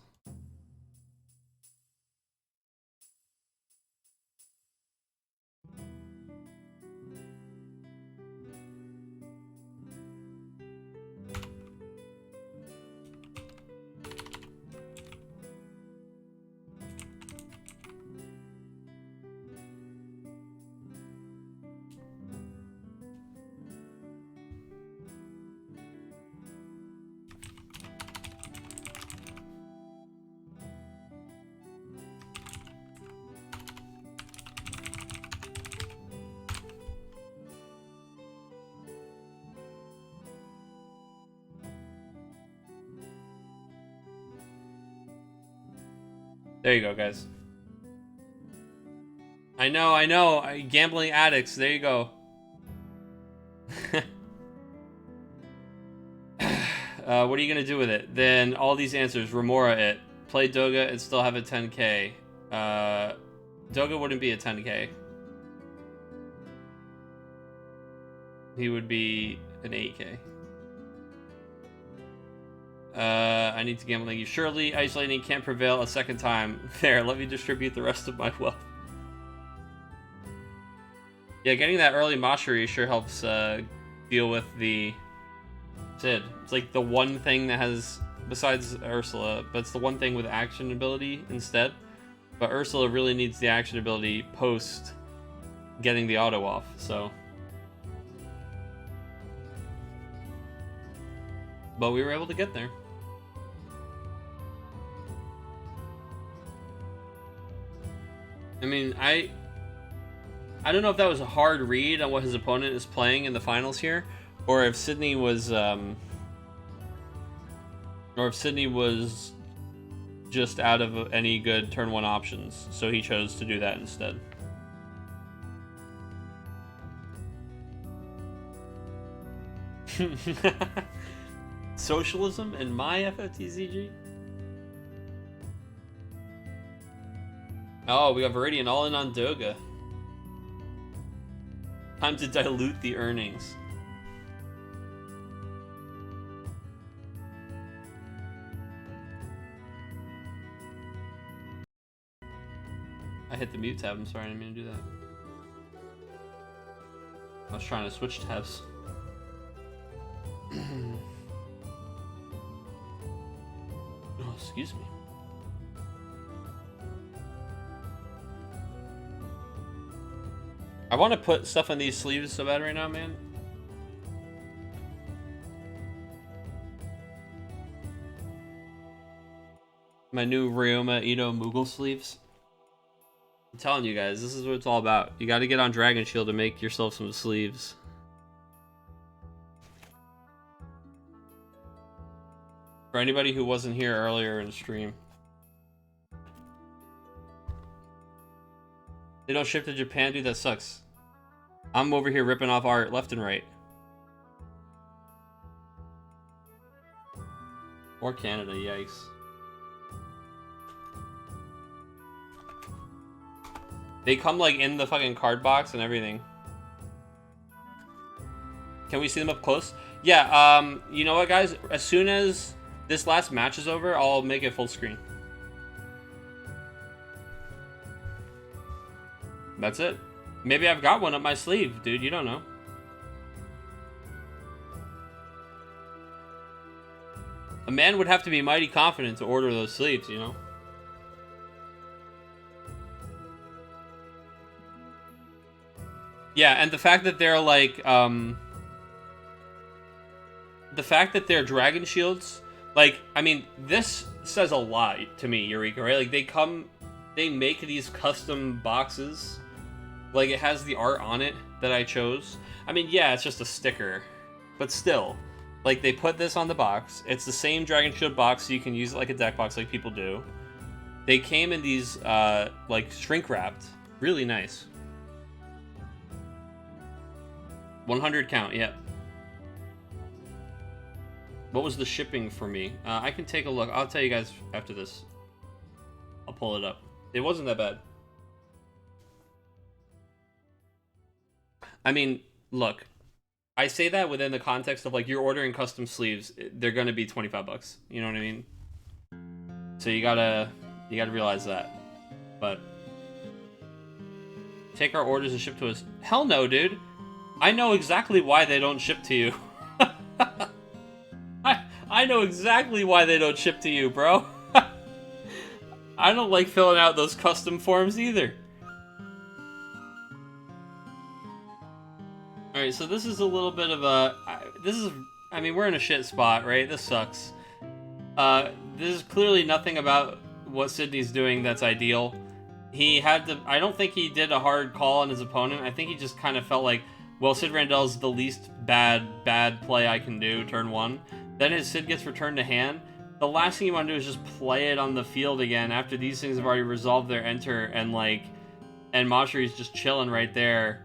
There you go, guys. I know. Gambling addicts. There you go. What are you gonna do with it? Then all these answers. Remora it. Play Doga and still have a 10k. Doga wouldn't be a 10k. He would be an 8k. I need to gamble like you. Surely isolating can't prevail a second time. There, let me distribute the rest of my wealth. Yeah, getting that early Mastery sure helps deal with the Sid. It's like the one thing that has, besides Ursula, but it's the one thing with action ability instead. But Ursula really needs the action ability post getting the auto off, so. But we were able to get there. I mean, I don't know if that was a hard read on what his opponent is playing in the finals here, or if Sydney was, just out of any good turn 1 options, so he chose to do that instead. Socialism in my FFTCG? Oh, we got Viridian all in on Doga. Time to dilute the earnings. I hit the mute tab, I'm sorry, I didn't mean to do that. I was trying to switch tabs. Oh, excuse me. I want to put stuff on these sleeves so bad right now, man. My new Ryoma Ito Moogle sleeves. I'm telling you guys, this is what it's all about. You got to get on Dragon Shield to make yourself some sleeves. For anybody who wasn't here earlier in the stream. They don't ship to Japan, dude, that sucks. I'm over here ripping off art left and right. Or Canada, yikes. They come like in the fucking card box and everything. Can we see them up close? Yeah, you know what, guys? As soon as this last match is over, I'll make it full screen. That's it. Maybe I've got one up my sleeve, dude. You don't know. A man would have to be mighty confident to order those sleeves, you know? Yeah, and the fact that they're like, the fact that they're Dragon Shields, like, I mean, this says a lot to me, Eureka, right? Like, they make these custom boxes. Like, it has the art on it that I chose. I mean, yeah, it's just a sticker. But still, Like, they put this on the box. It's the same Dragon Shield box, so you can use it like a deck box like people do. They came in these, like, shrink-wrapped. Really nice. 100 count, yep. What was the shipping for me? I can take a look. I'll tell you guys after this. I'll pull it up. It wasn't that bad. I mean, look. I say that within the context of, like, you're ordering custom sleeves. They're going to be 25 bucks. You know what I mean? So you gotta realize that. But take our orders and ship to us. Hell no, dude. I know exactly why they don't ship to you. I know exactly why they don't ship to you, bro. I don't like filling out those custom forms either. Alright, so this is a little bit of a... I mean, we're in a shit spot, right? This sucks. There's clearly nothing about what Sydney's doing that's ideal. He had to... I don't think he did a hard call on his opponent. I think he just kind of felt like, well, Sid Randell's the least bad play I can do, turn 1. Then his Sid gets returned to hand. The last thing you want to do is just play it on the field again after these things have already resolved their enter, and like... And Mashri's just chilling right there,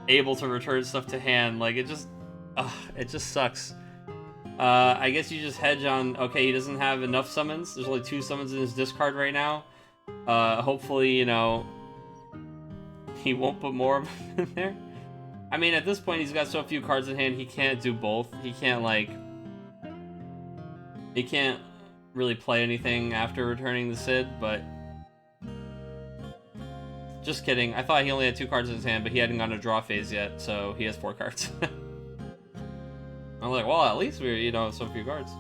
able to return stuff to hand. Like, it just sucks. I guess you just hedge on, okay, he doesn't have enough summons. There's only 2 summons in his discard right now. Hopefully, you know, he won't put more of them in there. I mean, at this point, he's got so few cards in hand, he can't do both. He can't, like... He can't really play anything after returning the Sid, but... Just kidding. I thought he only had 2 cards in his hand, but he hadn't gone to draw phase yet, so he has 4 cards. I'm like, well, at least we're, you know, so few cards.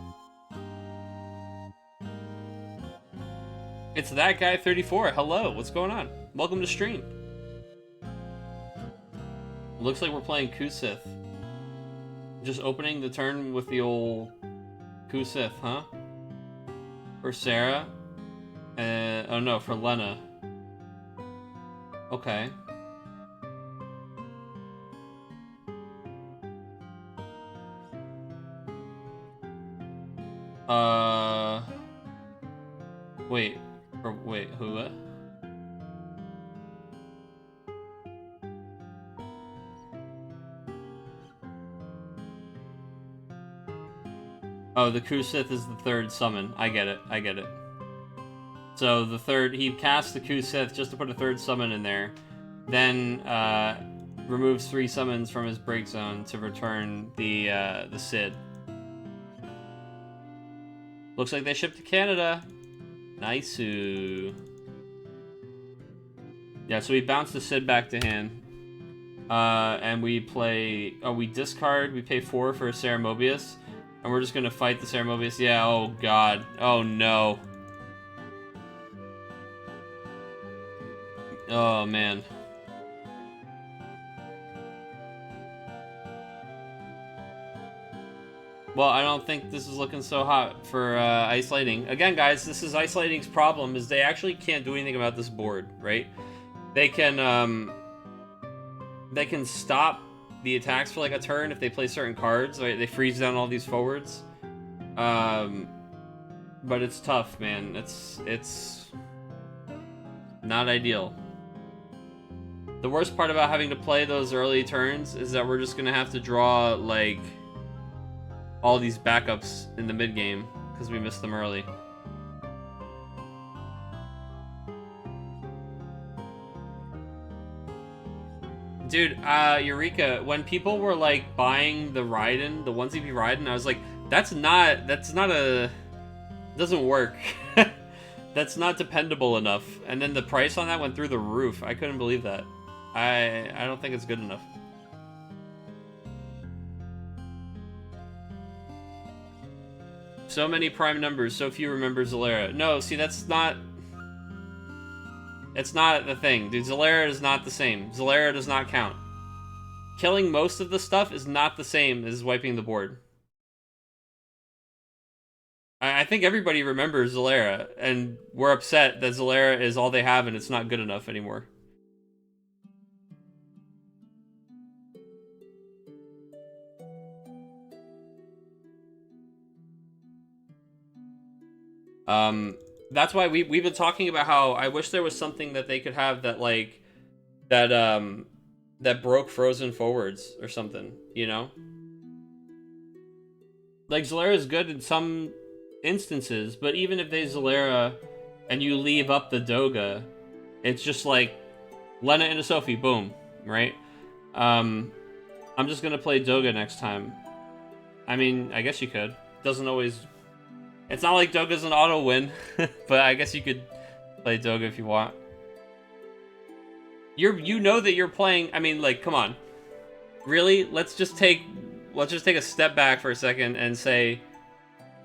It's that guy 34. Hello, what's going on? Welcome to stream. Looks like we're playing Kusith. Just opening the turn with the old Kusith, huh? For Sarah? Oh no, for Lena. Okay. Wait, who? Oh, the Kusith is the 3rd summon. I get it. So the 3rd, he casts the Kusith just to put a 3rd summon in there. Then removes 3 summons from his break zone to return the Sid. Looks like they shipped to Canada. Nice. Yeah, so we bounce the Sid back to hand. And we play... Oh, we discard. We pay 4 for a Sarah Mobius. And we're just gonna fight the Sarah Mobius. Yeah, oh god. Oh no. Oh man. Well, I don't think this is looking so hot for Ice Lighting. Again, guys, this is Ice Lighting's problem, is they actually can't do anything about this board, right? They can stop the attacks for like a turn if they play certain cards, right? They freeze down all these forwards. But it's tough, man. It's not ideal. The worst part about having to play those early turns is that we're just gonna have to draw, like, all these backups in the mid-game because we missed them early. Dude, Eureka, when people were, like, buying the Raiden, the 1CP Raiden, I was like, that's not a... doesn't work. That's not dependable enough. And then the price on that went through the roof. I couldn't believe that. I don't think it's good enough. So many prime numbers, so few remember Zalera. No, see, that's not... It's not the thing. Dude, Zalera is not the same. Zalera does not count. Killing most of the stuff is not the same as wiping the board. I think everybody remembers Zalera, and we're upset that Zalera is all they have and it's not good enough anymore. That's why we've been talking about how I wish there was something that they could have that like that broke frozen forwards or something, you know? Like Zalera is good in some instances, but even if they Zalera and you leave up the Doga, it's just like Lena into Sophie, boom, right? I'm just gonna play Doga next time. I mean, I guess you could. Doesn't always. It's not like Doga's an auto win, but I guess you could play Doga if you want. You know that you're playing. I mean, like, come on, really? Let's just take a step back for a second and say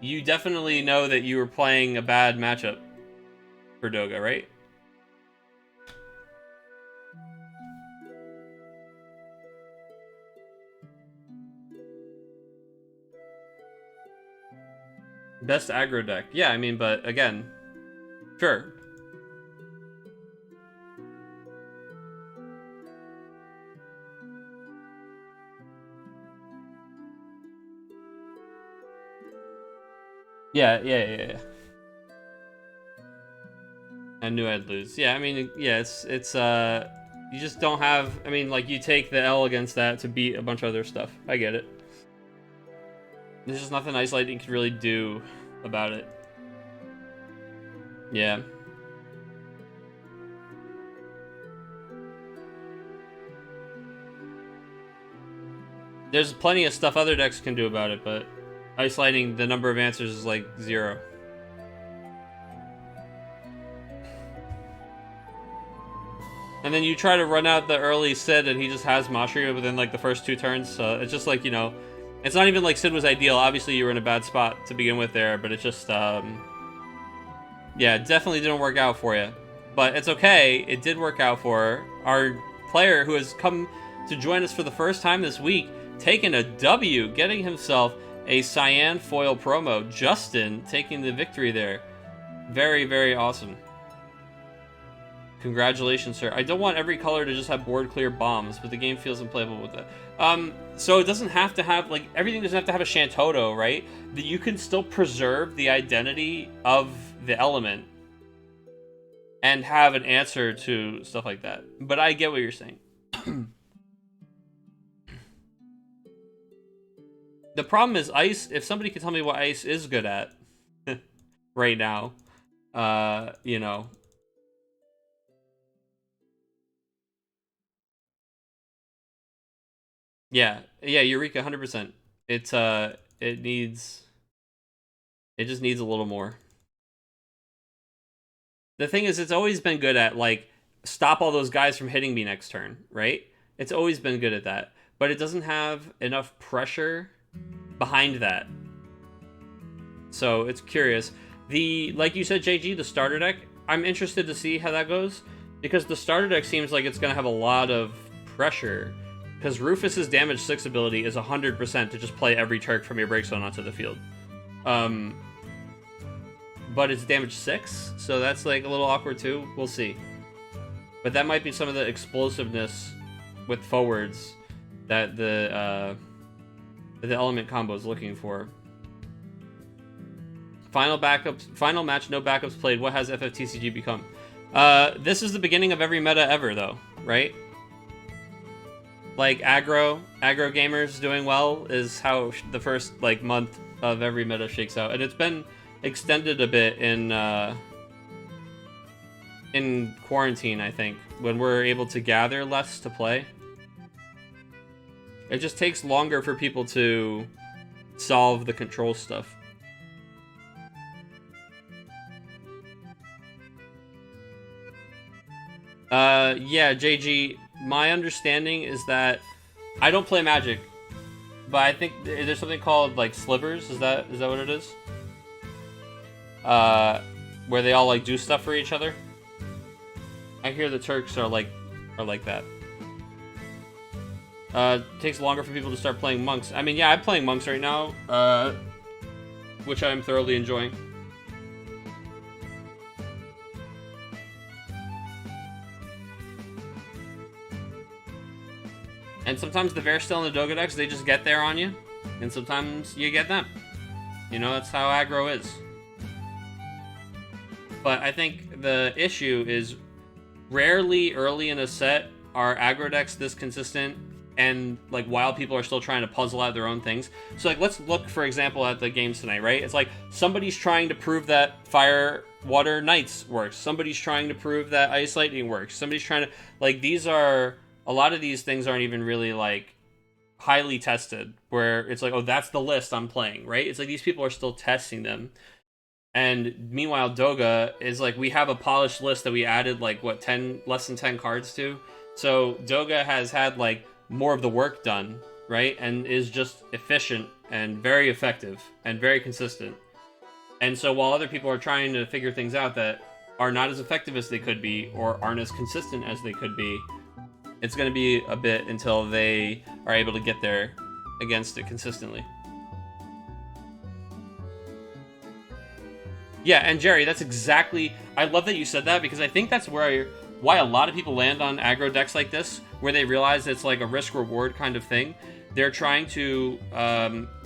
you definitely know that you were playing a bad matchup for Doga, right? Best aggro deck. Yeah, I mean, but again, sure. Yeah. I knew I'd lose. Yeah, I mean, yeah, it's you just don't have. I mean, like you take the L against that to beat a bunch of other stuff. I get it. There's just nothing Ice Lightning can really do about it. Yeah. There's plenty of stuff other decks can do about it, but Ice Lightning, the number of answers is like 0. And then you try to run out the early Sid, and he just has Mashria within like the first 2 turns. So it's just like, you know, it's not even like Sid was ideal. Obviously, you were in a bad spot to begin with there, but it's just, yeah, it definitely didn't work out for you. But it's okay. It did work out for our player who has come to join us for the first time this week, taking a W, getting himself a Cyan foil promo. Justin taking the victory there. Very, very awesome. Congratulations, sir. I don't want every color to just have board clear bombs, but the game feels unplayable with it. So it doesn't have to have, like, everything doesn't have to have a Shantoto, right? That you can still preserve the identity of the element and have an answer to stuff like that. But I get what you're saying. The problem is Ice, if somebody can tell me what Ice is good at right now, you know. Yeah, Eureka, 100%. It just needs a little more. The thing is, it's always been good at, like, stop all those guys from hitting me next turn, right? It's always been good at that. But it doesn't have enough pressure behind that. So it's curious. Like you said, JG, the starter deck, I'm interested to see how that goes. Because the starter deck seems like it's going to have a lot of pressure. Because Rufus's damage 6 ability is 100% to just play every Turk from your break zone onto the field. But it's damage 6, so that's like a little awkward too. We'll see. But that might be some of the explosiveness with forwards that the element combo is looking for. Final match, no backups played. What has FFTCG become? This is the beginning of every meta ever, though, right? Like aggro gamers doing well is how the first like month of every meta shakes out, and it's been extended a bit in quarantine. I think when we're able to gather less to play, it just takes longer for people to solve the control stuff. Yeah, JG, my understanding is that I don't play Magic, but I think there's something called like slivers. Is that what it is? Where they all like do stuff for each other. I hear the Turks are like that. Takes longer for people to start playing monks. I mean, yeah, I'm playing monks right now, which I'm thoroughly enjoying. And sometimes the Varystel and the Doga decks, they just get there on you. And sometimes you get them. You know, that's how aggro is. But I think the issue is rarely early in a set are aggro decks this consistent, and like while people are still trying to puzzle out their own things. So like let's look for example at the games tonight, right? It's like somebody's trying to prove that Fire Water Knights works. Somebody's trying to prove that Ice Lightning works. Somebody's trying to like these are a lot of these things aren't even really like highly tested where it's like, oh, that's the list I'm playing, right? It's like these people are still testing them. And meanwhile, Doga is like, we have a polished list that we added like what 10 less than 10 cards to. So Doga has had like more of the work done, right? And is just efficient and very effective and very consistent. And so while other people are trying to figure things out that are not as effective as they could be or aren't as consistent as they could be, it's going to be a bit until they are able to get there against it consistently. Yeah, and Jerry, that's exactly... I love that you said that because I think that's why a lot of people land on aggro decks like this, where they realize it's like a risk-reward kind of thing. They're trying to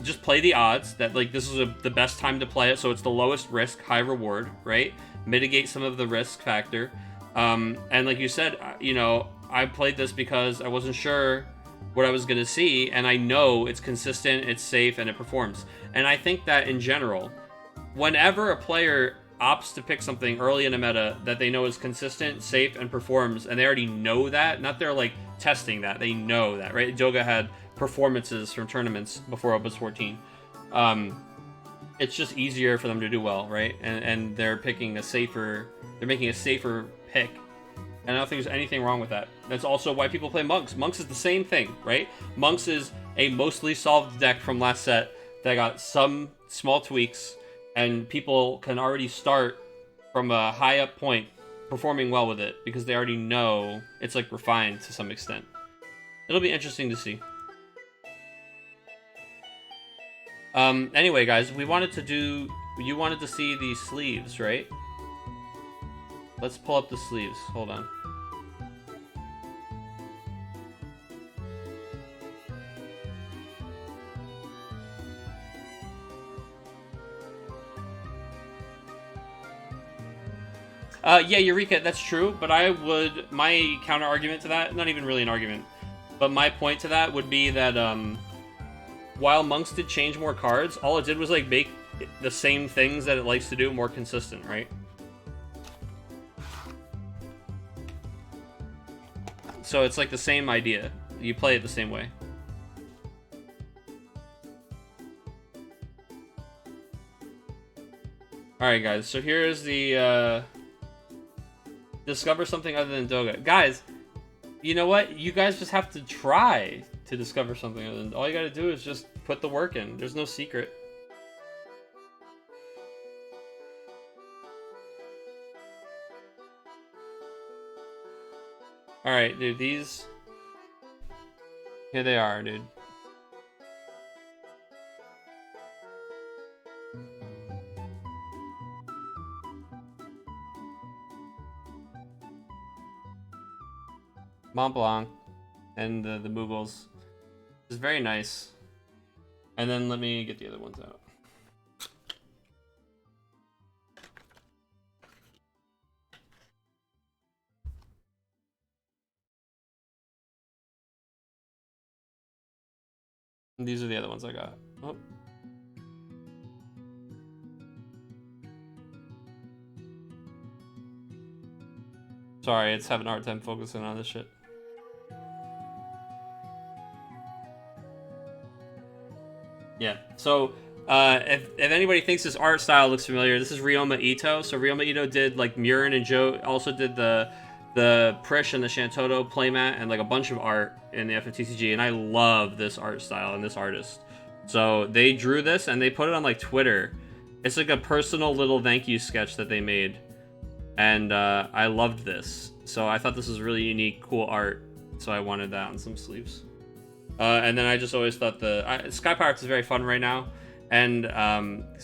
just play the odds that like this is the best time to play it, so it's the lowest risk, high reward, right? Mitigate some of the risk factor. And like you said, you know, I played this because I wasn't sure what I was going to see, and I know it's consistent, it's safe, and it performs. And I think that in general, whenever a player opts to pick something early in a meta that they know is consistent, safe, and performs, and they already know that, not they're like testing that, they know that, right? Doga had performances from tournaments before Opus 14. It's just easier for them to do well, right? And they're making a safer pick. And I don't think there's anything wrong with that. That's also why people play Monks. Monks is the same thing, right? Monks is a mostly solved deck from last set that got some small tweaks, and people can already start from a high up point performing well with it because they already know it's like refined to some extent. It'll be interesting to see. Anyway, guys, you wanted to see the sleeves, right? Let's pull up the sleeves. Hold on. Yeah, Eureka, that's true, but my counter argument to that, not even really an argument, but my point to that would be that, while Monks did change more cards, all it did was, like, make the same things that it likes to do more consistent, right? So it's like the same idea. You play it the same way. Alright, guys, so here's the, discover something other than Doga. Guys, you know what? You guys just have to try to discover something other than... All you gotta do is just put the work in. There's no secret. Alright, dude, these... Here they are, dude. Mont Blanc and the Moogles is very nice. And then let me get the other ones out. And these are the other ones I got. Oh. Sorry, it's having a hard time focusing on this shit. Yeah, so if anybody thinks this art style looks familiar, this is Ryoma Ito. So Ryoma Ito did like Murin, and Joe also did the Prish and the Shantoto playmat and like a bunch of art in the FFTCG, and I love this art style and this artist. So they drew this and they put it on like Twitter. It's like a personal little thank you sketch that they made, and I loved this. So I thought this was really unique, cool art. So I wanted that on some sleeves. And then I just always thought Sky Pirates is very fun right now. And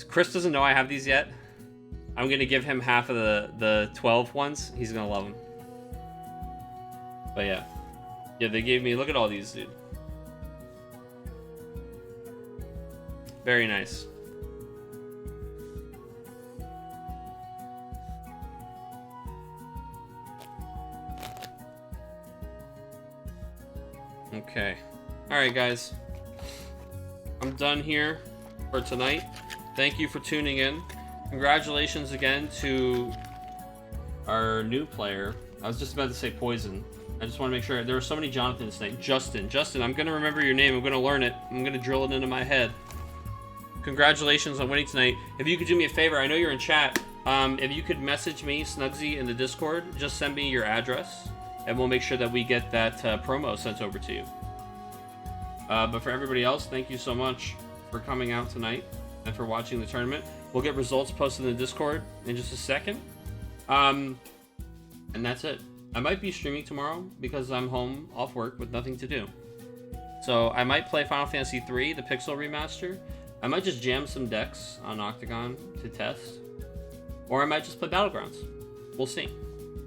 Chris doesn't know I have these yet. I'm going to give him half of the 12 ones. He's going to love them. But yeah. Yeah, they gave me... Look at all these, dude. Very nice. Okay. Alright, guys. I'm done here for tonight. Thank you for tuning in. Congratulations again to our new player. I was just about to say Poison. I just want to make sure. There were so many Jonathans tonight. Justin, I'm going to remember your name. I'm going to learn it. I'm going to drill it into my head. Congratulations on winning tonight. If you could do me a favor, I know you're in chat. If you could message me, Snugsy, in the Discord, just send me your address, and we'll make sure that we get that promo sent over to you. But for everybody else, thank you so much for coming out tonight and for watching the tournament. We'll get results posted in the Discord in just a second. And that's it. I might be streaming tomorrow because I'm home off work with nothing to do. So I might play Final Fantasy III, the Pixel Remaster. I might just jam some decks on Octagon to test. Or I might just play Battlegrounds. We'll see.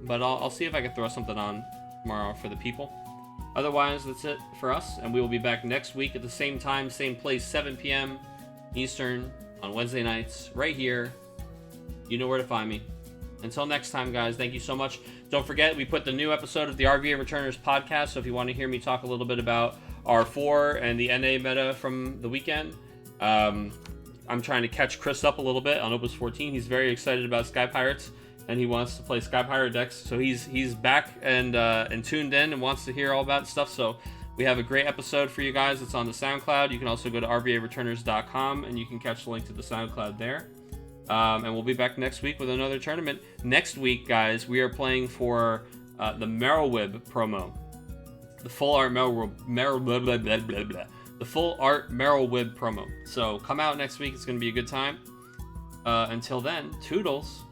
But I'll see if I can throw something on tomorrow for the people. Otherwise, that's it for us. And we will be back next week at the same time, same place, 7 p.m. Eastern on Wednesday nights, right here. You know where to find me. Until next time, guys, thank you so much. Don't forget, we put the new episode of the RVA Returners podcast, so if you want to hear me talk a little bit about R4 and the NA meta from the weekend, I'm trying to catch Chris up a little bit on Opus 14. He's very excited about Sky Pirates, and he wants to play Sky Pirate decks, so he's back and tuned in and wants to hear all about stuff, so we have a great episode for you guys. It's on the SoundCloud. You can also go to rvareturners.com, and you can catch the link to the SoundCloud there. And we'll be back next week with another tournament. Next week, guys, we are playing for the Merylwib promo. The full art the full art Merylwib promo. So come out next week. It's going to be a good time. Until then, toodles.